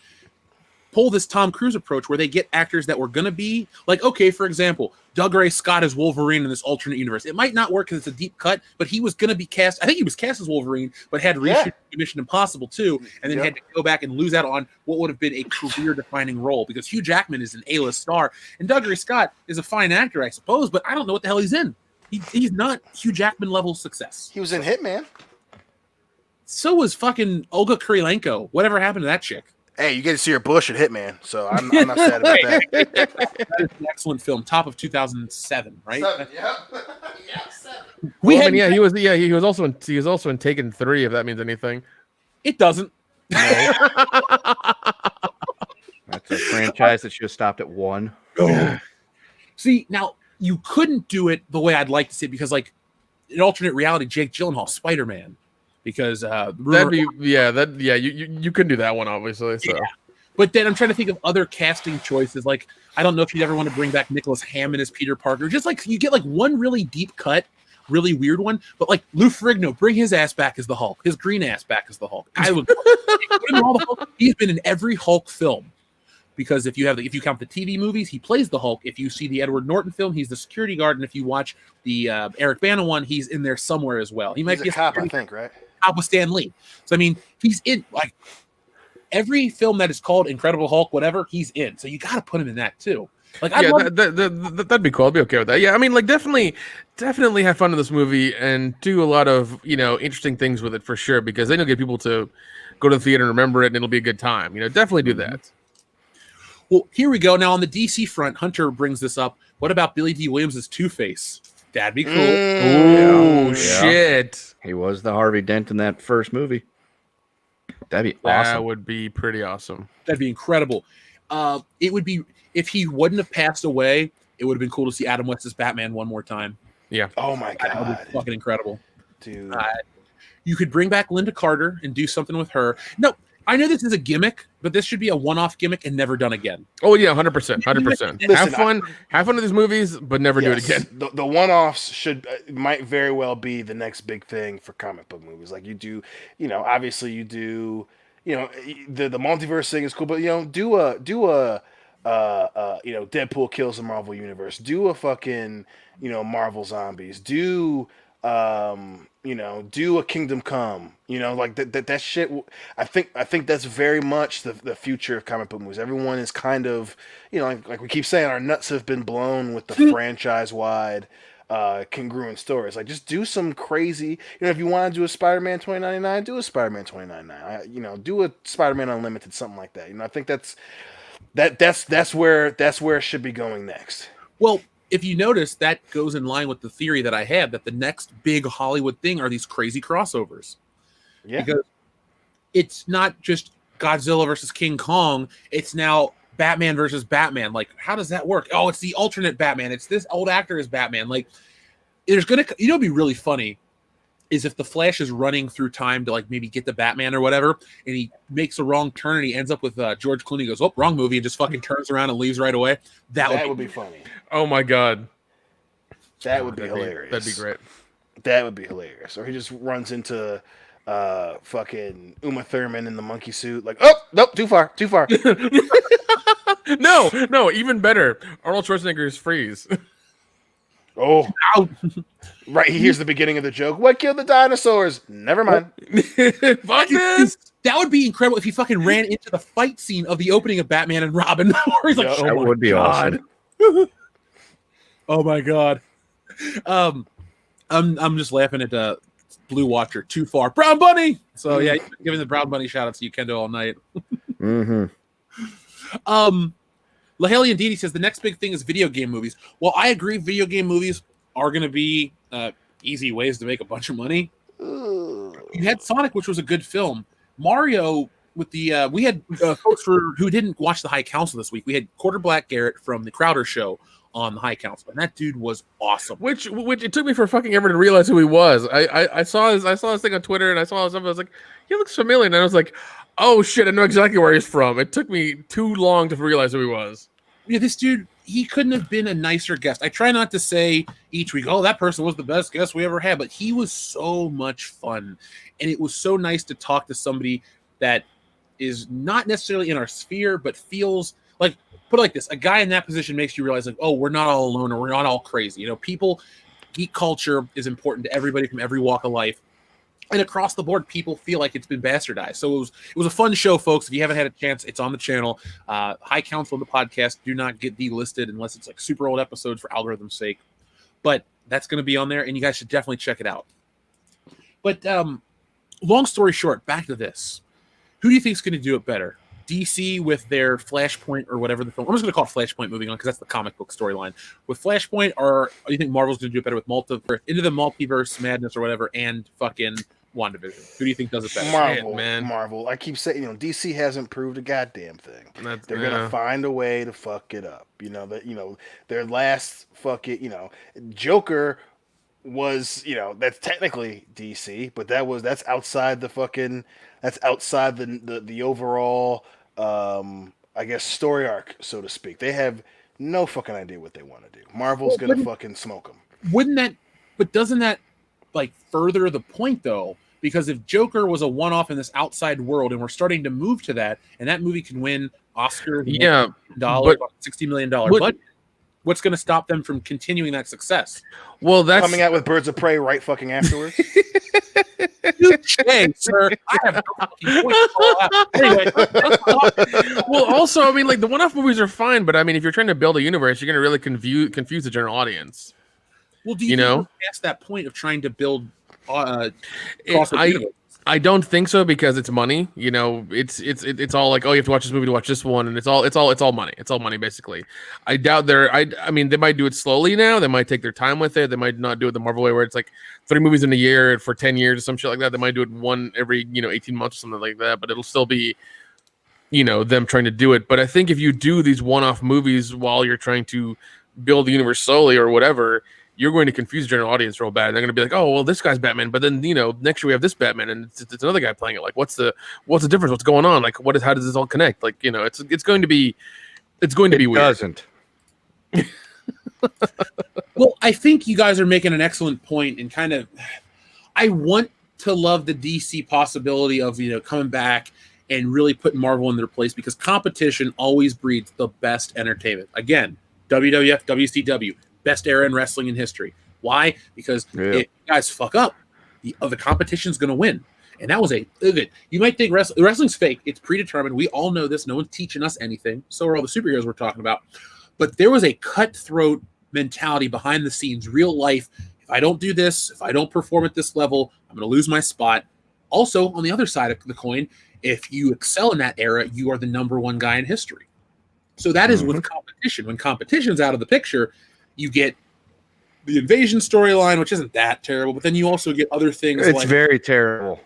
pull this Tom Cruise approach where they get actors that were going to be like, okay, for example, Doug Ray Scott as Wolverine in this alternate universe. It might not work because it's a deep cut, but he was going to be cast. I think he was cast as Wolverine, but had reshoot Mission Impossible too, and then had to go back and lose out on what would have been a career-defining role because Hugh Jackman is an A-list star, and Doug Ray Scott is a fine actor, I suppose, but I don't know what the hell he's in. He's not Hugh Jackman level success. He was in Hitman. So was fucking Olga Kurylenko. Whatever happened to that chick? Hey, you get to see her bush at Hitman, so I'm not sad about that. That is an excellent film, top of 2007, right? 7, yeah, 7. He was also in Taken 3, if that means anything. It doesn't. That's a franchise that should have stopped at 1. See, now you couldn't do it the way I'd like to see it because, like, in alternate reality, Jake Gyllenhaal, Spider-Man. Because you couldn't do that one obviously. So, but then I'm trying to think of other casting choices. Like I don't know if you'd ever want to bring back Nicholas Hammond as Peter Parker. Just like you get like one really deep cut, really weird one. But like Lou Ferrigno, bring his ass back as the Hulk, his green ass back as the Hulk. I would. He's been in every Hulk film. Because if you count the TV movies, he plays the Hulk. If you see the Edward Norton film, he's the security guard, and if you watch the Eric Bana one, he's in there somewhere as well. He might be a cop, I think, right? Cop with Stan Lee. So I mean, he's in like every film that is called Incredible Hulk, whatever. He's in. So you got to put him in that too. Like, that'd be cool. I'd be okay with that. Yeah, I mean, like definitely have fun with this movie and do a lot of interesting things with it for sure. Because then you'll get people to go to the theater and remember it, and it'll be a good time. Definitely do that. Well, here we go. Now on the DC front, Hunter brings this up. What about Billy D. Williams' Two-Face? That'd be cool. Oh shit! He was the Harvey Dent in that first movie. That'd be awesome. That would be pretty awesome. That'd be incredible. It would be if he wouldn't have passed away. It would have been cool to see Adam West's Batman one more time. Yeah. Oh my god, that would be fucking incredible, dude. You could bring back Linda Carter and do something with her. No, I know this is a gimmick, but this should be a one-off gimmick and never done again. Oh yeah, 100%, 100%. Have fun with these movies, but never do it again. The one-offs might very well be the next big thing for comic book movies. Like you do, obviously you do, the multiverse thing is cool, but do a Deadpool kills the Marvel universe. Do a fucking Marvel Zombies. Do do a Kingdom Come, like that shit. I think that's very much the future of comic book movies. Everyone is kind of, like we keep saying, our nuts have been blown with the franchise-wide congruent stories. Like just do some crazy, if you want to do a Spider-Man 2099, do a Spider-Man 2099. Do a Spider-Man Unlimited, something like that. I think that's where it should be going next. Well, if you notice, that goes in line with the theory that I had that the next big Hollywood thing are these crazy crossovers. Yeah. Because it's not just Godzilla versus King Kong. It's now Batman versus Batman. Like, how does that work? Oh, it's the alternate Batman. It's this old actor as Batman. Like, there's going to, it'd be really funny is if the Flash is running through time to like maybe get the Batman or whatever, and he makes a wrong turn and he ends up with George Clooney, goes, oh, wrong movie, and just fucking turns around and leaves right away. That would be funny. Oh my god, that would be hilarious. That'd be great. That would be hilarious. Or he just runs into fucking Uma Thurman in the monkey suit, like, oh nope, too far. No, even better. Arnold Schwarzenegger's freeze. Oh, right. He hears the beginning of the joke. What killed the dinosaurs? Never mind. Fuck this. That would be incredible if he fucking ran into the fight scene of the opening of Batman and Robin. Where he's like, that would be awesome. Oh my god. I'm just laughing at Blue Watcher. Too far, Brown Bunny. So yeah, giving the Brown Bunny shout out to you, Kendo, all night. Lahali and Didi says the next big thing is video game movies. Well, I agree. Video game movies are going to be easy ways to make a bunch of money. You had Sonic, which was a good film. Mario with the we had folks who didn't watch the High Council this week. We had Quarter Black Garrett from the Crowder Show on the High Council, and that dude was awesome. Which it took me for fucking ever to realize who he was. I saw his thing on Twitter, and I saw something. I was like, he looks familiar, and I was like, oh shit, I know exactly where he's from. It took me too long to realize who he was. Yeah, this dude, he couldn't have been a nicer guest. I try not to say each week, oh, that person was the best guest we ever had, but he was so much fun. And it was so nice to talk to somebody that is not necessarily in our sphere, but feels like, put it like this, a guy in that position makes you realize, like, oh, we're not all alone, or we're not all crazy. You know, geek culture is important to everybody from every walk of life. And across the board, people feel like it's been bastardized. So it was a fun show, folks. If you haven't had a chance, it's on the channel. High Council of the podcast do not get delisted unless it's like super old episodes for algorithm's sake. But that's going to be on there, and you guys should definitely check it out. But long story short, back to this. Who do you think is going to do it better? DC with their Flashpoint or whatever the film. I'm just going to call it Flashpoint moving on because that's the comic book storyline. With Flashpoint, or do you think Marvel's going to do it better with Into the Multiverse Madness or whatever, and fucking WandaVision? Who do you think does it better? Marvel. I keep saying, DC hasn't proved a goddamn thing. They're gonna find a way to fuck it up. Their last Joker was, that's technically DC, but that's outside the overall I guess story arc, so to speak. They have no fucking idea what they want to do. Marvel's gonna fucking smoke them. Doesn't that like further the point though? Because if Joker was a one-off in this outside world, and we're starting to move to that, and that movie can win Oscar, $60 million budget, what's going to stop them from continuing that success? Well, that's coming out with Birds of Prey right fucking afterwards. Hey, sir, I have no fucking point to call out. Anyway, well, also, I mean, like the one-off movies are fine, but I mean, if you're trying to build a universe, you're going to really confuse the general audience. Well, do you know past that point of trying to build? I don't think so, because it's money. It's all like, oh, you have to watch this movie to watch this one, and it's all money. It's all money basically. I doubt I mean, they might do it slowly now. They might take their time with it. They might not do it the Marvel way where it's like 3 movies in a year for 10 years or some shit like that. They might do it one every 18 months or something like that. But it'll still be them trying to do it. But I think if you do these one-off movies while you're trying to build the universe slowly or whatever, you're going to confuse the general audience real bad. They're going to be like, oh, well, this guy's Batman, but then, next year we have this Batman, and it's another guy playing it. Like, what's the difference? What's going on? Like, how does this all connect? Like, it's going to be weird. It doesn't. Well, I think you guys are making an excellent point, and kind of, I want to love the DC possibility of, coming back and really putting Marvel in their place, because competition always breeds the best entertainment. Again, WWF, WCW. Best era in wrestling in history. Why? Because if you guys fuck up, the competition's going to win. And that was you might think wrestling's fake. It's predetermined. We all know this. No one's teaching us anything. So are all the superheroes we're talking about. But there was a cutthroat mentality behind the scenes, real life. If I don't do this, if I don't perform at this level, I'm going to lose my spot. Also, on the other side of the coin, if you excel in that era, you are the number one guy in history. So that is with competition. When competition's out of the picture, You get the invasion storyline, which isn't that terrible, but then you also get other things. It's like very terrible.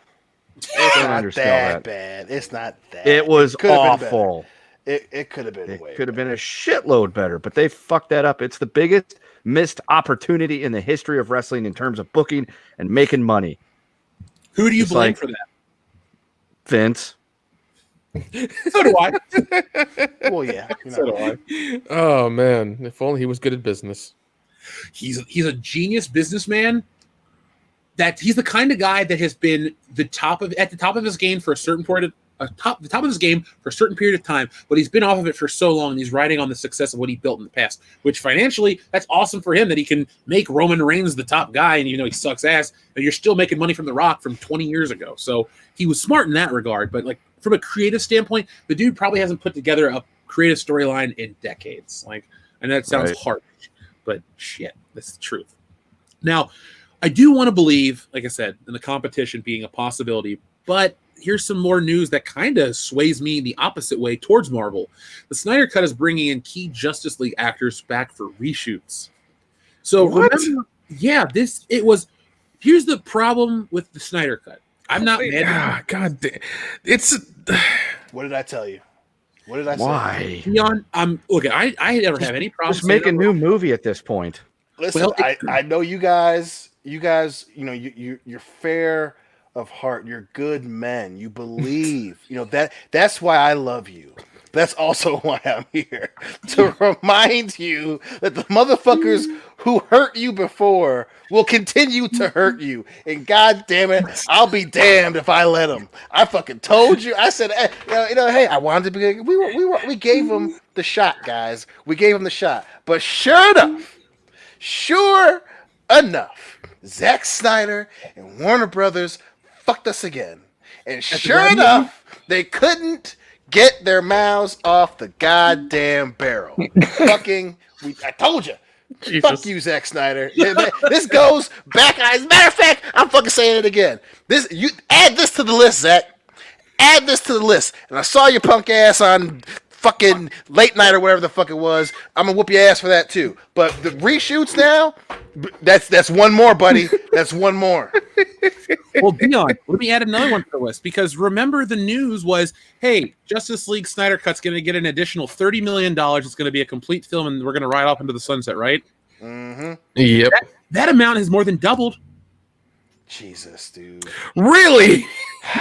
It's Don't not undersell that that. bad. It's not that. It was could've been better. awful. It could have been It way could have better. been a shitload better, but they fucked that up. It's the biggest missed opportunity in the history of wrestling in terms of booking and making money. Who do you It's blame like- for that? Vince. So do I. Well, yeah. So do I. Oh man, if only he was good at business. He's a genius businessman. That he's the kind of guy that has been at the top of his game for a certain period of the top of his game for a certain period of time, but he's been off of it for so long, and he's riding on the success of what he built in the past. Which financially, that's awesome for him that he can make Roman Reigns the top guy, and he sucks ass, and you're still making money from The Rock from 20 years ago. So he was smart in that regard. But like from a creative standpoint, the dude probably hasn't put together a creative storyline in decades. And that sounds harsh, but shit, that's the truth. Now, I do want to believe, like I said, in the competition being a possibility, but here's some more news that kind of sways me the opposite way towards Marvel. The Snyder Cut is bringing in key Justice League actors back for reshoots. So remember, here's the problem with the Snyder Cut. I'm not mad. God damn. It's What did I tell you? What did I say? Why? Leon, I never have any problem. Just make a new movie at this point. Listen, Well, I know you guys, you're fair of heart. You're good men. You believe. That's why I love you. That's also why I'm here, to remind you that the motherfuckers who hurt you before will continue to hurt you. And God damn it, I'll be damned if I let them. I fucking told you. I said, hey, I wanted to be. We gave them the shot, guys. We gave them the shot. But sure enough, Zack Snyder and Warner Brothers fucked us again. And sure enough, they couldn't get their mouths off the goddamn barrel. I told you. Jesus. Fuck you, Zack Snyder. This goes back. As a matter of fact, I'm fucking saying it again. You add this to the list, Zack. Add this to the list. And I saw your punk ass on fucking late night or whatever the fuck it was. I'm gonna whoop your ass for that too. But the reshoots now, that's one more, buddy. That's one more. Well, Dion, let me add another one to the list, because remember the news was, hey, Justice League Snyder Cut's going to get an additional $30 million. It's going to be a complete film, and we're going to ride off into the sunset, right? Mm-hmm. Yep. That amount has more than doubled. Jesus, dude. Really?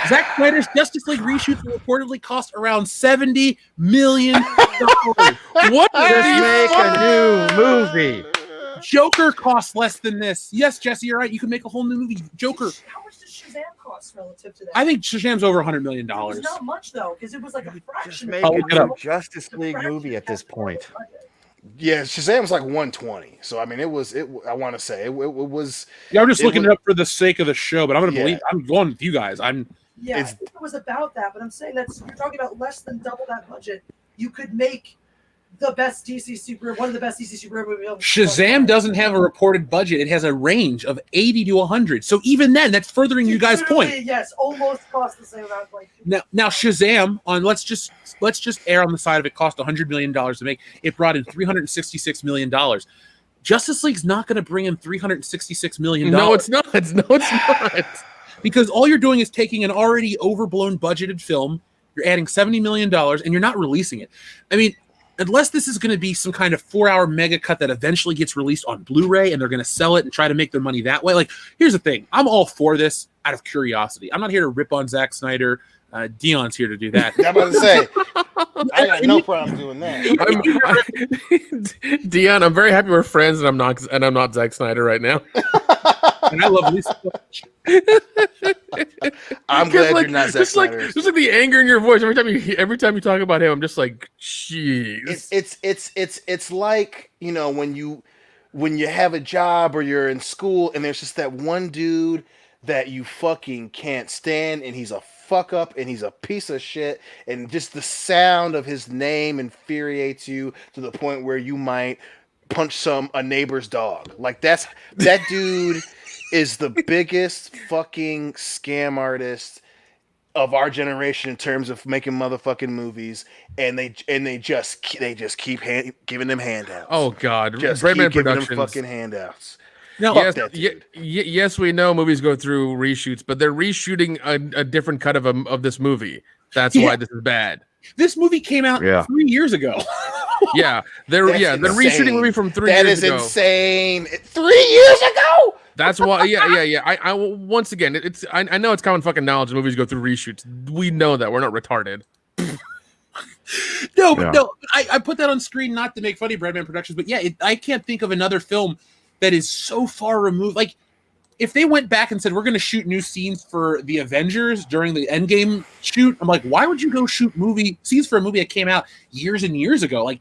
Zack Snyder's Justice League reshoots will reportedly cost around $70 million. What? Just make a new movie. Joker costs less than this. Yes, Jesse, you're right. You can make a whole new movie. Joker. How much does Shazam cost relative to that? I think Shazam's over $100 million. It was not much though, because it was like a Just fraction. make Oh, a look it up. new Justice League movie at this point. Yeah, Shazam was like 120. So I mean, it was. I want to say it was. Yeah, I'm just It looking was- it up for the sake of the show, but I'm going to Yeah. believe. I'm going with you guys. Yeah, It's- I think it was about that, but I'm saying you're talking about less than double that budget. You could make one of the best DC superhero movie films. Shazam doesn't have a reported budget. It has a range of 80 to 100. So even then, that's furthering you guys' Literally, point. Yes, almost cost the same amount. Now Shazam, let's just err on the side of it, cost $100 million to make. It brought in $366 million. Justice League's not going to bring in $366 million. No, it's not. No, it's not. Because all you're doing is taking an already overblown budgeted film, you're adding $70 million, and you're not releasing it. I mean, unless this is going to be some kind of 4-hour mega cut that eventually gets released on Blu-ray and they're going to sell it and try to make their money that way. Like, here's the thing. I'm all for this out of curiosity. I'm not here to rip on Zack Snyder. Dion's here to do that. I'm about to say. I got no problem doing that. Dion, I'm very happy we're friends, and I'm not Zack Snyder right now. And I love Lisa so much. I'm glad you're not Zack just like Snyder. just like the anger in your voice every time you talk about him. I'm just like, jeez. It's like, when you have a job or you're in school and there's just that one dude that you fucking can't stand, and he's a fuck up and he's a piece of shit, and just the sound of his name infuriates you to the point where you might punch a neighbor's dog. Like that dude is the biggest fucking scam artist of our generation in terms of making motherfucking movies, and they just keep giving them handouts. Oh God, just Breadman keep giving them Productions. fucking handouts. No, Yes, that dude. yes, we know movies go through reshoots, but they're reshooting a different cut of this movie. That's why this is bad. this movie came out 3 years ago. Yeah, they're reshooting a movie from 3 years ago. That is insane. 3 years ago. That's why. Yeah. I once again, I know it's common fucking knowledge that movies go through reshoots. We know that. We're not retarded. No, I put that on screen not to make fun of Breadman Productions, but yeah, I can't think of another film that is so far removed. Like, if they went back and said, we're going to shoot new scenes for the Avengers during the Endgame shoot, I'm like, why would you go shoot scenes for a movie that came out years and years ago? Like,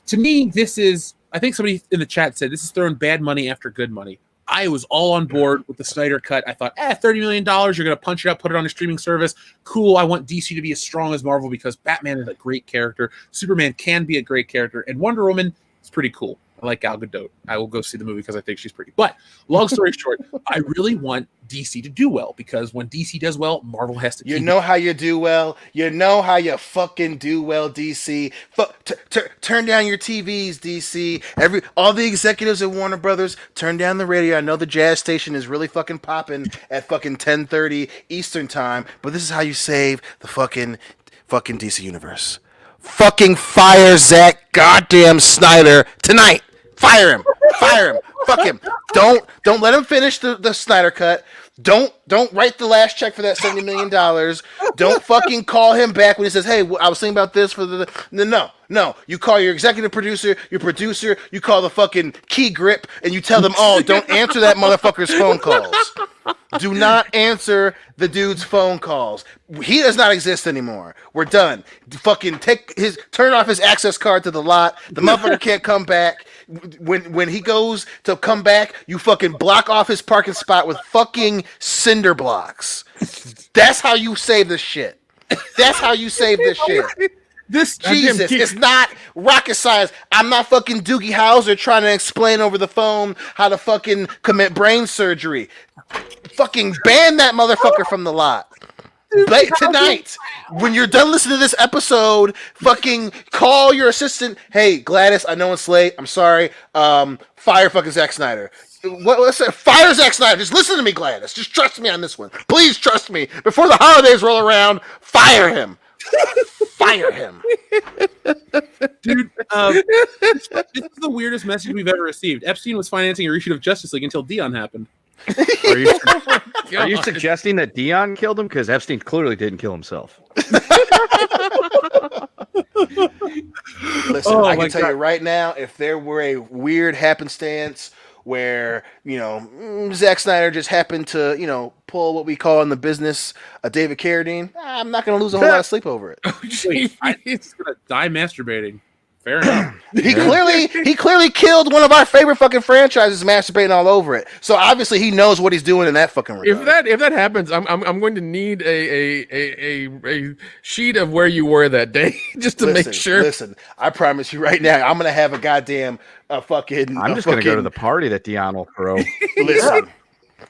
to me, this is, I think somebody in the chat said, this is throwing bad money after good money. I was all on board with the Snyder cut. I thought, $30 million, you're going to punch it up, put it on a streaming service. Cool. I want DC to be as strong as Marvel because Batman is a great character. Superman can be a great character. And Wonder Woman is pretty cool. I like Gal Gadot. I will go see the movie because I think she's pretty. But long story short, I really want DC to do well because when DC does well, Marvel has to. You know how you do well. You know how you fucking do well, DC. Turn down your TVs, DC. All the executives at Warner Brothers, turn down the radio. I know the jazz station is really fucking popping at fucking 10:30 Eastern time, but this is how you save the fucking DC universe. Fucking fire Zack goddamn Snyder tonight. Fire him. Fuck him. Don't let him finish the Snyder cut. Don't write the last check for that $70 million. Don't fucking call him back when he says, hey, I was thinking about this for the... No. You call your executive producer, your producer, you call the fucking key grip, and you tell them, oh, don't answer that motherfucker's phone calls. Do not answer the dude's phone calls. He does not exist anymore. We're done. Fucking turn off his access card to the lot. The motherfucker can't come back. When he goes to come back, you fucking block off his parking spot with fucking cinder blocks. That's how you save this shit. Jesus, it's not rocket science. I'm not fucking Doogie Howser trying to explain over the phone how to fucking commit brain surgery. Fucking ban that motherfucker from the lot. Tonight, when you're done listening to this episode, fucking call your assistant. Hey, Gladys, I know it's late. I'm sorry. Fire fucking Zack Snyder. What's that? Fire Zack Snyder. Just listen to me, Gladys. Just trust me on this one. Please trust me. Before the holidays roll around, fire him. Fire him. Dude, this is the weirdest message we've ever received. Epstein was financing a reshoot of Justice League until Dion happened. Are you suggesting that Dion killed him? Because Epstein clearly didn't kill himself. Listen, I can tell you right now, if there were a weird happenstance where, Zack Snyder just happened to, pull what we call in the business a David Carradine, I'm not going to lose a whole lot of sleep over it. Wait, it's going to die masturbating. Fair enough. He clearly killed one of our favorite fucking franchises, masturbating all over it. So obviously he knows what he's doing in that fucking regard. If that happens, I'm going to need a sheet of where you were that day just to make sure. Listen, I promise you right now, I'm gonna have a goddamn fucking. I'm just gonna go to the party that Dion will throw.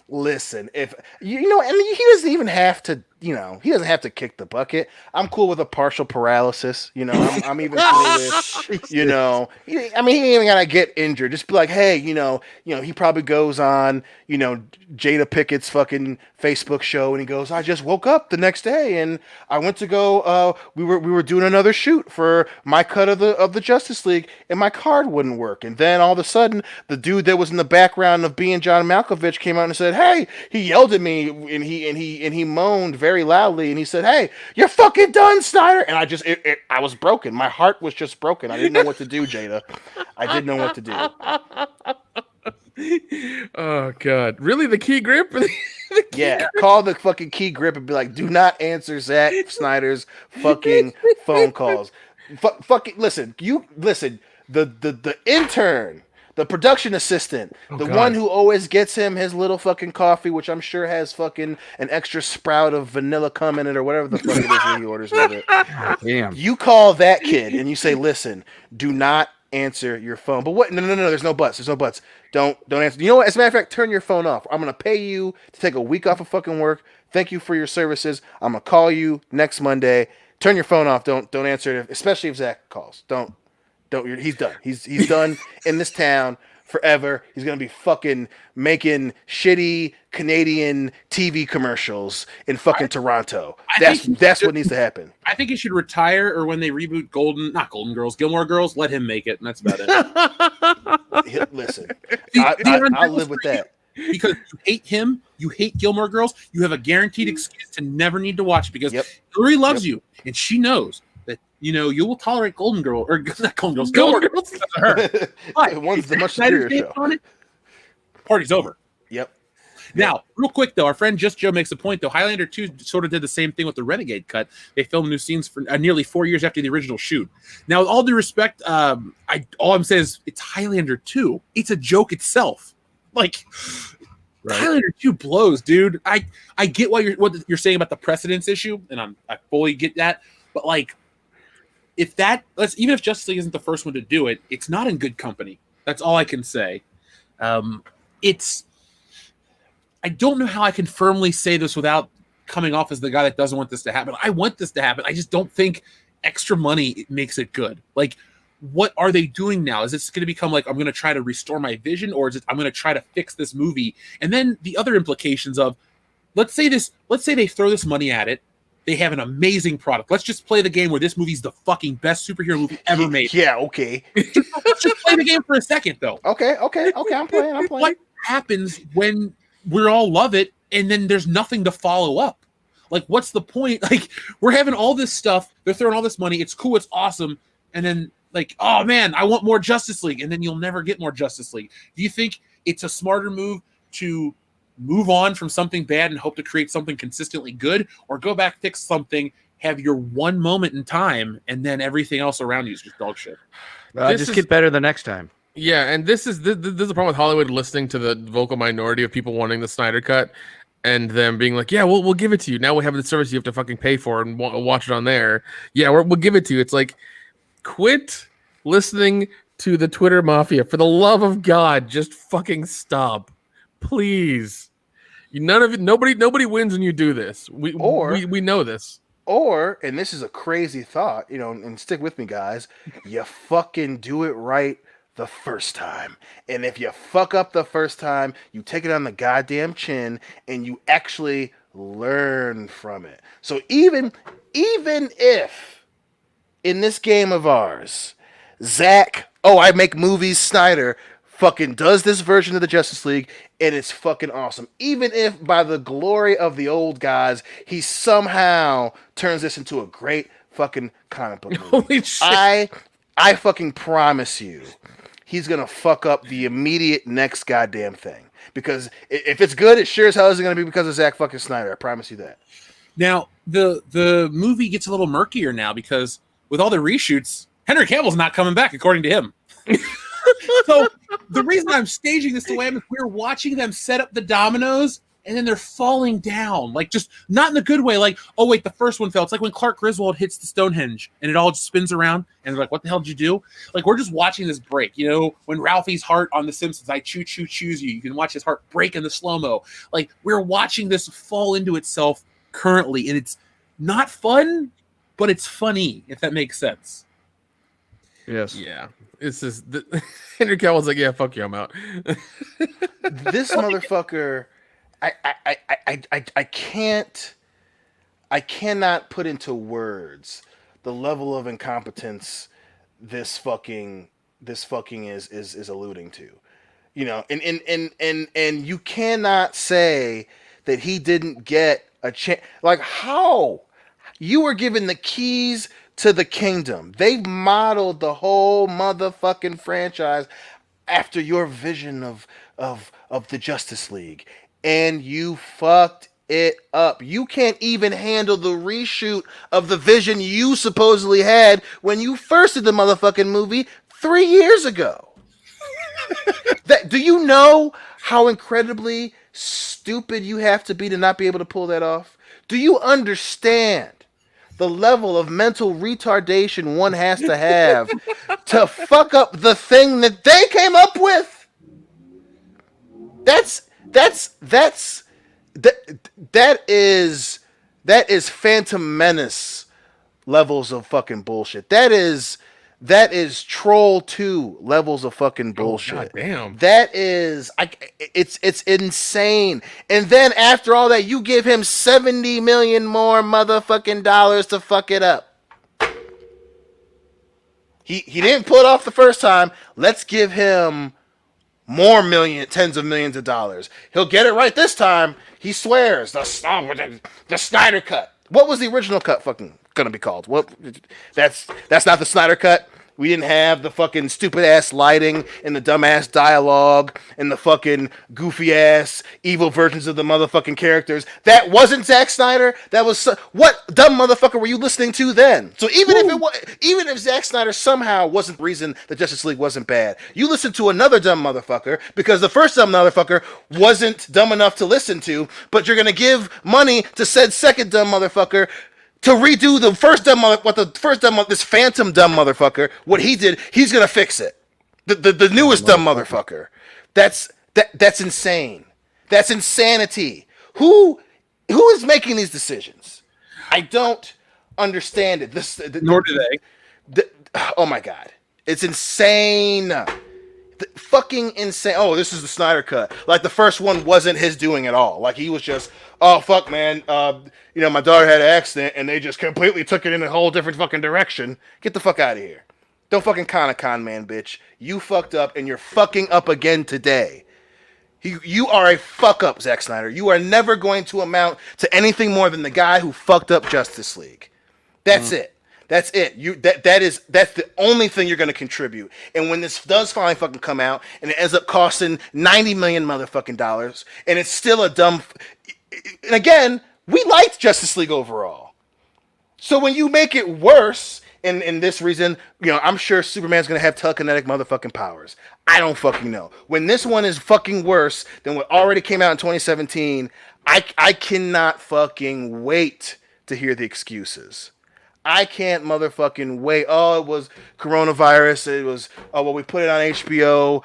Listen. If he doesn't even have to. He doesn't have to kick the bucket. I'm cool with a partial paralysis. I'm even cool with, he ain't even gotta get injured. Just be like, hey, he probably goes on, Jada Pickett's fucking Facebook show and he goes, I just woke up the next day and I went to go, we were doing another shoot for my cut of the Justice League and my card wouldn't work. And then all of a sudden, the dude that was in the background of being John Malkovich came out and said, hey, he yelled at me and he moaned very loudly and he said, hey, you're fucking done, Snyder. And I was broken. My heart was just broken. I didn't know what to do, Jada. I didn't know what to do. Oh God, really? The key grip? Call the fucking key grip and be like, do not answer Zack Snyder's fucking phone calls. Listen, the intern, the production assistant, one who always gets him his little fucking coffee, which I'm sure has fucking an extra sprout of vanilla cum in it or whatever the fuck it is that he orders with it. Damn. You call that kid and you say, listen, do not answer your phone. But what? No, there's no buts. Don't answer. You know what? As a matter of fact, turn your phone off. I'm going to pay you to take a week off of fucking work, Thank you for your services. I'm gonna call you next Monday. Turn your phone off. Don't answer it, especially if Zach calls. Don't. He's done. He's done in this town forever. He's gonna be fucking making shitty Canadian TV commercials in fucking Toronto. That's what needs to happen. I think he should retire, or when they reboot Gilmore Girls, let him make it, and that's about it. Listen, I'll I'll live with that. Because you hate him, you hate Gilmore Girls, you have a guaranteed excuse to never need to watch it because Hillary loves you, and she knows that you will tolerate Golden Girl or not Golden Girls, Gilmore Girls because of her. But one's the much superior show. Party's over. Yep. Now, real quick though, our friend Just Joe makes a point though. Highlander 2 sort of did the same thing with the Renegade cut. They filmed new scenes for nearly 4 years after the original shoot. Now, with all due respect, all I'm saying is it's Highlander 2. It's a joke itself. Like, right. Highlander 2 blows, dude. I get what you're saying about the precedence issue, and I fully get that. But like, even if Justice League isn't the first one to do it, it's not in good company. That's all I can say. I don't know how I can firmly say this without coming off as the guy that doesn't want this to happen. I want this to happen. I just don't think extra money makes it good. Like, what are they doing now? Is this going to become like, I'm going to try to restore my vision, or is it I'm going to try to fix this movie? And then the other implications of, let's say they throw this money at it. They have an amazing product. Let's just play the game where this movie's the fucking best superhero movie ever made. Yeah, okay. Let's just play the game for a second, though. Okay. I'm playing. What happens when we all love it and then there's nothing to follow up? Like, what's the point? Like, we're having all this stuff. They're throwing all this money. It's cool. It's awesome. And then, like, oh, man, I want more Justice League. And then you'll never get more Justice League. Do you think it's a smarter move to move on from something bad and hope to create something consistently good, or go back, fix something, have your one moment in time, and then everything else around you is just dog shit? Get better the next time. Yeah, and this is the problem with Hollywood listening to the vocal minority of people wanting the Snyder Cut, and them being like, "Yeah, we'll give it to you." Now we have the service you have to fucking pay for and watch it on there. Yeah, we'll give it to you. It's like, quit listening to the Twitter mafia. For the love of God, just fucking stop, please. Nobody wins when you do this. We know this. Or, and this is a crazy thought, and stick with me, guys. You fucking do it right the first time. And if you fuck up the first time, you take it on the goddamn chin and you actually learn from it. So even if in this game of ours, Zach, I make movies, Snyder fucking does this version of the Justice League and it's fucking awesome. Even if by the glory of the old guys, he somehow turns this into a great fucking comic book movie. Holy shit. I fucking promise you, he's gonna fuck up the immediate next goddamn thing. Because if it's good, it sure as hell isn't gonna be because of Zack fucking Snyder. I promise you that. Now, the movie gets a little murkier now because with all the reshoots, Henry Cavill's not coming back, according to him. So the reason I'm staging this the way I'm, we're watching them set up the dominoes and then they're falling down, like just not in a good way. Like, oh wait, the first one fell. It's like when Clark Griswold hits the Stonehenge and it all just spins around and they're like, what the hell did you do? Like, we're just watching this break. When Ralphie's heart on The Simpsons, I choose you. You can watch his heart break in the slow-mo. Like, we're watching this fall into itself currently, and it's not fun, but it's funny, if that makes sense. Yes. Yeah. It's just Henry Cavill's like, yeah, fuck you, I'm out. This motherfucker, I cannot put into words the level of incompetence this fucking is alluding to. And you cannot say that he didn't get a chance. Like, how? You were given the keys to the kingdom. They modeled the whole motherfucking franchise after your vision of the Justice League, and you fucked it up. You can't even handle the reshoot of the vision you supposedly had when you first did the motherfucking movie 3 years ago. Do you know how incredibly stupid you have to be to not be able to pull that off? Do you understand the level of mental retardation one has to have to fuck up the thing that they came up with? That's that is Phantom Menace levels of fucking bullshit. That is Troll 2 levels of fucking bullshit. God damn. That is it's insane. And then after all that, you give him 70 million more motherfucking dollars to fuck it up. He didn't pull it off the first time. Let's give him more tens of millions of dollars. He'll get it right this time. He swears. The Snyder Cut. What was the original cut fucking gonna be called? What? That's not the Snyder Cut. We didn't have the fucking stupid ass lighting and the dumbass dialogue and the fucking goofy ass evil versions of the motherfucking characters. That wasn't Zack Snyder. That was what dumb motherfucker were you listening to then? So even if Zack Snyder somehow wasn't the reason that Justice League wasn't bad, you listened to another dumb motherfucker because the first dumb motherfucker wasn't dumb enough to listen to. But you're gonna give money to said second dumb motherfucker to redo the first this phantom dumb motherfucker, what he did, he's gonna fix it. The newest dumb motherfucker. That's insane. That's insanity. Who is making these decisions? I don't understand it. Nor do they. Oh my god, it's insane. Fucking insane. Oh, this is the Snyder Cut. Like the first one wasn't his doing at all. Like he was just, oh fuck, man. My daughter had an accident and they just completely took it in a whole different fucking direction. Get the fuck out of here. Don't fucking con man, bitch. You fucked up and you're fucking up again today. You are a fuck up, Zack Snyder. You are never going to amount to anything more than the guy who fucked up Justice League. That's it. That's it. That's the only thing you're going to contribute. And when this does finally fucking come out and it ends up costing $90 million motherfucking dollars, and it's still a dumb. And again, we liked Justice League overall. So when you make it worse, in this reason, I'm sure Superman's going to have telekinetic motherfucking powers. I don't fucking know. When this one is fucking worse than what already came out in 2017, I cannot fucking wait to hear the excuses. I can't motherfucking wait. Oh, it was coronavirus. It was, we put it on HBO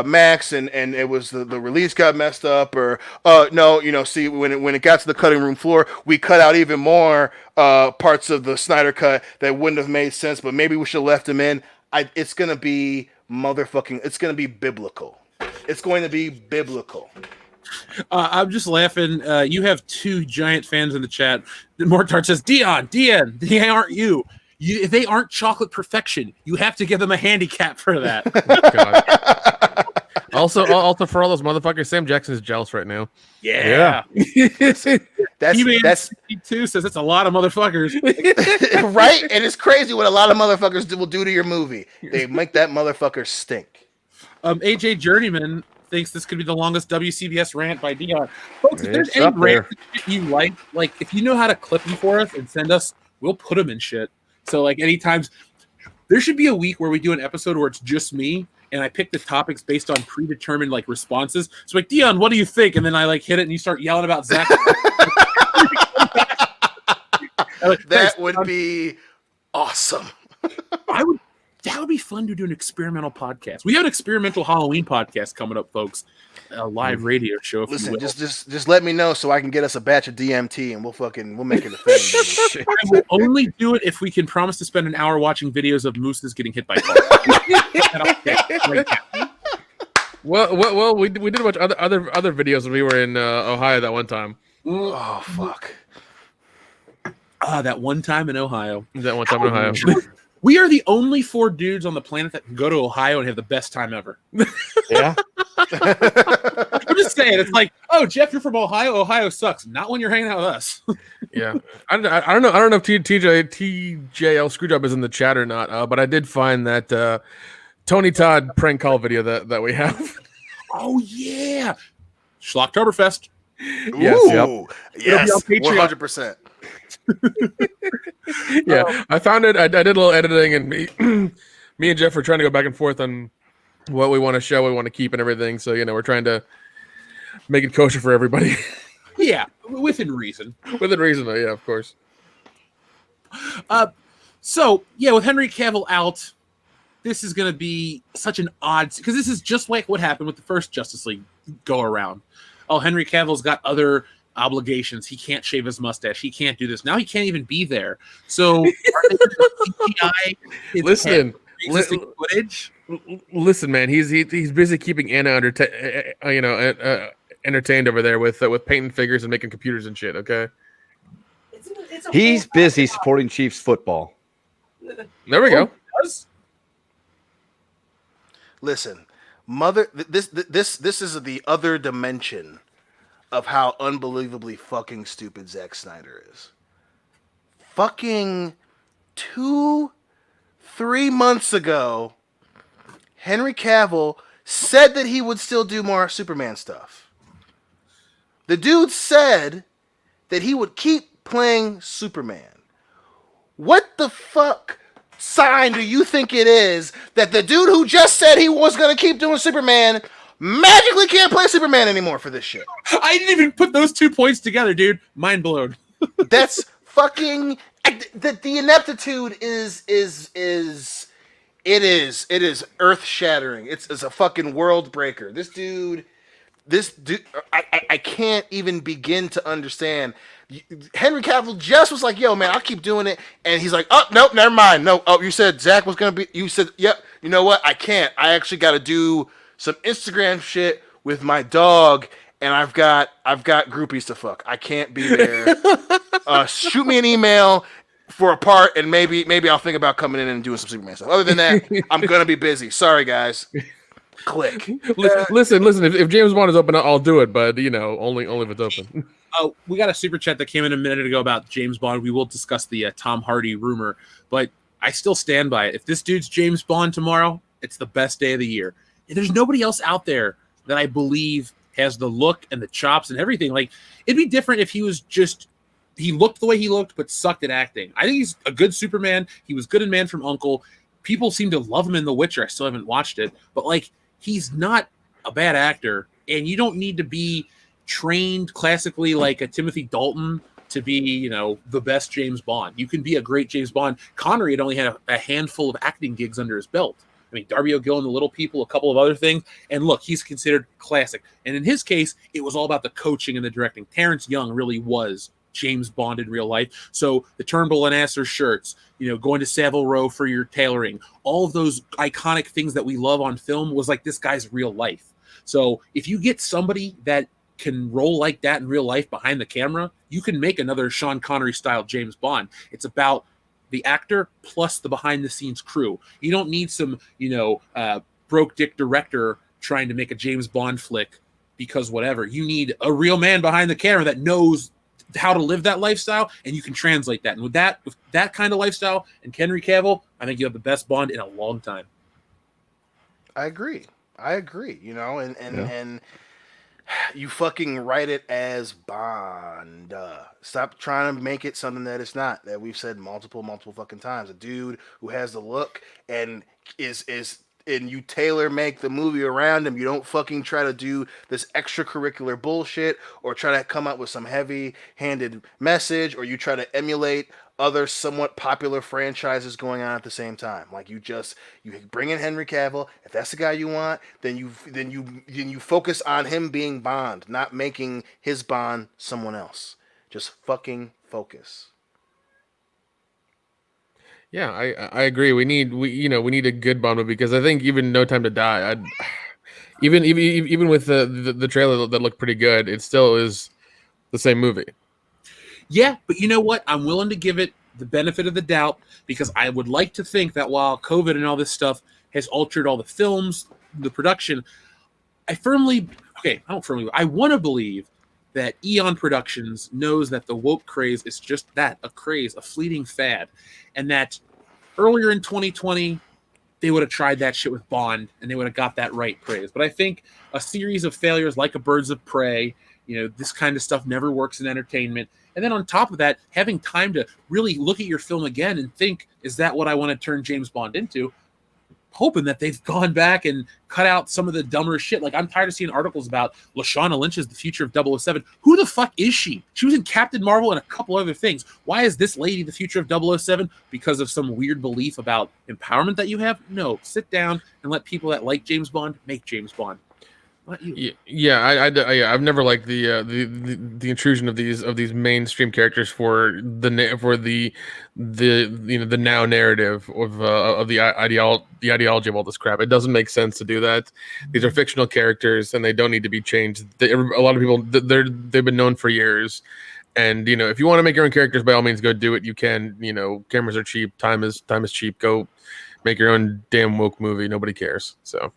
Max and it was the release got messed up. Or, no, see, when it got to the cutting room floor, we cut out even more parts of the Snyder Cut that wouldn't have made sense, but maybe we should have left them in. It's going to be it's going to be biblical. It's going to be biblical. I'm just laughing. You have two giant fans in the chat. Mortart says, Dion, they aren't you. If they aren't chocolate perfection, you have to give them a handicap for that. God. Also, for all those motherfuckers, Sam Jackson is jealous right now. Yeah. That's 62 says it's a lot of motherfuckers. Right? And it's crazy what a lot of motherfuckers will do to your movie. They make that motherfucker stink. AJ Journeyman thinks this could be the longest WCBS rant by Dion. Folks, if there's any rant you like if you know how to clip them for us and send us, we'll put them in shit. So anytime, there should be a week where we do an episode where it's just me and I pick the topics based on predetermined responses. So Dion, what do you think? And then I hit it and you start yelling about Zach. That would be awesome. That would be fun to do an experimental podcast. We have an experimental Halloween podcast coming up, folks. A live radio show. Listen, just let me know so I can get us a batch of DMT and we'll make it a thing. I will only do it if we can promise to spend an hour watching videos of mooses getting hit by cars. Well, we did watch other videos when we were in Ohio that one time. Oh fuck! That one time in Ohio. We are the only 4 dudes on the planet that can go to Ohio and have the best time ever. Yeah. I'm just saying, it's oh, Jeff, you're from Ohio. Ohio sucks. Not when you're hanging out with us. Yeah. I don't know if TJL Screwjob is in the chat or not, but I did find that Tony Todd prank call video that we have. Oh, yeah. Schlocktoberfest. Yes. It'll be on Patreon. 100%. Yeah, I found it. I did a little editing, and me and Jeff were trying to go back and forth on what we want to show, what we want to keep, and everything. So we're trying to make it kosher for everybody. Yeah, within reason. Within reason, though. Yeah, of course. So with Henry Cavill out, this is going to be such an odd, because this is just like what happened with the first Justice League go around. Oh, Henry Cavill's got other obligations. He can't shave his mustache. He can't do this. Now he can't even be there. So are they CGI his Listen, existing footage? listen, man. He's busy keeping Anna entertained over there with painting figures and making computers and shit. Okay. It's a He's whole- busy supporting Chiefs football. There we go. Listen, this is the other dimension of how unbelievably fucking stupid Zack Snyder is. Fucking 2-3 months ago, Henry Cavill said that he would still do more Superman stuff. The dude said that he would keep playing Superman. What the fuck sign do you think it is that the dude who just said he was going to keep doing Superman magically can't play Superman anymore for this shit? I didn't even put those 2 points together, dude. Mind blown. That's fucking the ineptitude is earth shattering. It's a fucking world breaker. This dude I can't even begin to understand. Henry Cavill just was like, yo, man, I'll keep doing it. And he's like, oh, nope, never mind. No, oh, you said Zach was going to be, you said, yep, you know what? I can't. I actually got to do some Instagram shit with my dog. And I've got groupies to fuck. I can't be there. Shoot me an email for a part, and maybe I'll think about coming in and doing some Superman stuff. Other than that, I'm going to be busy. Sorry, guys. Click. Listen. If James Bond is open, I'll do it. But only if it's open. We got a super chat that came in a minute ago about James Bond. We will discuss the Tom Hardy rumor, but I still stand by it. If this dude's James Bond tomorrow, it's the best day of the year. And there's nobody else out there that I believe has the look and the chops and everything. Like, it'd be different if he looked the way he looked, but sucked at acting. I think he's a good Superman. He was good in Man from U.N.C.L.E. People seem to love him in The Witcher. I still haven't watched it, but like, he's not a bad actor, and you don't need to be trained classically like a Timothy Dalton to be, the best James Bond. You can be a great James Bond. Connery had only had a handful of acting gigs under his belt. I mean, Darby O'Gill and The Little People, a couple of other things. And look, he's considered classic. And in his case, it was all about the coaching and the directing. Terrence Young really was James Bond in real life. So the Turnbull and Astor shirts, going to Savile Row for your tailoring, all of those iconic things that we love on film was like this guy's real life. So if you get somebody that can roll like that in real life behind the camera, you can make another Sean Connery style James Bond. It's about the actor plus the behind the scenes crew. You don't need some, broke dick director trying to make a James Bond flick because whatever. You need a real man behind the camera that knows how to live that lifestyle, and you can translate that. And with that kind of lifestyle and Henry Cavill, I think you have the best Bond in a long time. I agree. And you fucking write it as Bond. Stop trying to make it something that it's not. That we've said multiple fucking times. A dude who has the look and is and you tailor make the movie around him. You don't fucking try to do this extracurricular bullshit or try to come up with some heavy-handed message, or you try to emulate other somewhat popular franchises going on at the same time. Like you bring in Henry Cavill. If that's the guy you want, then you focus on him being Bond, not making his Bond someone else. Just fucking focus. Yeah, I agree. We need a good Bond movie, because I think even No Time to Die, even with the trailer that looked pretty good, it still is the same movie. Yeah, but you know what? I'm willing to give it the benefit of the doubt, because I would like to think that while COVID and all this stuff has altered all the films, the production, I want to believe that Eon Productions knows that the woke craze is just that, a craze, a fleeting fad, and that earlier in 2020, they would have tried that shit with Bond, and they would have got that right praise. But I think a series of failures like a Birds of Prey, this kind of stuff never works in entertainment. And then on top of that, having time to really look at your film again and think, is that what I want to turn James Bond into? Hoping that they've gone back and cut out some of the dumber shit. Like, I'm tired of seeing articles about Lashana Lynch is the future of 007. Who the fuck is she? She was in Captain Marvel and a couple other things. Why is this lady the future of 007? Because of some weird belief about empowerment that you have? No, sit down and let people that like James Bond make James Bond. Not you. Yeah, I've never liked the intrusion of these mainstream characters for the the now narrative of the ideology of all this crap. It doesn't make sense to do that. These are fictional characters, and they don't need to be changed. A lot of people they've been known for years. And if you want to make your own characters, by all means, go do it. You can. Cameras are cheap. Time is cheap. Go make your own damn woke movie. Nobody cares. So.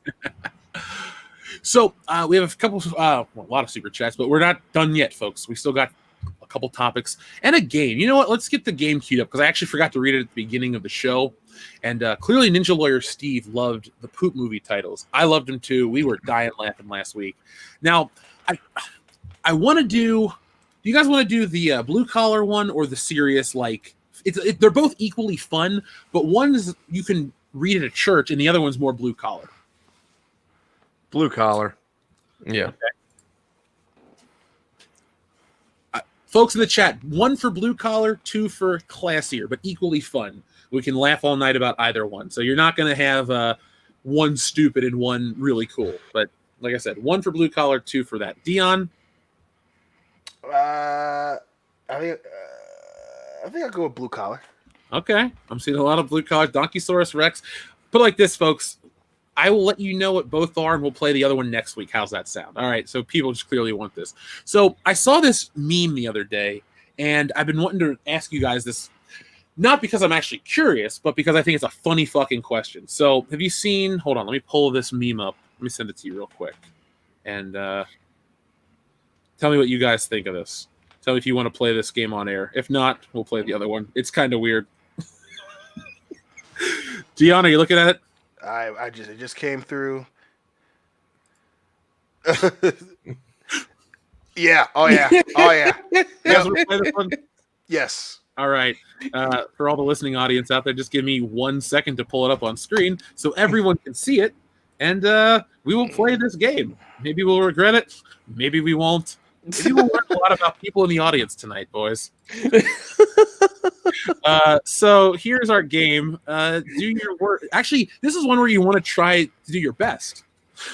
So we have a lot of super chats, but we're not done yet, folks. We still got a couple topics and a game. You know what? Let's get the game queued up because I actually forgot to read it at the beginning of the show. And clearly, Ninja Lawyer Steve loved the poop movie titles. I loved them too. We were dying laughing last week. Now, I want to do. Do you guys want to do the blue collar one or the serious? They're both equally fun, but one's you can read at a church, and the other one's more blue collar. Blue collar. Yeah. Okay. Folks in the chat, 1 for blue collar, 2 for classier, but equally fun. We can laugh all night about either one. So you're not going to have one stupid and one really cool. But like I said, 1 for blue collar, 2 for that. Dion? I think I'll go with blue collar. Okay. I'm seeing a lot of blue collar. Donkeysaurus Rex. Put it like this, folks. I will let you know what both are, and we'll play the other one next week. How's that sound? All right, so people just clearly want this. So I saw this meme the other day, and I've been wanting to ask you guys this, not because I'm actually curious, but because I think it's a funny fucking question. So have you seen, hold on, let me pull this meme up. Let me send it to you real quick. And tell me what you guys think of this. Tell me if you want to play this game on air. If not, we'll play the other one. It's kind of weird. Dion, are you looking at it? It just came through. Yeah. Oh yeah. Oh yeah. You guys want to play this one? Yes. All right. For all the listening audience out there, just give me 1 second to pull it up on screen so everyone can see it, and we will play this game. Maybe we'll regret it. Maybe we won't. Maybe we'll learn a lot about people in the audience tonight, boys. So here's our game. Do your work. Actually, this is one where you want to try to do your best.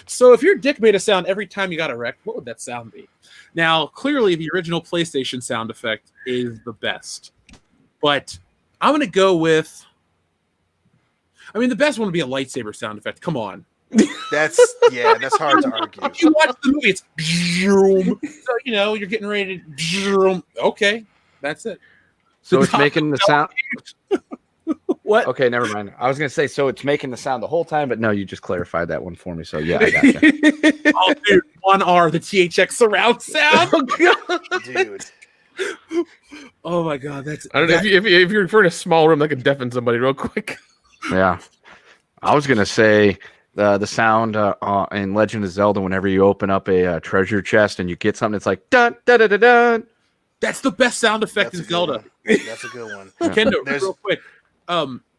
So if your dick made a sound every time you got erect, what would that sound be? Now, clearly, the original PlayStation sound effect is the best. But I'm going to go with... the best one would be a lightsaber sound effect. Come on. That's hard to argue. If you watch the movie, it's... So, you're getting ready to... Okay, that's it. So it's making the sound. What? Okay, never mind. I was gonna say, so it's making the sound the whole time, but no, you just clarified that one for me. So yeah, I got you. Oh, dude, 1R, the THX surround sound. Dude. Oh my god, that's. I don't know if you're referring to a small room that could deafen somebody real quick. Yeah, I was gonna say the sound in Legend of Zelda whenever you open up a treasure chest and you get something, it's like dun dun dun dun dun. That's the best sound effect in Zelda. That's a good one. Kendo, real quick.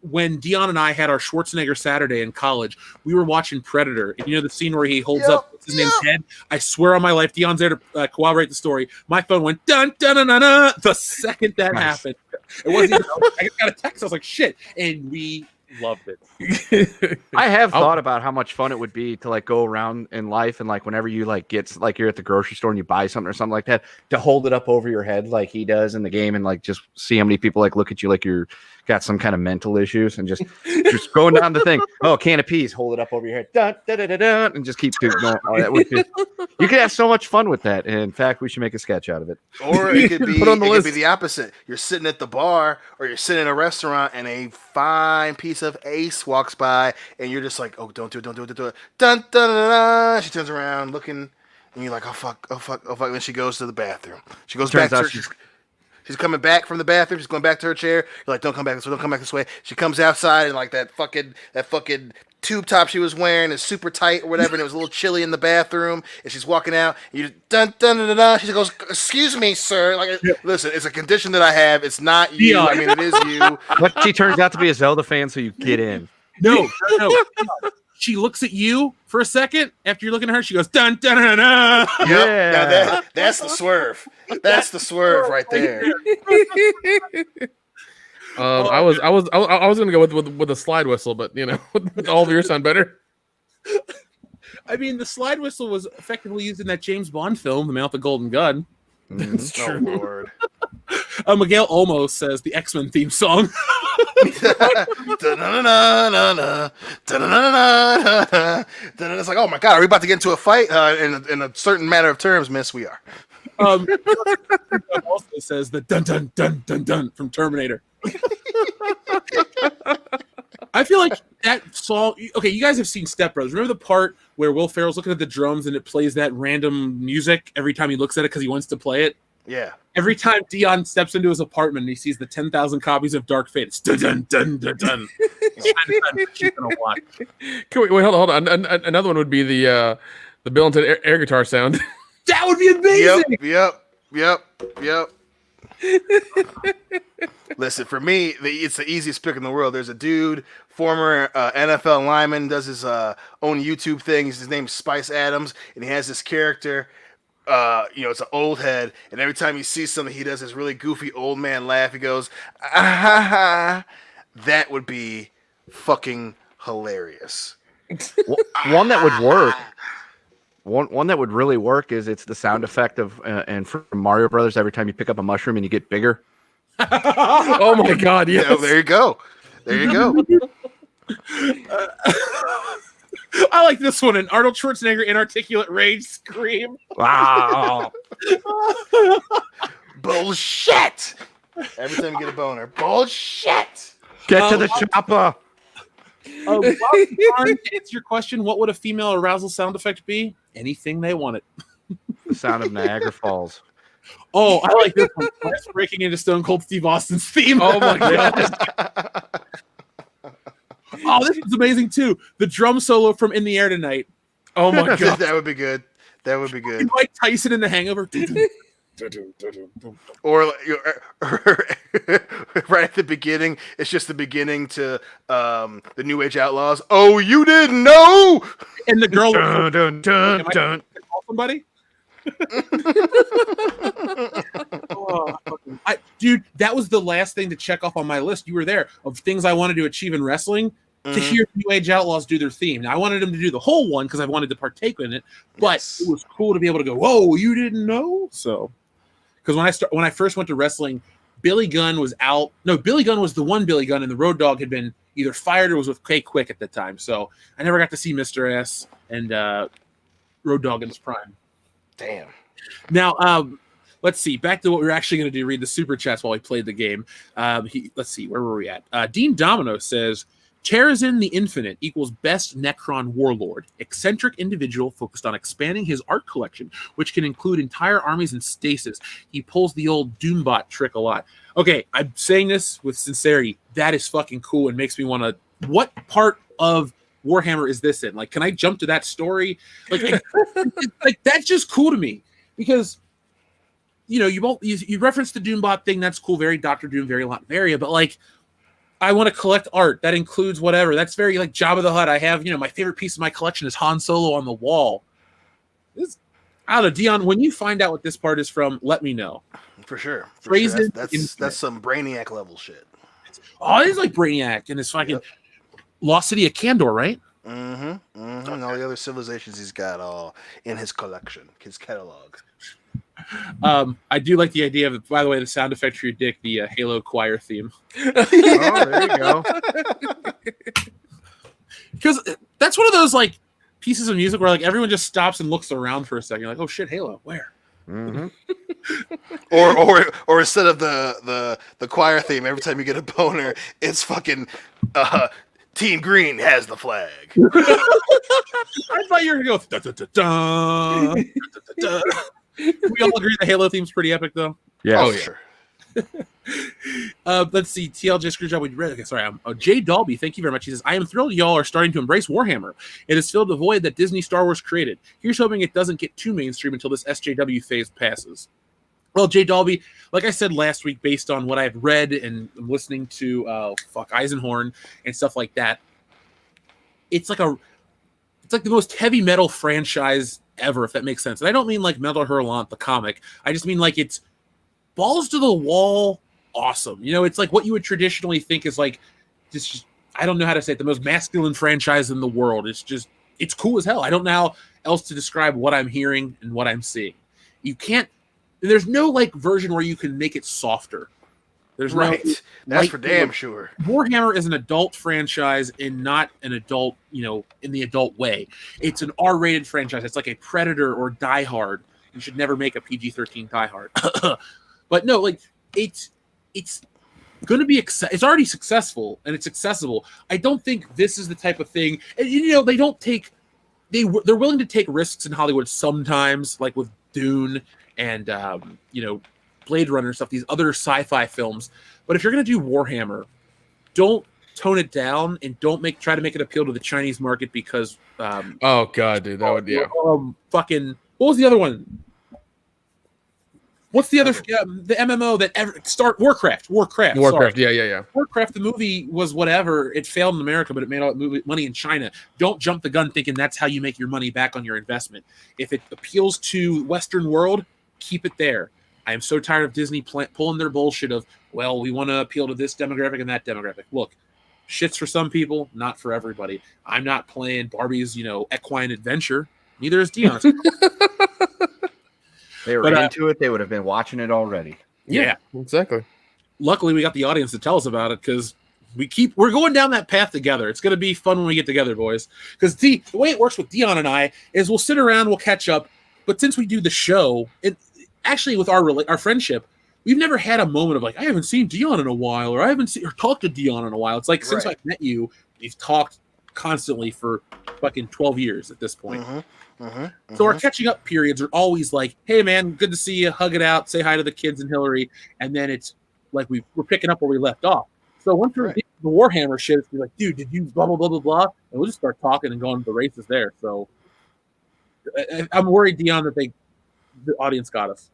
When Dion and I had our Schwarzenegger Saturday in college, we were watching Predator. And the scene where he holds up his name's Ted? I swear on my life, Dion's there to corroborate the story. My phone went dun dun dun dun dun the second that happened. It wasn't even, I got a text. I was like, shit. And we loved it. I have thought about how much fun it would be to go around in life and whenever you get you're at the grocery store and you buy something or something like that, to hold it up over your head like he does in the game and just see how many people look at you like you're got some kind of mental issues and just going down the thing. Oh, a can of peas, hold it up over your head, dun, dun, dun, dun, dun, and just keep going. Oh, that would you could have so much fun with that. And in fact, we should make a sketch out of it. Or it could be could be the opposite. You're sitting at the bar or you're sitting in a restaurant and a fine piece of ace walks by and you're just like, oh, don't do it. Dun, dun, dun, dun. She turns around looking and you're like, oh fuck. Then she goes to the bathroom. She goes back to She's coming back from the bathroom. She's going back to her chair. You're like, don't come back this way. Don't come back this way. She comes outside and that fucking tube top she was wearing is super tight or whatever, and it was a little chilly in the bathroom. And she's walking out. And you dun dun dun dun. She goes, excuse me, sir. Listen, it's a condition that I have. It's not you. Yeah. It is you. But she turns out to be a Zelda fan, so you get in. No. She looks at you for a second. After you're looking at her, she goes dun dun dun dun. Yep. Yeah. That's the swerve. That's the swerve right there. I was gonna go with a slide whistle, but all of yours sound better. I mean, the slide whistle was effectively used in that James Bond film, The Man with the Golden Gun. It's Oh true. Lord. Miguel Olmos says the X-Men theme song. Da-na-na-na-na-na, da-na-na-na-na-na. It's like, oh my God, are we about to get into a fight? In a certain matter of terms, miss, we are. Also says the dun dun dun dun dun from Terminator. I feel like that song. Okay, you guys have seen Step Brothers. Remember the part where Will Ferrell's looking at the drums and it plays that random music every time he looks at it because he wants to play it? Yeah. Every time Dion steps into his apartment and he sees the 10,000 copies of Dark Fate, it's dun dun dun dun dun. Wait, hold on. Another one would be the Bill and Ted air guitar sound. That would be amazing. Yep. Listen, for me, it's the easiest pick in the world. There's a dude, former NFL lineman, does his own YouTube thing. His name's Spice Adams, and he has this character. It's an old head, and every time he sees something, he does this really goofy old man laugh. He goes, ah, ha, ha. That would be fucking hilarious. One that would work. One that would really work is it's the sound effect of and from Mario Brothers every time you pick up a mushroom and you get bigger. Oh my God! Yes. Yeah, there you go. I like this one. An Arnold Schwarzenegger inarticulate rage scream. Wow! Bullshit! Every time you get a boner, bullshit! Get to the chopper. To answer your question, what would a female arousal sound effect be? Anything they wanted. The sound of Niagara Falls. Oh, I like this one. That's breaking into Stone Cold Steve Austin's theme. Oh my God! Oh, this is amazing too. The drum solo from In the Air Tonight. Oh my God! That would be good. Mike Tyson in The Hangover. Or right at the beginning, it's just the beginning to the New Age Outlaws. Oh, you didn't know? And the girl. Dun, dun, dun. Call somebody. Dude, that was the last thing to check off on my list. You were there of things I wanted to achieve in wrestling. To hear New Age Outlaws do their theme. Now, I wanted them to do the whole one because I wanted to partake in it, but It was cool to be able to go, whoa, you didn't know? So, because when I first went to wrestling, Billy Gunn was out. No, Billy Gunn was the one Billy Gunn, and the Road Dogg had been either fired or was with K Quick at the time. So I never got to see Mr. S and Road Dogg in his prime. Damn. Now, let's see. Back to what we were actually going to do. Read the super chats while we played the game. Let's see. Where were we at? Dean Domino says, Terrazin the Infinite equals best Necron warlord. Eccentric individual focused on expanding his art collection, which can include entire armies in stasis. He pulls the old Doombot trick a lot. Okay, I'm saying this with sincerity. That is fucking cool and makes me want to... What part of Warhammer is this in? Like, can I jump to that story? Like that's just cool to me. Because, you referenced the Doombot thing. That's cool. Very Doctor Doom, very Latveria. But, like... I want to collect art that includes whatever. That's very like Jabba the Hutt. I have, my favorite piece of my collection is Han Solo on the wall. I don't know, Dion, when you find out what this part is from, let me know. For sure. That's some Brainiac level shit. Oh, it's like Brainiac and his fucking Lost City of Kandor, right? Mm-hmm. And all the other civilizations he's got all in his collection, his catalog. I do like the idea of, by the way, the sound effect for your dick, the Halo choir theme. Oh, there you go. Because that's one of those like pieces of music where like everyone just stops and looks around for a second. You're like, oh shit, Halo, where? Mm-hmm. or instead of the choir theme, every time you get a boner, it's fucking Team Green has the flag. I thought you were gonna go da, da, da, da, da, da, da. We all agree the Halo theme's pretty epic, though. Yeah. Oh, sure. Let's see. TLJ Screwjob. Okay, sorry. Jay Dalby. Thank you very much. He says, I am thrilled y'all are starting to embrace Warhammer. It has filled the void that Disney Star Wars created. Here's hoping it doesn't get too mainstream until this SJW phase passes. Well, Jay Dalby, like I said last week, based on what I've read and listening to Eisenhorn and stuff like that, it's like the most heavy metal franchise ever, if that makes sense. And I don't mean like Metal Hurlant, the comic. I just mean like it's balls to the wall awesome. It's like what you would traditionally think is like just I don't know how to say it, the most masculine franchise in the world. It's just it's cool as hell. I don't know how else to describe what I'm hearing and what I'm seeing. You can't. There's no like version where you can make it softer. There's right. No, That's like, for damn sure. Warhammer is an adult franchise and not an adult, in the adult way. It's an R-rated franchise. It's like a Predator or Die Hard. You should never make a PG-13 Die Hard. But no, like it's going to be it's already successful and it's accessible. I don't think this is the type of thing. And, they don't take they're willing to take risks in Hollywood sometimes, like with Dune and Blade Runner and stuff, these other sci-fi films. But if you're going to do Warhammer, don't tone it down and don't try to make it appeal to the Chinese market because oh god, dude, that would fucking what was the other one? What's the other the MMO that Warcraft? Sorry. Yeah. Warcraft, the movie was whatever. It failed in America, but it made all that money in China. Don't jump the gun thinking that's how you make your money back on your investment. If it appeals to Western world, keep it there. I am so tired of Disney pulling their bullshit of, well, we want to appeal to this demographic and that demographic. Look, shit's for some people, not for everybody. I'm not playing Barbie's, equine adventure. Neither is Dion. They were into it. They would have been watching it already. Yeah, exactly. Luckily, we got the audience to tell us about it because we're going down that path together. It's going to be fun when we get together, boys. Because the way it works with Dion and I is we'll sit around, we'll catch up. But since we do the show, actually with our friendship, we've never had a moment of like, I haven't seen Dion in a while, or I haven't seen or talked to Dion in a while. It's like since I've met you, we've talked constantly for fucking 12 years at this point. So our catching up periods are always like, hey man, good to see you, hug it out, say hi to the kids and Hillary, and then it's like we're picking up where we left off. So once we're the Warhammer shit, it's like, dude, did you blah blah blah blah blah, and we'll just start talking and going to the races there. So I'm worried, Dion, that the audience got us.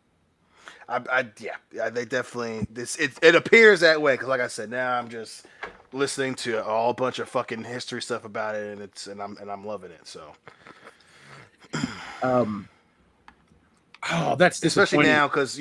Yeah, they definitely it appears that way because, like I said, now I'm just listening to a whole bunch of fucking history stuff about it, and I'm loving it. So, that's especially now because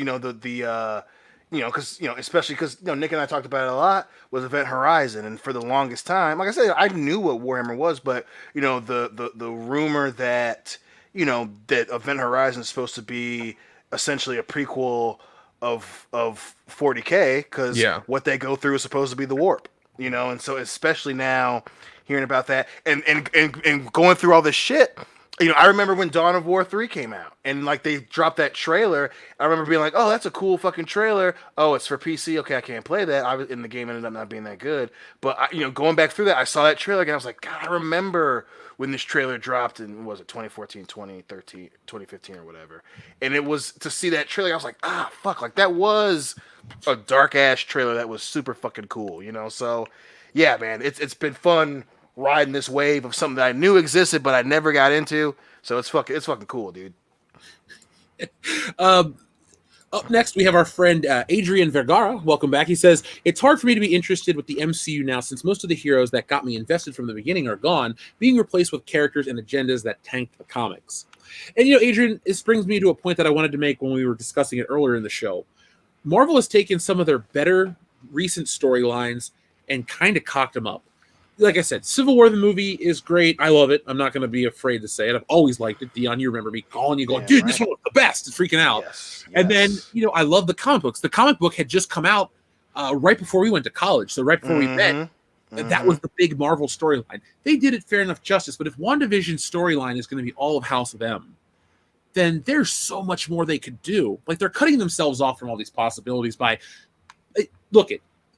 especially because Nick and I talked about it a lot was Event Horizon, and for the longest time, like I said, I knew what Warhammer was, but the rumor that that Event Horizon is supposed to be essentially a prequel of 40K because what they go through is supposed to be the warp, and so especially now hearing about that and going through all this shit. I remember when Dawn of War 3 came out and like they dropped that trailer. I remember being like, oh, that's a cool fucking trailer. Oh, it's for PC. Okay, I can't play that. And the game ended up not being that good. But going back through that, I saw that trailer again. I was like, God, I remember when this trailer dropped in, was it 2014, 2013, 2015 or whatever. And it was to see that trailer, I was like, fuck, like that was a dark ass trailer that was super fucking cool, So yeah, man, it's been fun riding this wave of something that I knew existed but I never got into. So it's fucking cool, dude. Up next, we have our friend Adrian Vergara. Welcome back. He says, it's hard for me to be interested with the MCU now since most of the heroes that got me invested from the beginning are gone, being replaced with characters and agendas that tanked the comics. And, Adrian, this brings me to a point that I wanted to make when we were discussing it earlier in the show. Marvel has taken some of their better recent storylines and kind of cocked them up. Like I said, Civil War, the movie, is great. I love it. I'm not going to be afraid to say it. I've always liked it. Dion, you remember me calling you going, dude, this one was the best. It's freaking out. Yes. And then, I love the comic books. The comic book had just come out right before we went to college. So right before we met, that was the big Marvel storyline. They did it fair enough justice. But if WandaVision's storyline is going to be all of House of M, then there's so much more they could do. Like, they're cutting themselves off from all these possibilities by,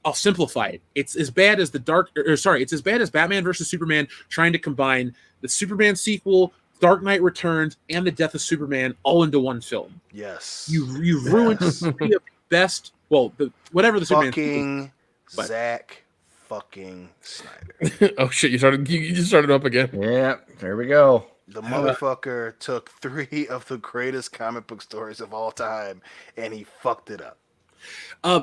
I'll simplify it. It's as bad as it's as bad as Batman versus Superman trying to combine the Superman sequel, Dark Knight Returns, and the Death of Superman all into one film. Yes. You ruined three of the best, whatever the fucking Superman sequel, Zack fucking Snyder. Oh shit, you just started up again. Yeah, there we go. The motherfucker took 3 of the greatest comic book stories of all time and he fucked it up.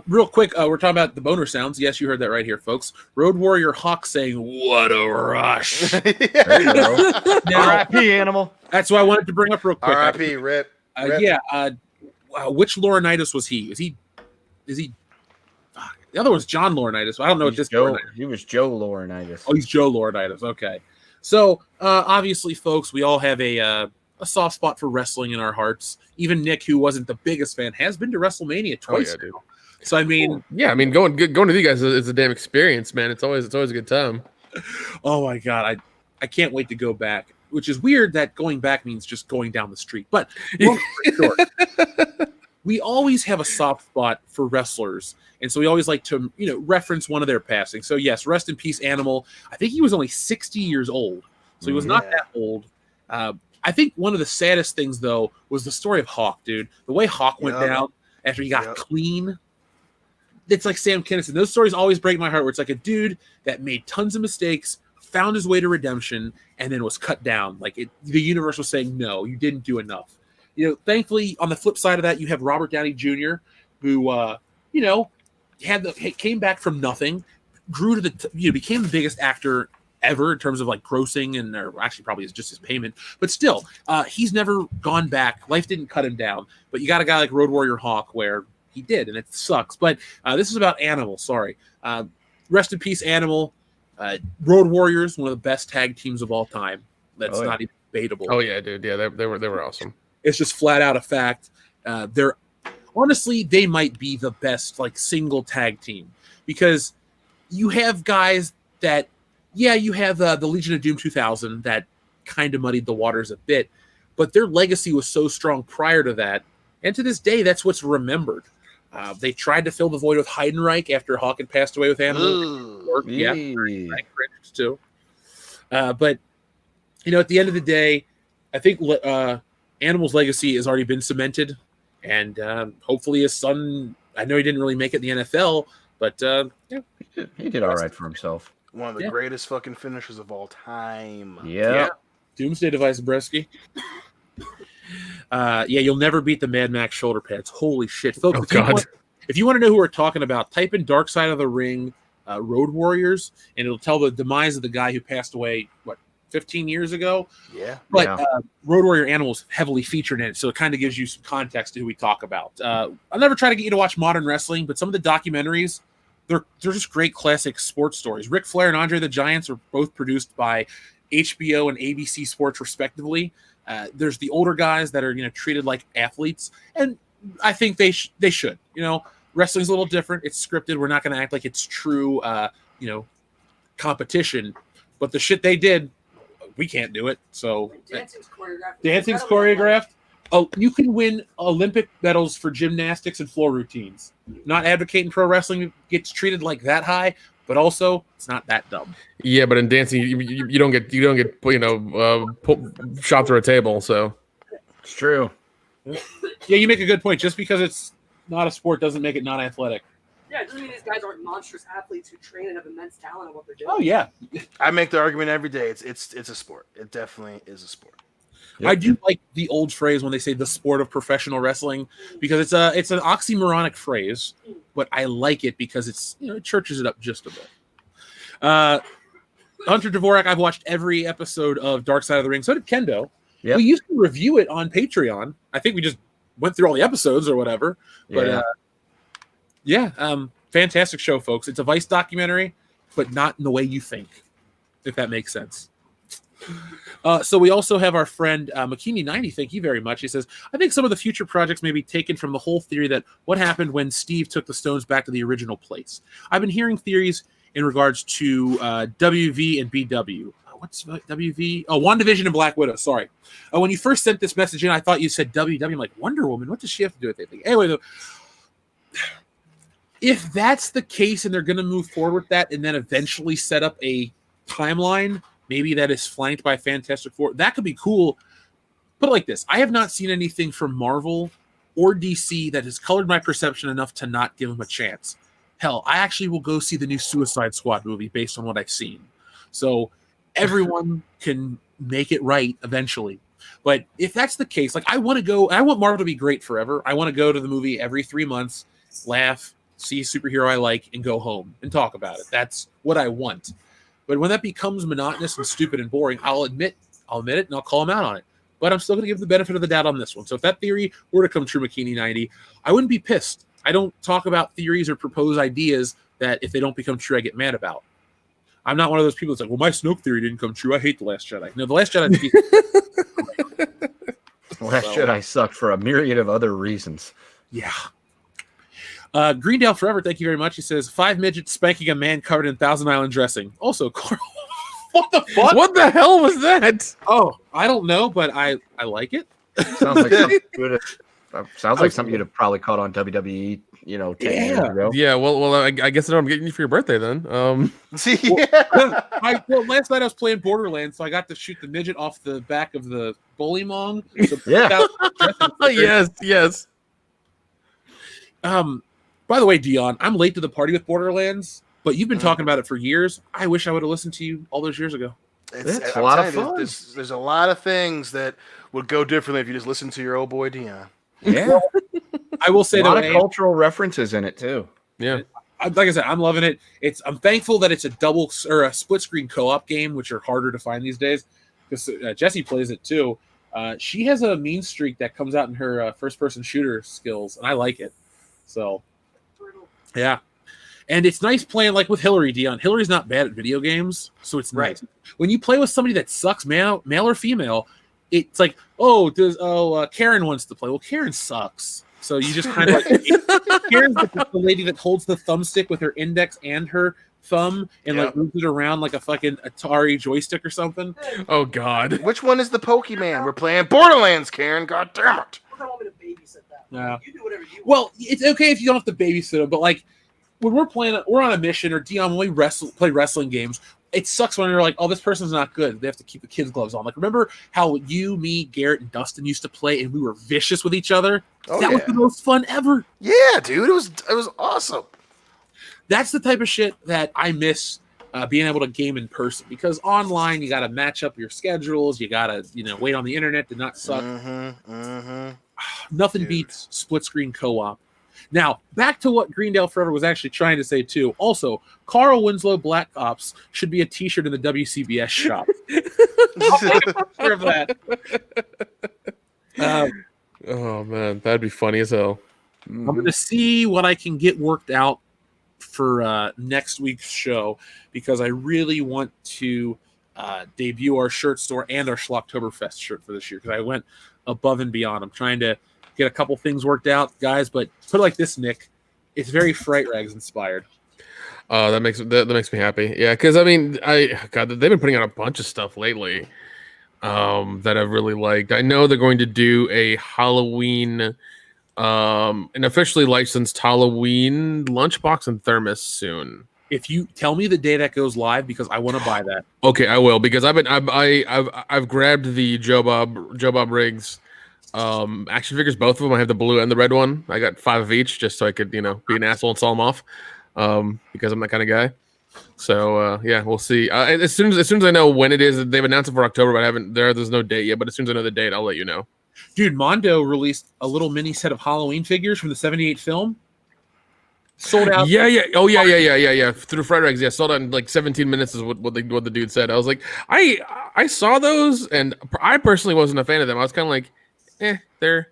Real quick, we're talking about the boner sounds. Yes, you heard that right here, folks. Road Warrior Hawk saying, "What a rush!" There you go. Now, R.I.P. Animal. That's what I wanted to bring up real quick. R.I.P. Rip. Yeah. Which Laurinaitis was he? Is he? The other one's John Laurinaitis. I don't know what this. He was Joe Laurinaitis. Oh, he's Joe Laurinaitis. Okay. So obviously, folks, we all have a soft spot for wrestling in our hearts. Even Nick, who wasn't the biggest fan, has been to WrestleMania twice. Dude. So I mean, going to you guys is a damn experience, man. It's always a good time. Oh my god, I can't wait to go back. Which is weird that going back means just going down the street. But long story short, we always have a soft spot for wrestlers, and so we always like to reference one of their passing. So yes, rest in peace, Animal. I think he was only 60 years old, so he was not that old. I think one of the saddest things though was the story of Hawk, dude. The way Hawk went down after he got clean. It's like Sam Kinison. Those stories always break my heart. Where it's like a dude that made tons of mistakes, found his way to redemption, and then was cut down. Like the universe was saying, "No, you didn't do enough." Thankfully, on the flip side of that, you have Robert Downey Jr., who came back from nothing, grew to became the biggest actor ever in terms of like grossing, and or actually probably is just his payment, but still, he's never gone back. Life didn't cut him down. But you got a guy like Road Warrior Hawk where he did, and it sucks. But this is about Animal. Sorry, rest in peace, Animal. Road Warriors, one of the best tag teams of all time. That's not even debatable. Oh yeah, dude. Yeah, they were awesome. It's just flat out a fact. They're honestly, they might be the best like single tag team because you have guys that, you have the Legion of Doom 2000 that kind of muddied the waters a bit, but their legacy was so strong prior to that, and to this day, that's what's remembered. They tried to fill the void with Heidenreich after Hawk had passed away with Animal. Yeah, too. But at the end of the day, I think Animal's legacy has already been cemented, and hopefully his son. I know he didn't really make it in the NFL, but he did all right for himself. One of the greatest fucking finishers of all time. Yeah. Doomsday Device, Bresky. You'll never beat the Mad Max shoulder pads. Holy shit, folks! If you want to know who we're talking about, type in Dark Side of the Ring, Road Warriors, and it'll tell the demise of the guy who passed away 15 years ago. Yeah. But Road Warrior Animals heavily featured in it, so it kind of gives you some context to who we talk about. I'll never try to get you to watch modern wrestling, but some of the documentaries, they're just great classic sports stories. Ric Flair and Andre the Giants are both produced by HBO and ABC Sports, respectively. There's the older guys that are treated like athletes, and I think they should. Wrestling's a little different. It's scripted. We're not going to act like it's true, competition. But the shit they did, we can't do it. So Dancing's choreographed. Dancing's choreographed. Oh, you can win Olympic medals for gymnastics and floor routines. Not advocating pro wrestling gets treated like that high, but also it's not that dumb. Yeah, but in dancing, you don't get shot through a table. So it's true. Yeah, you make a good point. Just because it's not a sport doesn't make it not athletic. Yeah, it doesn't mean these guys aren't monstrous athletes who train and have immense talent at what they're doing. Oh yeah, I make the argument every day. It's a sport. It definitely is a sport. Yep. I do like the old phrase when they say the sport of professional wrestling because it's an oxymoronic phrase, but I like it because it churches it up just a bit. Hunter Dvorak, I've watched every episode of Dark Side of the Ring. So did Kendo. Yep. We used to review it on Patreon. I think we just went through all the episodes or whatever. But fantastic show, folks. It's a Vice documentary, but not in the way you think, if that makes sense. So we also have our friend McKinney90. Thank you very much. He says, I think some of the future projects may be taken from the whole theory that what happened when Steve took the stones back to the original place. I've been hearing theories in regards to WV and BW. What's WV? Oh, WandaVision and Black Widow. Sorry. When you first sent this message in, I thought you said WW. I'm like, Wonder Woman. What does she have to do with anything? Anyway, though, if that's the case and they're going to move forward with that and then eventually set up a timeline, maybe that is flanked by Fantastic Four, that could be cool. Put it like this. I have not seen anything from Marvel or DC that has colored my perception enough to not give them a chance. Hell, I actually will go see the new Suicide Squad movie based on what I've seen. So everyone can make it right eventually. But if that's the case, like I want Marvel to be great forever. I want to go to the movie every 3 months, laugh, see a superhero I like, and go home and talk about it. That's what I want. But when that becomes monotonous and stupid and boring, I'll admit it, and I'll call them out on it. But I'm still going to give the benefit of the doubt on this one. So if that theory were to come true, McKinney90, I wouldn't be pissed. I don't talk about theories or propose ideas that if they don't become true, I get mad about. I'm not one of those people that's like, well, my Snoke theory didn't come true. I hate The Last Jedi. No, The Last Jedi. Last Jedi sucked for a myriad of other reasons. Yeah. Greendale Forever, thank you very much. He says 5 midgets spanking a man covered in Thousand Island dressing. Also, Carl, what the fuck? What the hell was that? Oh, I don't know, but I like it. Sounds like something you'd have probably caught on WWE, 10 years ago. Yeah, well, I guess I know I'm getting you for your birthday then. See, Well, last night I was playing Borderlands, so I got to shoot the midget off the back of the Bullymong. So yes. By the way, Dion, I'm late to the party with Borderlands, but you've been talking about it for years. I wish I would have listened to you all those years ago. It's a lot of fun. There's a lot of things that would go differently if you just listened to your old boy Dion. Yeah. I will say a lot of cultural references in it too. Yeah. Like I said, I'm loving it. I'm thankful that it's a double or a split screen co-op game, which are harder to find these days. Because Jessie plays it too. She has a mean streak that comes out in her first person shooter skills, and I like it. So, yeah. And it's nice playing like with Hillary, Dion. Hillary's not bad at video games, so it's nice. When you play with somebody that sucks, male or female, it's like, Karen wants to play. Well, Karen sucks. So you just kind of like Karen's the lady that holds the thumbstick with her index and her thumb and like moves it around like a fucking Atari joystick or something. Oh God. Which one is the Pokemon? We're playing Borderlands, Karen. God damn it. I don't want me to babysit that. Yeah. You do whatever you want. Well, it's okay if you don't have to babysit them, but like when we're on a mission, or Dion, when we play wrestling games, it sucks when you're like, oh, this person's not good. They have to keep the kids' gloves on. Like, remember how you, me, Garrett, and Dustin used to play, and we were vicious with each other? That was the most fun ever. Yeah, dude, it was awesome. That's the type of shit that I miss being able to game in person, because online you got to match up your schedules. You got to wait on the internet to not suck. Nothing beats split screen co-op. Now, back to what Greendale Forever was actually trying to say, too. Also, Carl Winslow Black Ops should be a T-shirt in the WCBS shop. I'll take a picture of that. Oh, man. That'd be funny as hell. I'm going to see what I can get worked out for next week's show, because I really want to debut our shirt store and our Schlocktoberfest shirt for this year, because I went above and beyond. I'm trying to get a couple things worked out, guys, but put it like this, Nick. It's very Fright Rags inspired. That makes me happy. Yeah, because I mean, they've been putting out a bunch of stuff lately that I've really liked. I know they're going to do a Halloween, an officially licensed Halloween lunchbox and thermos soon. If you tell me the day that goes live, because I want to buy that. Okay, I will, because I've grabbed the Joe Bob Riggs action figures, both of them. I have the blue and the red one. I got 5 of each, just so I could be an asshole and sell them off, because I'm that kind of guy. So yeah, we'll see. As soon as I know when it is, they've announced it for October, but there's no date yet. But as soon as I know the date, I'll let you know. Dude, Mondo released a little mini set of Halloween figures from the '78 film. Sold out. Yeah. Oh yeah. Through Fright Rags, yeah, sold out in like 17 minutes is what the dude said. I was like, I saw those, and I personally wasn't a fan of them. I was kind of like, they're.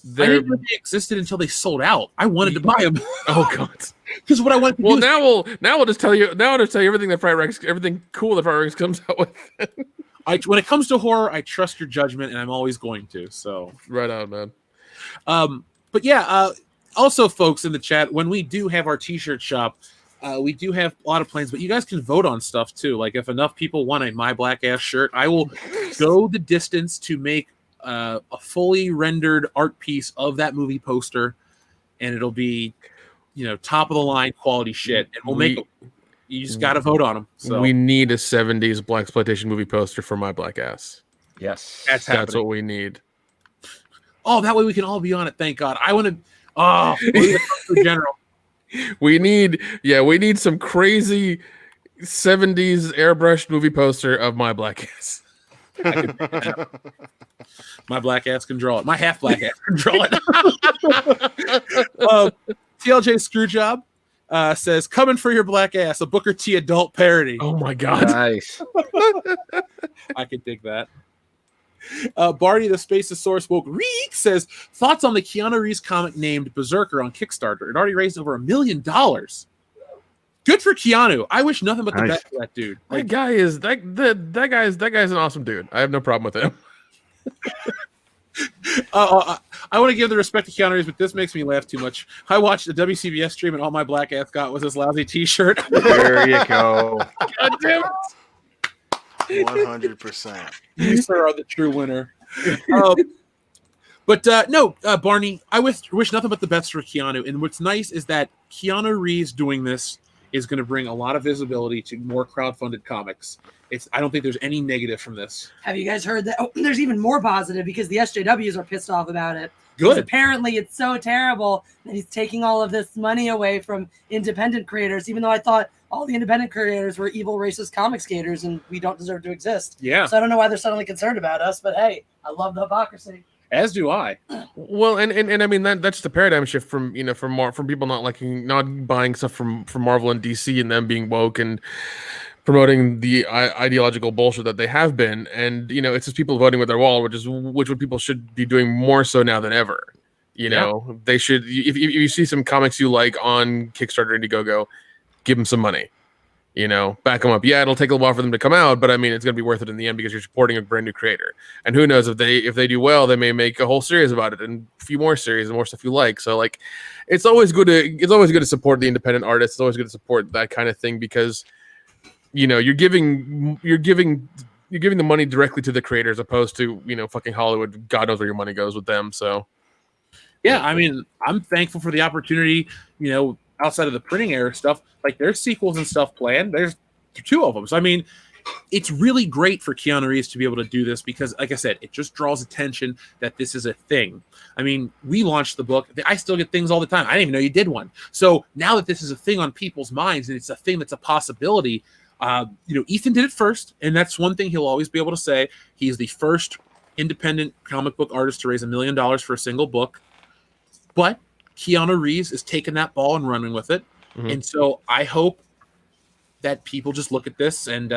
I didn't know they existed until they sold out. I wanted to buy them. Oh God! Because what I want to do. Well, now we'll just tell you. Now I'll just tell you everything that Fright Rags, everything cool that Fright Rags comes out with. When it comes to horror, I trust your judgment, and I'm always going to. So right on, man. But yeah. Also, folks in the chat, when we do have our T-shirt shop, we do have a lot of plans, but you guys can vote on stuff too. Like if enough people want a My Black Ass shirt, I will go the distance to make a fully rendered art piece of that movie poster, and it'll be, top of the line quality shit. And we'll make it. You just got to vote on them. So we need a 70s blaxploitation movie poster for My Black Ass. Yes, that's what we need. Oh, that way we can all be on it. Thank God. I want to. Oh, general. We need some crazy 70s airbrushed movie poster of My Black Ass. My black ass can draw it. My half black ass can draw it. TLJ Screwjob says, "Coming for your black ass, a Booker T adult parody." Oh my God. Nice. I could dig that. Barney the Spaceosaurus Woke Reek says, thoughts on the Keanu Reeves comic named Berserker on Kickstarter. It already raised over $1 million. Good for Keanu. I wish nothing but the best for that dude. That guy is that guy's an awesome dude. I have no problem with him. I want to give the respect to Keanu Reeves, but this makes me laugh too much. I watched the WCBS stream and all my black ass got was this lousy T-shirt. There you go. God damn it. 100%. You, sir, are the true winner. Barney, I wish nothing but the best for Keanu. And what's nice is that Keanu Reeves doing this is going to bring a lot of visibility to more crowdfunded comics. I don't think there's any negative from this. Have you guys heard that? Oh, there's even more positive because the SJWs are pissed off about it. Good. Apparently, it's so terrible that he's taking all of this money away from independent creators, even though I thought all the independent creators were evil, racist comic skaters and we don't deserve to exist. Yeah. So I don't know why they're suddenly concerned about us, but hey, I love the hypocrisy. As do I. Well, and I mean that's just a paradigm shift from from people not buying stuff from Marvel and DC and them being woke and promoting the ideological bullshit that they have been, and it's just people voting with their wallet, which what people should be doing more so now than ever. They should. If you see some comics you like on Kickstarter, Indiegogo, give them some money. Back them up. Yeah, it'll take a while for them to come out, but I mean, it's going to be worth it in the end because you're supporting a brand new creator. And who knows, if they do well, they may make a whole series about it and a few more series and more stuff you like. So it's always good to support the independent artists. It's always good to support that kind of thing because you're giving the money directly to the creators, opposed to fucking Hollywood. God knows where your money goes with them. So yeah, I mean, I'm thankful for the opportunity. Outside of the printing era stuff, like there's sequels and stuff planned. There's 2 of them. So I mean, it's really great for Keanu Reeves to be able to do this because, like I said, it just draws attention that this is a thing. I mean, we launched the book. I still get things all the time. I didn't even know you did one. So now that this is a thing on people's minds and it's a thing that's a possibility, Ethan did it first, and that's one thing he'll always be able to say. He's the first independent comic book artist to raise $1 million for a single book. But Keanu Reeves is taking that ball and running with it. Mm-hmm. And so I hope that people just look at this and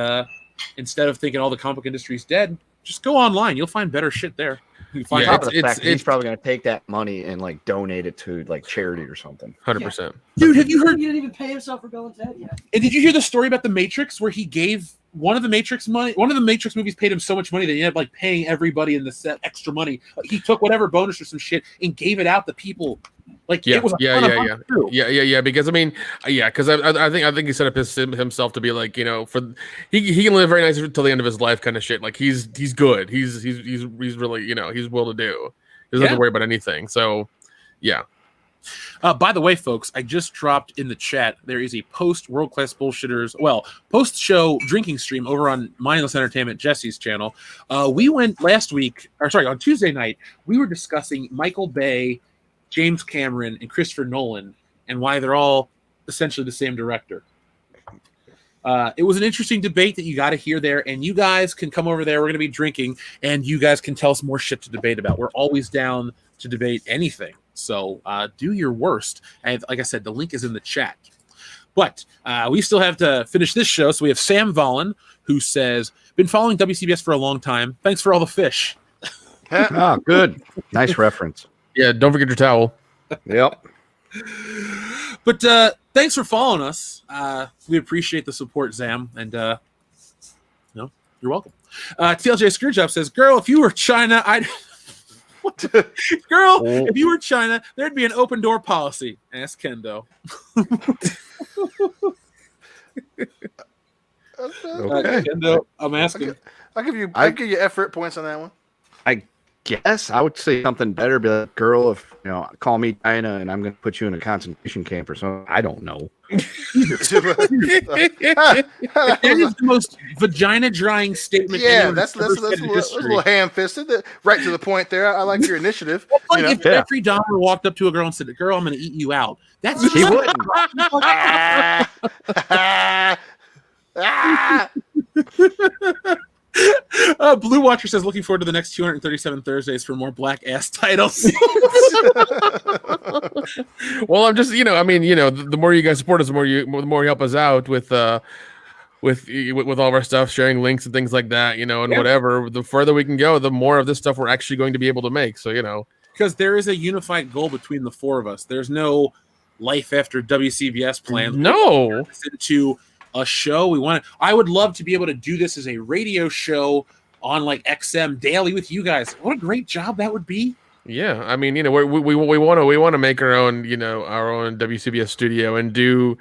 instead of thinking all the comic book industry is dead, just go online. You'll find better shit there. He's probably going to take that money and donate it to charity or something. 100%. Yeah. Dude, have you heard? He didn't even pay himself for Bill and Ted yet. And did you hear the story about the Matrix where he gave one of the Matrix movies paid him so much money that he ended up paying everybody in the set extra money. He took whatever bonus or some shit and gave it out to people. It was because I think he set up himself to be he can live very nice until the end of his life kind of shit. He's good. He's really he's will to do. He doesn't have to worry about anything. So yeah. By the way, folks, I just dropped in the chat. There is a post show drinking stream over on Mindless Entertainment, Jesse's channel. We went on Tuesday night. We were discussing Michael Bay, James Cameron, and Christopher Nolan, and why they're all essentially the same director. It was an interesting debate that you got to hear there, and you guys can come over there. We're going to be drinking, and you guys can tell us more shit to debate about. We're always down to debate anything. So do your worst. And like I said, the link is in the chat. But we still have to finish this show. So we have Sam Vollen, who says, been following WCBS for a long time. Thanks for all the fish. Oh, good. Nice reference. Yeah, don't forget your towel. Yep. But thanks for following us. We appreciate the support, Sam. And you're welcome. TLJ Screwjob says, girl, if you were China, I'd... Girl, if you were China, there'd be an open door policy. Ask Kendo. Okay. Kendo, I'm asking. I'll give you effort points on that one. I guess I would say something better. Be like, girl, if call me China, and I'm going to put you in a concentration camp or something. I don't know. That is the most vagina drying statement. Yeah, that's a little ham-fisted. Right to the point there. I like your initiative. If Jeffrey Dahmer walked up to a girl and said, "Girl, I'm going to eat you out," that's he wouldn't. Blue Watcher says, looking forward to the next 237 Thursdays for more black ass titles. Well, I'm just, the more you guys support us, the more you help us out with all of our stuff, sharing links and things like that, and whatever. The further we can go, the more of this stuff we're actually going to be able to make. So, because there is a unified goal between the four of us. There's no life after WCBS plans. No. Into a show. I would love to be able to do this as a radio show on like XM daily with you guys. What a great job that would be. Yeah, I mean, we want to make our own, our own WCBS studio and do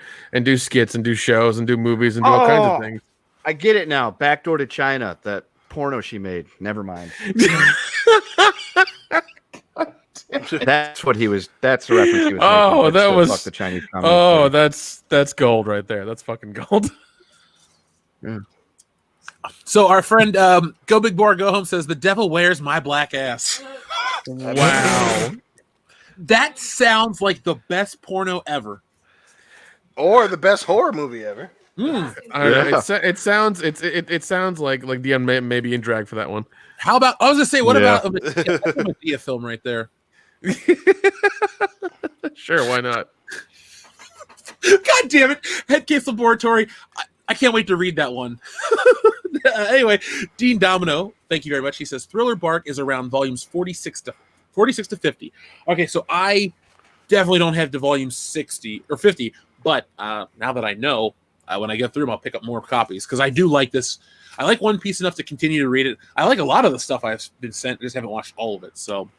skits and do shows and do movies and do all kinds of things. I get it now. Backdoor to China, that porno she made. Never mind. That's what he was. That's the reference he was making. Oh, that was fuck the Chinese. Oh, that's gold right there. That's fucking gold. Yeah. So our friend Go Big Boar Go Home says the devil wears my black ass. Wow. That sounds like the best porno ever. Or the best horror movie ever. It sounds like Dion may be in drag for that one. How about I was gonna say, what about a Medea film right there? Sure, why not? God damn it, Head Case Laboratory. I can't wait to read that one. Anyway, Dean Domino, thank you very much. He says Thriller Bark is around volumes 46 to 50. Okay, so I definitely don't have to volume 60 or 50, but now that I know, when I get through them, I'll pick up more copies because I do like this. I like One Piece enough to continue to read it. I like a lot of the stuff I've been sent. I just haven't watched all of it. So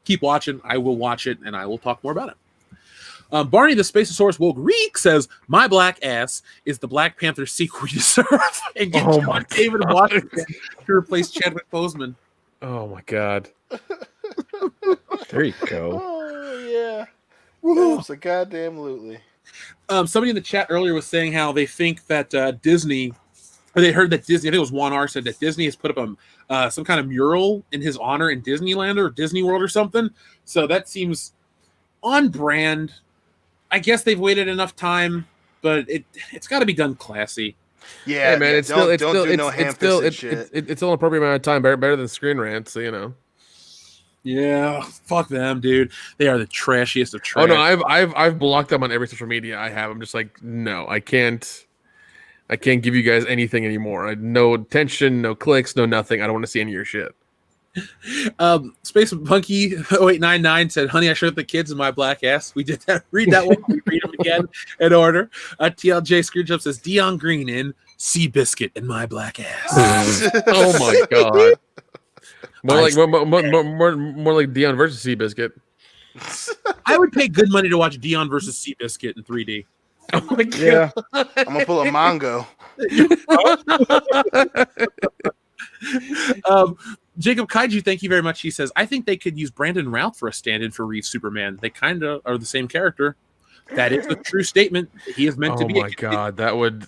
keep watching. I will watch it, and I will talk more about it. Barney the Spaceosaurus Woke Reek says, my black ass is the Black Panther sequel you deserve. And get John David Washington to replace Chadwick Boseman. Oh, my God. There you go. Oh, yeah. Absolutely. Somebody in the chat earlier was saying how they think that Disney, or they heard that Disney, I think it was Juan R, said that Disney has put up some kind of mural in his honor in Disneyland or Disney World or something. So that seems on brand. I guess they've waited enough time, but it's got to be done classy. Yeah, hey, man, it's still an appropriate amount of time, better than Screen Rant, so Yeah, fuck them, dude. They are the trashiest of trash. Oh no, I've blocked them on every social media I have. I'm just like, no, I can't give you guys anything anymore. No attention, no clicks, no nothing. I don't want to see any of your shit. Space Monkey 0899 said, honey, I showed the kids in my black ass. We did that. Read that one. We read them again in order. TLJ Screwjob says Dion Green in Seabiscuit in my black ass. Oh my God. More like Dion versus Seabiscuit. I would pay good money to watch Dion versus Seabiscuit in 3D. Oh my God. Yeah. I'm gonna pull a Mongo. Jacob Kaiju, thank you very much. He says, I think they could use Brandon Routh for a stand-in for Reeve Superman. They kind of are the same character. That is a true statement. He is meant to be. Oh my God, that would.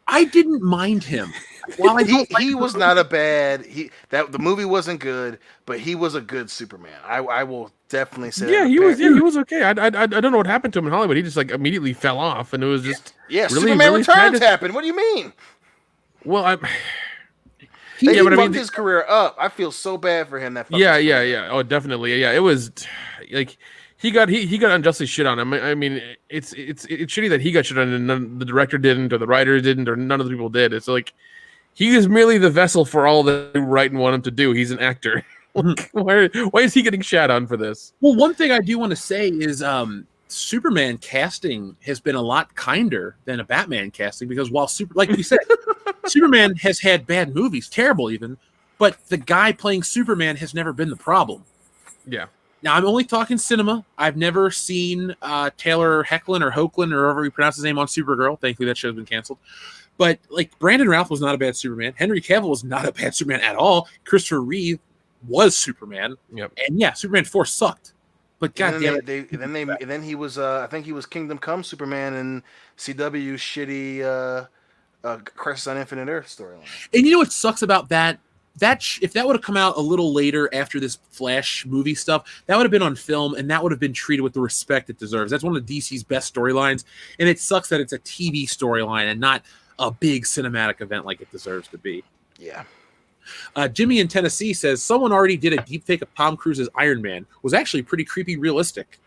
I didn't mind him. Well, he was not a bad. The movie wasn't good, but he was a good Superman. I will definitely say. Yeah, he was okay. I don't know what happened to him in Hollywood. He just like immediately fell off, and it was just really, Superman Returns happened. What do you mean? Well, He fucked his career up. I feel so bad for him. Yeah. Oh, definitely. Yeah, it was like he got unjustly shit on him. I mean, it's shitty that he got shit on and the director didn't, or the writer didn't, or none of the people did. It's like he is merely the vessel for all that they write and want him to do. He's an actor. Why is he getting shat on for this? Well, one thing I do want to say is Superman casting has been a lot kinder than a Batman casting because while like we said, Superman has had bad movies, terrible even, but the guy playing Superman has never been the problem. Yeah. Now I'm only talking cinema. I've never seen Taylor Hoechlin or Hoechlin or however you pronounce his name on Supergirl. Thankfully that show's been canceled. But like Brandon Routh was not a bad Superman. Henry Cavill was not a bad Superman at all. Christopher Reeve was Superman. Yep. And yeah, Superman 4 sucked. But goddamn it. And then he was I think he was Kingdom Come Superman in CW's shitty Crisis on Infinite Earth storyline. And you know what sucks about that? If that would have come out a little later after this Flash movie stuff, that would have been on film and that would have been treated with the respect it deserves. That's one of DC's best storylines, and it sucks that it's a TV storyline and not a big cinematic event like it deserves to be. Yeah. Jimmy in Tennessee says someone already did a deepfake of Tom Cruise's Iron Man. It was actually pretty creepy realistic.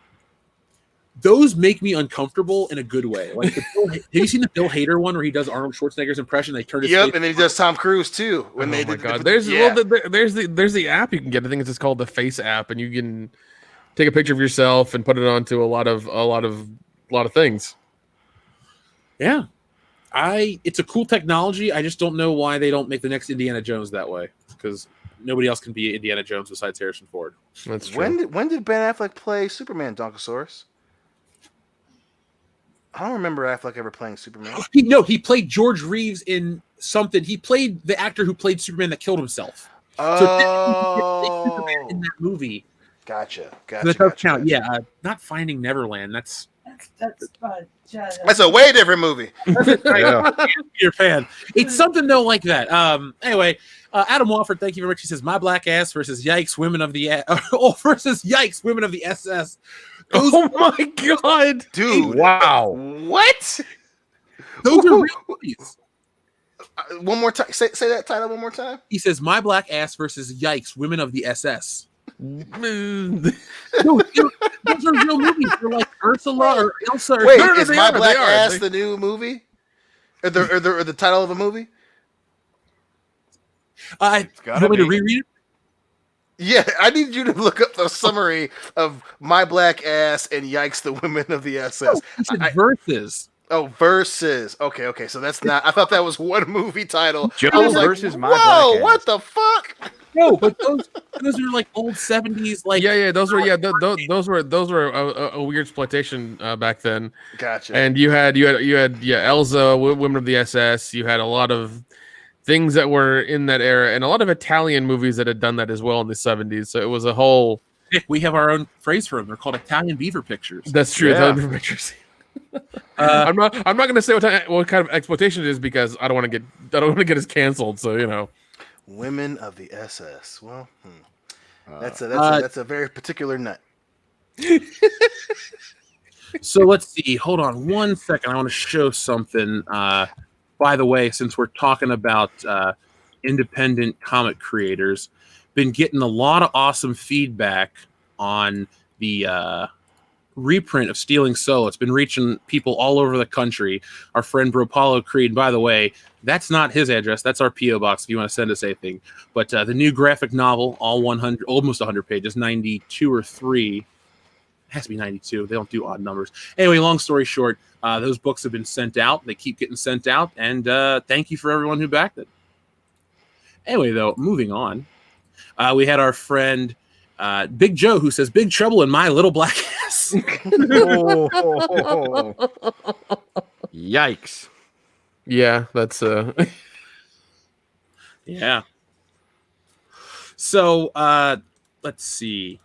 Those make me uncomfortable in a good way. Like, have you seen the Bill Hader one where he does Arnold Schwarzenegger's impression? They turn his face and then he does Tom Cruise too. When there's the app you can get. I think it's just called the Face app, and you can take a picture of yourself and put it onto a lot of things. Yeah. It's a cool technology. I just don't know why they don't make the next Indiana Jones that way, because nobody else can be Indiana Jones besides Harrison Ford. That's true. When did Ben Affleck play Superman, Donkosaurus? I don't remember Affleck ever playing Superman. He played George Reeves in something. He played the actor who played Superman that killed himself. Oh, So Superman in that movie. Gotcha. That does count. Yeah, not Finding Neverland. That's a way different movie. Yeah. You're a fan. It's something though like that. Anyway, Adam Wofford, thank you very much. He says, "My black ass versus yikes, women of the versus yikes, women of the SS." Oh my god, dude! Wow. What? Those are real movies. One more time. Say that title one more time. He says, "My black ass versus yikes, women of the SS." No, those are real movies. They're like Ursula or Elsa. Wait, No, is they My are, Black they are. Ass the new movie? Or the title of a movie? You want me to reread it? Yeah, I need you to look up the summary of My Black Ass and Yikes, the Women of the SS. Versus. Oh, Versus. Okay. So that's not. I thought that was one movie title. Joe I was like, versus My whoa, Black what Ass. the fuck? No, but those are like old 70s. Like those were a weird exploitation back then. Gotcha. And you had Elsa, Women of the SS. You had a lot of things that were in that era, and a lot of Italian movies that had done that as well in the 70s. So it was a whole. We have our own phrase for them. They're called Italian beaver pictures. That's true. Yeah. Italian beaver pictures. I'm not going to say what kind of exploitation it is, because I don't want to get us canceled. So Women of the SS. Well, that's a very particular nut. So let's see. Hold on 1 second. I want to show something. By the way, since we're talking about independent comic creators, been getting a lot of awesome feedback on the reprint of Stealing Solo. It's been reaching people all over the country. Our friend Bro Paulo Creed, by the way, that's not his address. That's our P.O. box if you want to send us anything. But the new graphic novel, almost 100 pages, 92 or 3. It has to be 92. They don't do odd numbers. Anyway, long story short, those books have been sent out. They keep getting sent out. And thank you for everyone who backed it. Anyway, though, moving on. We had our friend Big Joe, who says, "Big trouble in my little black ass." Yikes. yeah, that's Yeah. So let's see.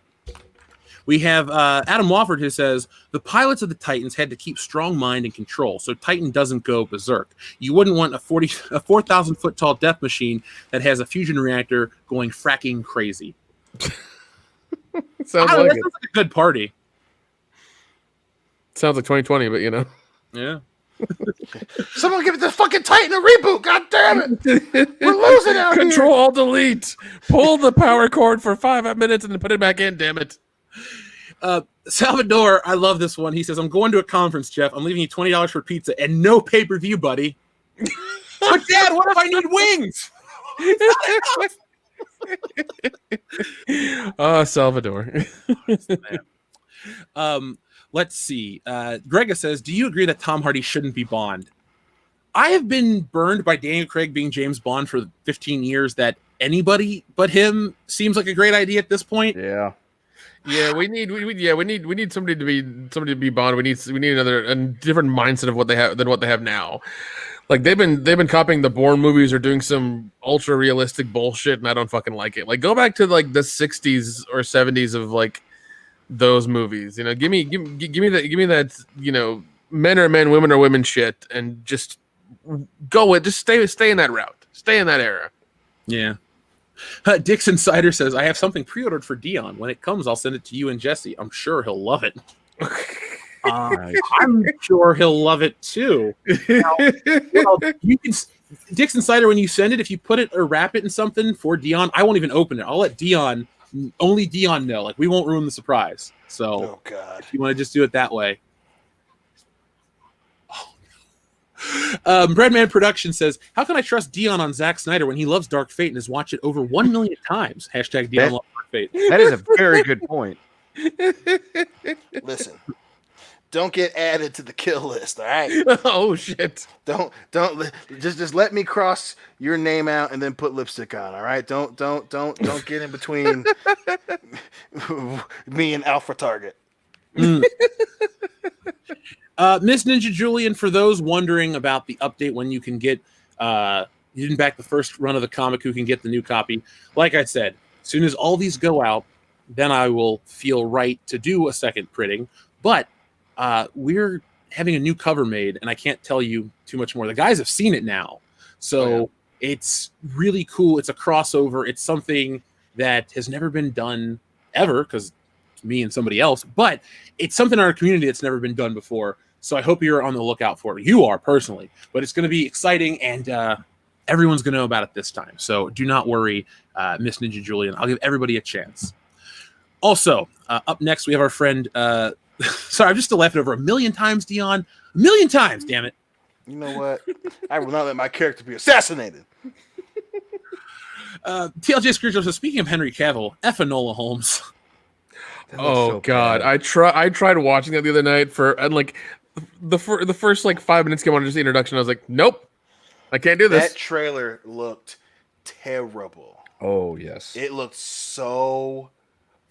We have Adam Wofford, who says, "The pilots of the Titans had to keep strong mind and control, so Titan doesn't go berserk. You wouldn't want a 4,000 foot tall death machine that has a fusion reactor going fracking crazy." sounds That like it. sounds like a good party. Sounds like 2020, but Yeah. Someone give the fucking Titan a reboot. God damn it. We're losing out here. Control Alt Delete. Pull the power cord for 5 minutes and then put it back in. Damn it. Salvador, I love this one. He says, "I'm going to a conference, Jeff. I'm leaving you $20 for pizza and no pay-per-view, buddy." But Dad, what if I need wings? Salvador. Let's see. Grega says, "Do you agree that Tom Hardy shouldn't be Bond?" I have been burned by Daniel Craig being James Bond for 15 years that anybody but him seems like a great idea at this point. Yeah. Yeah, we need somebody to be Bond. We need a different mindset of what they have than what they have now. Like they've been copying the Bourne movies or doing some ultra realistic bullshit, and I don't fucking like it. Like go back to like the 60s or 70s of like those movies. Give me that men are men, women are women shit, and just stay in that route. Stay in that era. Yeah. Dix Insider says, "I have something pre-ordered for Dion. When it comes, I'll send it to you and Jesse. I'm sure he'll love it." I'm sure he'll love it too. Now, you can, Dix Insider, when you send it, if you put it or wrap it in something for Dion, I won't even open it. I'll let only Dion know. Like we won't ruin the surprise. So, Oh God. if you want to just do it that way. Breadman Production says, "How can I trust Dion on Zack Snyder when he loves Dark Fate and has watched it over 1 million times?" Hashtag Dion loves Dark Fate. That is a very good point. Listen, don't get added to the kill list. All right. Oh shit! Don't just let me cross your name out and then put lipstick on. All right. Don't get in between me and Alpha Target. Miss Ninja Julian, for those wondering about the update when you can get you didn't back the first run of the comic who can get the new copy. Like I said, as soon as all these go out, then I will feel right to do a second printing. But we're having a new cover made, and I can't tell you too much more. The guys have seen it now. So it's really cool. It's a crossover. It's something that has never been done ever, because it's me and somebody else. But it's something in our community that's never been done before. So I hope you're on the lookout for it. You are, personally. But it's going to be exciting, and everyone's going to know about it this time. So do not worry, Miss Ninja Julian. I'll give everybody a chance. Also, up next, we have our friend... sorry, I'm just still laughing over 1,000,000 times, Dion. 1,000,000 times, damn it. You know what? I will not let my character be assassinated. TLJ Screwjob says, speaking of Henry Cavill, F. Enola Holmes. Oh so god, bad. I tried watching that the other night and like the first like 5 minutes came on just the introduction. I was like, nope, I can't do this. That trailer looked terrible. Oh yes. It looked so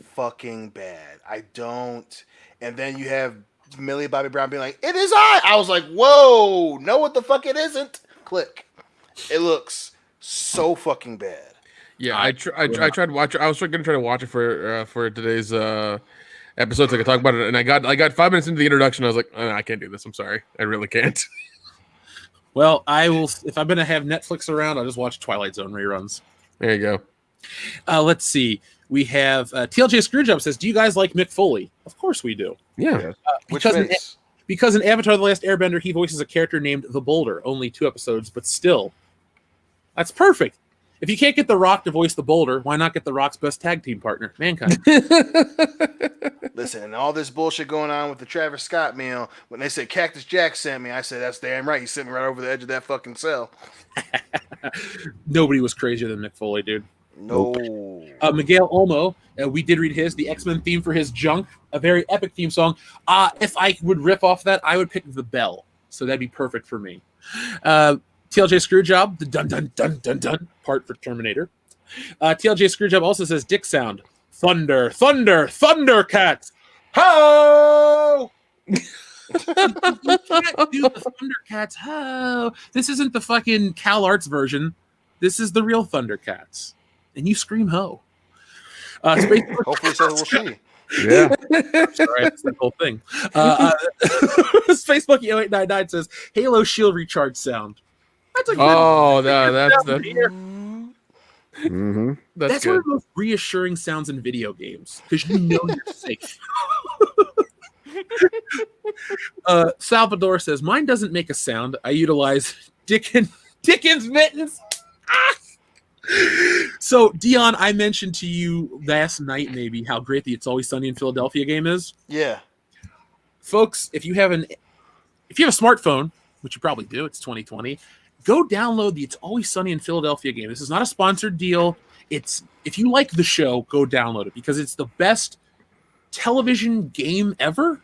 fucking bad. I don't. And then you have Millie Bobby Brown being like, "It is I." I was like, "Whoa, no, what the fuck? It isn't." Click. It looks so fucking bad. Yeah, I tried watching. I was gonna try to watch it for today's episode so I could talk about it, and I got 5 minutes into the introduction. I was like, I can't do this. I'm sorry, I really can't. Well, I will. If I'm gonna have Netflix around, I'll just watch Twilight Zone reruns. There you go. Let's see. We have TLJ Screwjob says, "Do you guys like Mick Foley?" Of course we do. Yeah. Which Because face? because in Avatar: The Last Airbender, he voices a character named the Boulder. Only 2 episodes, but still, that's perfect. If you can't get The Rock to voice the Boulder, why not get The Rock's best tag team partner, Mankind? Listen, and all this bullshit going on with the Travis Scott meal, when they said Cactus Jack sent me, I said, that's damn right. He's sitting right over the edge of that fucking cell. Nobody was crazier than Mick Foley, dude. No. Miguel Olmo, we did read the X-Men theme for his Junk, a very epic theme song. If I would riff off that, I would pick The Bell. So that'd be perfect for me. TLJ Screwjob, the dun dun dun dun dun part for Terminator. TLJ Screwjob also says dick sound. Thunder, thunder, Thundercats. Ho! You can't do the Thundercats. Ho! This isn't the fucking Cal Arts version. This is the real Thundercats. And you scream ho. Hopefully so we'll see. Yeah. Sorry, that's the whole thing. Space Monkey 0899 says Halo Shield recharge sound. That's a good that's Mm-hmm. That's good. one of the most reassuring sounds in video games because you know you're safe. Salvador says, mine doesn't make a sound. I utilize Dickens mittens. So, Dion, I mentioned to you last night maybe how great the It's Always Sunny in Philadelphia game is. Yeah. Folks, if you have a smartphone, which you probably do, it's 2020, go download the It's Always Sunny in Philadelphia game. This is not a sponsored deal. If you like the show, go download it because it's the best television game ever.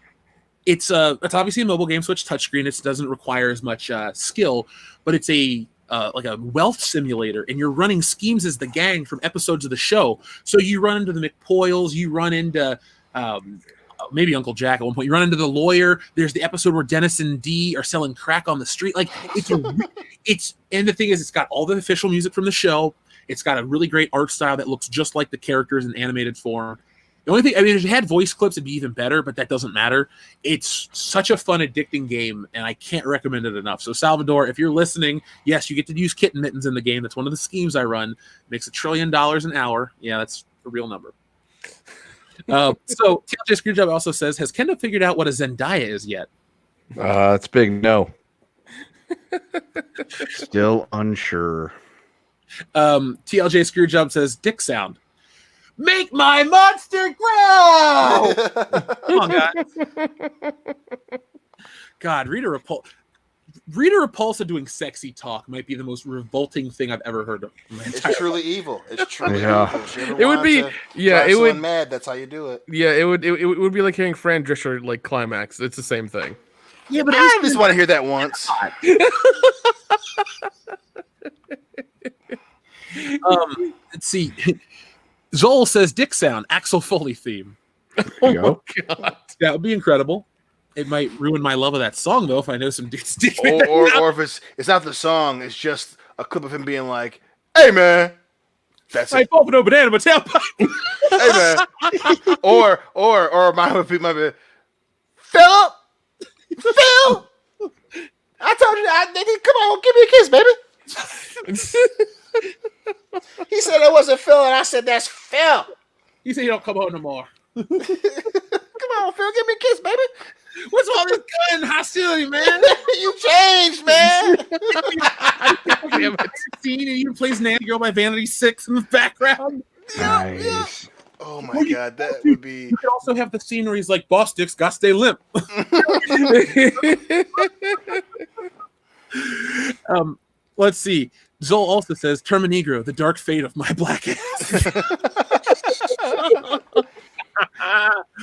It's obviously a mobile game, so it's touchscreen. It doesn't require as much skill, but it's like a wealth simulator, and you're running schemes as the gang from episodes of the show. So you run into the McPoyles, you run into maybe Uncle Jack at one point. You run into the lawyer. There's the episode where Dennis and Dee are selling crack on the street. Like and the thing is, it's got all the official music from the show. It's got a really great art style that looks just like the characters in animated form. The only thing, I mean, if it had voice clips, it'd be even better, but that doesn't matter. It's such a fun, addicting game, and I can't recommend it enough. So, Salvador, if you're listening, yes, you get to use kitten mittens in the game. That's one of the schemes I run. Makes $1 trillion an hour. Yeah, that's a real number. So, TLJ Screwjob also says, has Kendo figured out what a Zendaya is yet? It's big no. Still unsure. TLJ Screwjob says, dick sound. Make my monster grow! Come on, guys. God, Rita Repulsa. Rita Repulsa doing sexy talk might be the most revolting thing I've ever heard of. In my entire It's truly evil. It's truly Yeah. evil. If you ever It would wanted be, to yeah, drive it someone would, mad. That's how you do it. yeah, it would be like hearing Fran Drescher like climax. It's the same thing. Yeah, but I just want to hear that once. Let's see. Zoll says Dick Sound, Axel Foley theme. Oh you go. my god! That would be incredible. It might ruin my love of that song though if I know some dudes. Or if it's not the song, it's just a clip of him being like, "Hey man, that's I it. open no banana, but tailpipe. Hey man." or mine would be Philip, Phil. I told you, come on, give me a kiss, baby. He said it wasn't Phil, and I said that's Phil. He said you don't come home no more. Come on, Phil, give me a kiss, baby. What's all this gun hostility, man? You changed, man. Scene and he plays Nanny Girl by Vanity 6 in the background. Nice. Oh my god, that would be. You could also have the scene where he's like, "Boss Dick's got to stay limp." Let's see. Zoll also says, "Terminegro, the dark fate of my black ass."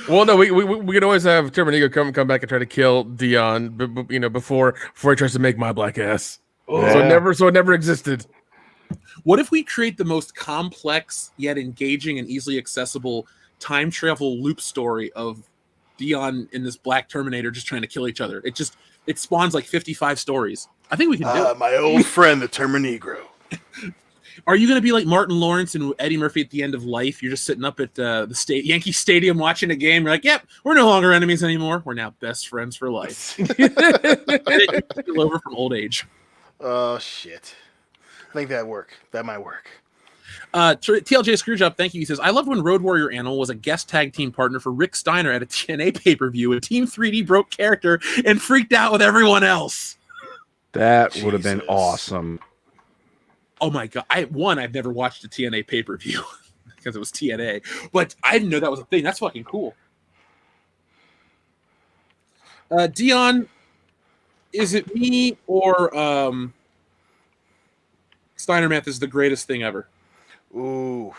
Well, no, we can always have Terminator come back and try to kill Dion, before he tries to make my black ass. Yeah. So it never existed. What if we create the most complex yet engaging and easily accessible time travel loop story of Dion and this black Terminator just trying to kill each other? It spawns like 55 stories. I think we can do it. My old friend, the Terminegro. Are you going to be like Martin Lawrence and Eddie Murphy at the end of life? You're just sitting up at the Yankee Stadium watching a game. You're like, "Yep, we're no longer enemies anymore. We're now best friends for life." Over from old age. Oh shit! I think that work. That might work. TLJ Screwjob, thank you. He says, "I loved when Road Warrior Animal was a guest tag team partner for Rick Steiner at a TNA pay-per-view. A Team 3D broke character and freaked out with everyone else." That would have been Jesus. awesome. Oh my god! I've never watched a TNA pay-per-view because it was TNA, but I didn't know that was a thing. That's fucking cool. Dion, is it me or Steiner Math is the greatest thing ever? Ooh,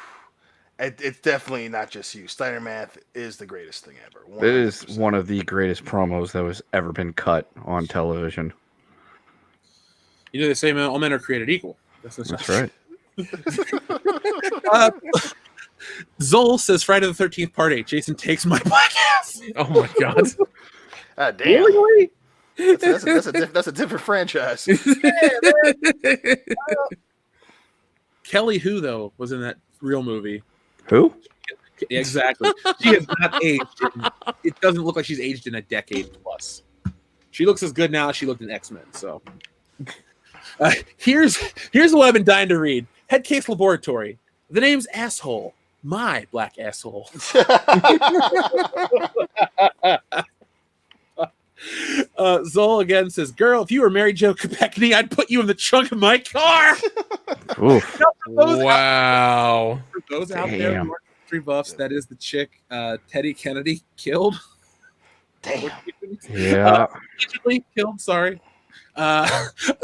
it's definitely not just you. Steiner Math is the greatest thing ever. It is 100%. one of the greatest promos that was ever been cut on television. You know they say all men are created equal. That's right. Zoll says Friday the 13th Part 8. Jason takes my black ass. Oh my god! Ah, damn. Really? That's a different franchise. Kelly Who though was in that real movie. Who? Exactly. She has not aged. It doesn't look like she's aged in a decade plus. She looks as good now as she looked in X-Men. So here's what I've been dying to read. Head Case Laboratory. The name's Asshole. My black asshole. Zoll again says, "Girl, if you were Mary Jo Kopechne, I'd put you in the trunk of my car." Oof. Wow. For those out there who aren't history buffs, that is the chick Teddy Kennedy killed. Damn. Yeah. Allegedly killed. Sorry.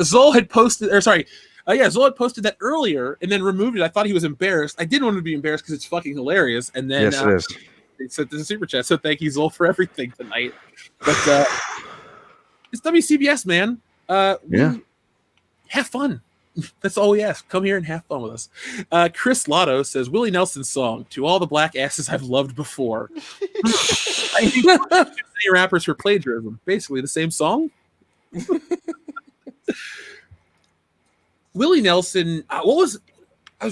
Zoll had posted, Zoll had posted that earlier and then removed it. I thought he was embarrassed. I didn't want him to be embarrassed because it's fucking hilarious. And then Yes, it is. they sent this a super chat. So thank you, Zoll, for everything tonight. But it's WCBS, man. Yeah. Have fun. That's all we ask. Come here and have fun with us. Chris Lotto says, Willie Nelson's song, "To All the Black Asses I've Loved Before." I think many rappers for plagiarism. Basically the same song. Willie Nelson, I was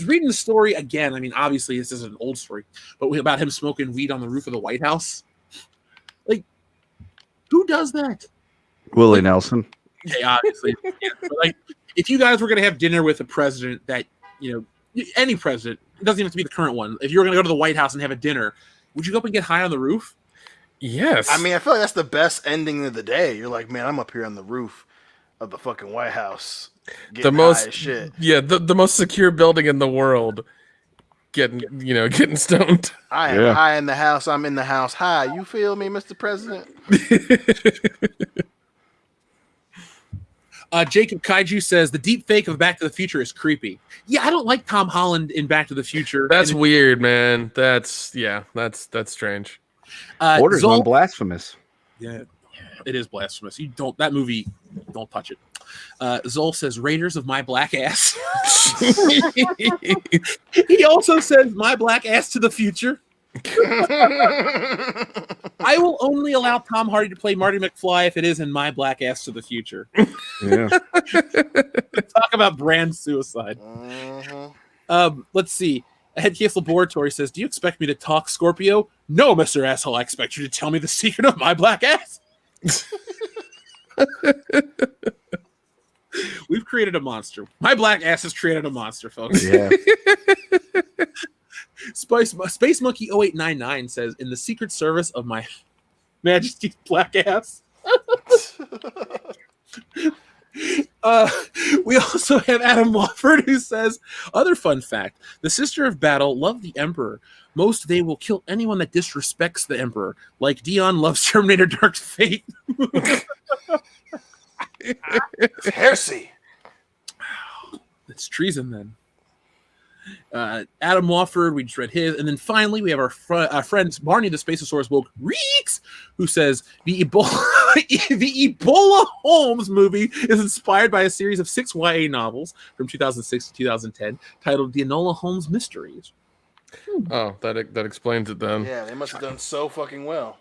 reading the story again. I mean, obviously this is an old story, but about him smoking weed on the roof of the White House. Like, who does that? Willie Nelson. Okay, obviously. Yeah, but like, if you guys were going to have dinner with a president that, any president, it doesn't even have to be the current one. If you were going to go to the White House and have a dinner, would you go up and get high on the roof? Yes. I mean, I feel like that's the best ending of the day. You're like, man, I'm up here on the roof of the fucking White House, getting high as shit. Yeah, the most secure building in the world. Getting stoned. I am high in the house. I'm in the house high. You feel me, Mr. President? Jacob Kaiju says the deep fake of Back to the Future is creepy. Yeah, I don't like Tom Holland in Back to the Future. That's weird, man. That's strange. Borders on Zol, blasphemous. yeah, it is blasphemous. You don't that movie. Don't touch it. Zol says Raiders of my black ass. He also says my black ass to the future. I will only allow Tom Hardy to play Marty McFly if it is in my black ass to the future. Yeah. Talk about brand suicide. Let's see. Headcase Laboratory says, "Do you expect me to talk Scorpio?" No, Mr. Asshole. I expect you to tell me the secret of my black ass. We've created a monster. My black ass has created a monster, folks. Yeah. Space Monkey 0899 says, "In the Secret Service of my Majesty's black ass." We also have Adam Wofford who says, "Other fun fact, the Sister of Battle love the Emperor. Most they will kill anyone that disrespects the Emperor, like Dion loves Terminator Dark Fate." It's heresy. It's treason then. Adam Wofford, we just read his, and then finally we have our friend Barney the Spaceosaurus woke Reeks, who says the Ebola Holmes movie is inspired by a series of 6 YA novels from 2006 to 2010 titled The Enola Holmes Mysteries. Oh, that explains it then. Yeah, they must have done so fucking well.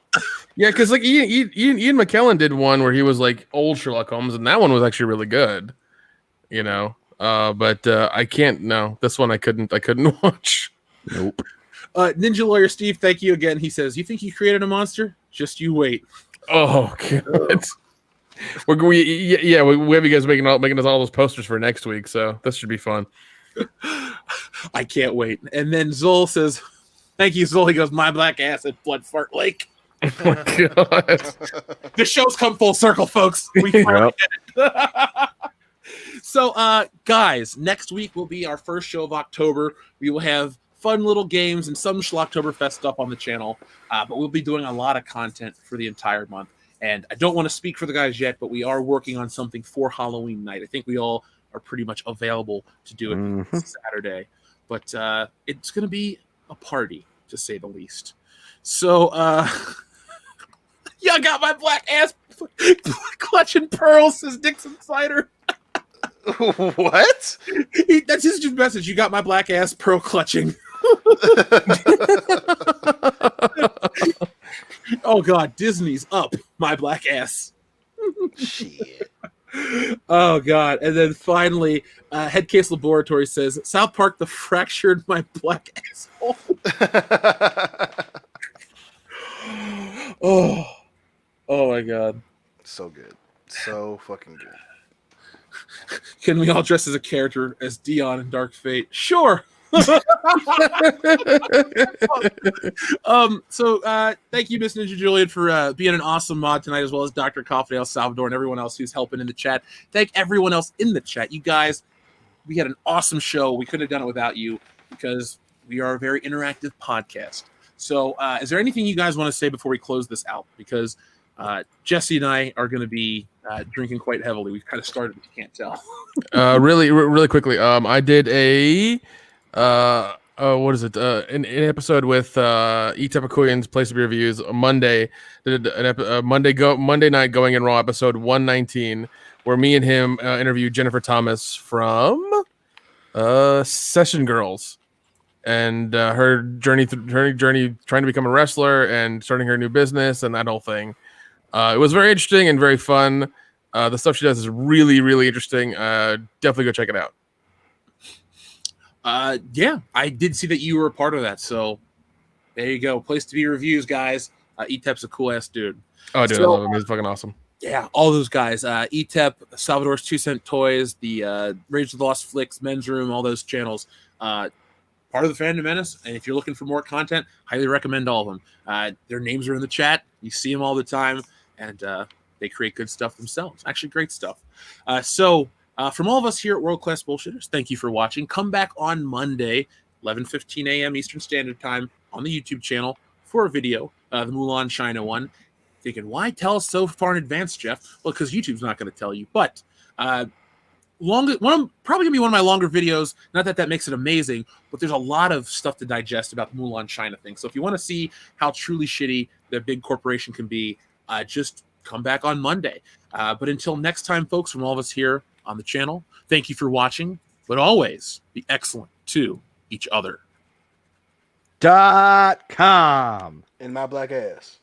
Yeah, because like Ian McKellen did one where he was like old Sherlock Holmes, and that one was actually really good. You know. But I can't. No, this one I couldn't watch. Nope. Ninja Lawyer Steve, thank you again. He says, "You think you created a monster? Just you wait." Oh god. we have you guys making us all those posters for next week, so this should be fun. I can't wait. And then Zol says, "Thank you, Zol." He goes, "My black ass at Blood Fart Lake." Oh my god. The show's come full circle, folks. We finally did it. So, guys, next week will be our first show of October. We will have fun little games and some Schlocktoberfest stuff on the channel, but we'll be doing a lot of content for the entire month. And I don't want to speak for the guys yet, but we are working on something for Halloween night. I think we all are pretty much available to do it Saturday. But it's going to be a party, to say the least. So, y'all got my black ass clutching pearls, says Dixon Cider. What? That's his message. You got my black ass pearl clutching. Oh god, Disney's up my black ass. Shit. Oh god, and then finally, Headcase Laboratory says South Park: The Fractured My Black Asshole. Oh my god, So good, so fucking good. Can we all dress as a character as Dion in Dark Fate? Sure. So thank you, Miss Ninja Julian, for being an awesome mod tonight, as well as Dr. Coffee El Salvador and everyone else who's helping in the chat. Thank everyone else in the chat. You guys, we had an awesome show. We couldn't have done it without you because we are a very interactive podcast. So is there anything you guys want to say before we close this out? Because Jesse and I are going to be drinking quite heavily. We've kind of started, if you can't tell. Really quickly. I did a what is it? An episode with Etapakuyan's Place to Be Reviews on Monday. Did an Monday night Going in Raw episode 119, where me and him interviewed Jennifer Thomas from Session Girls, and her journey trying to become a wrestler and starting her new business and that whole thing. It was very interesting and very fun. The stuff she does is really, really interesting. Definitely go check it out. Yeah, I did see that you were a part of that. So there you go. Place to Be Reviews, guys. Etep's a cool ass dude. Oh, dude, I love him. He's fucking awesome. Yeah, all those guys. Etep, Salvador's 2 Cent Toys, the Rage of the Lost Flicks, Men's Room, all those channels. Part of the Fandom Menace. And if you're looking for more content, highly recommend all of them. Their names are in the chat. You see them all the time. And they create good stuff themselves. Actually, great stuff. So from all of us here at World Class Bullshitters, thank you for watching. Come back on Monday, 11:15 a.m. Eastern Standard Time on the YouTube channel for a video, the Mulan China one. Thinking, why tell us so far in advance, Jeff? Well, because YouTube's not going to tell you. But Probably gonna be one of my longer videos. Not that that makes it amazing, but there's a lot of stuff to digest about the Mulan China thing. So if you want to see how truly shitty the big corporation can be, just come back on Monday. But until next time, folks, from all of us here on the channel, thank you for watching. But always be excellent to each other. .com. In my black ass.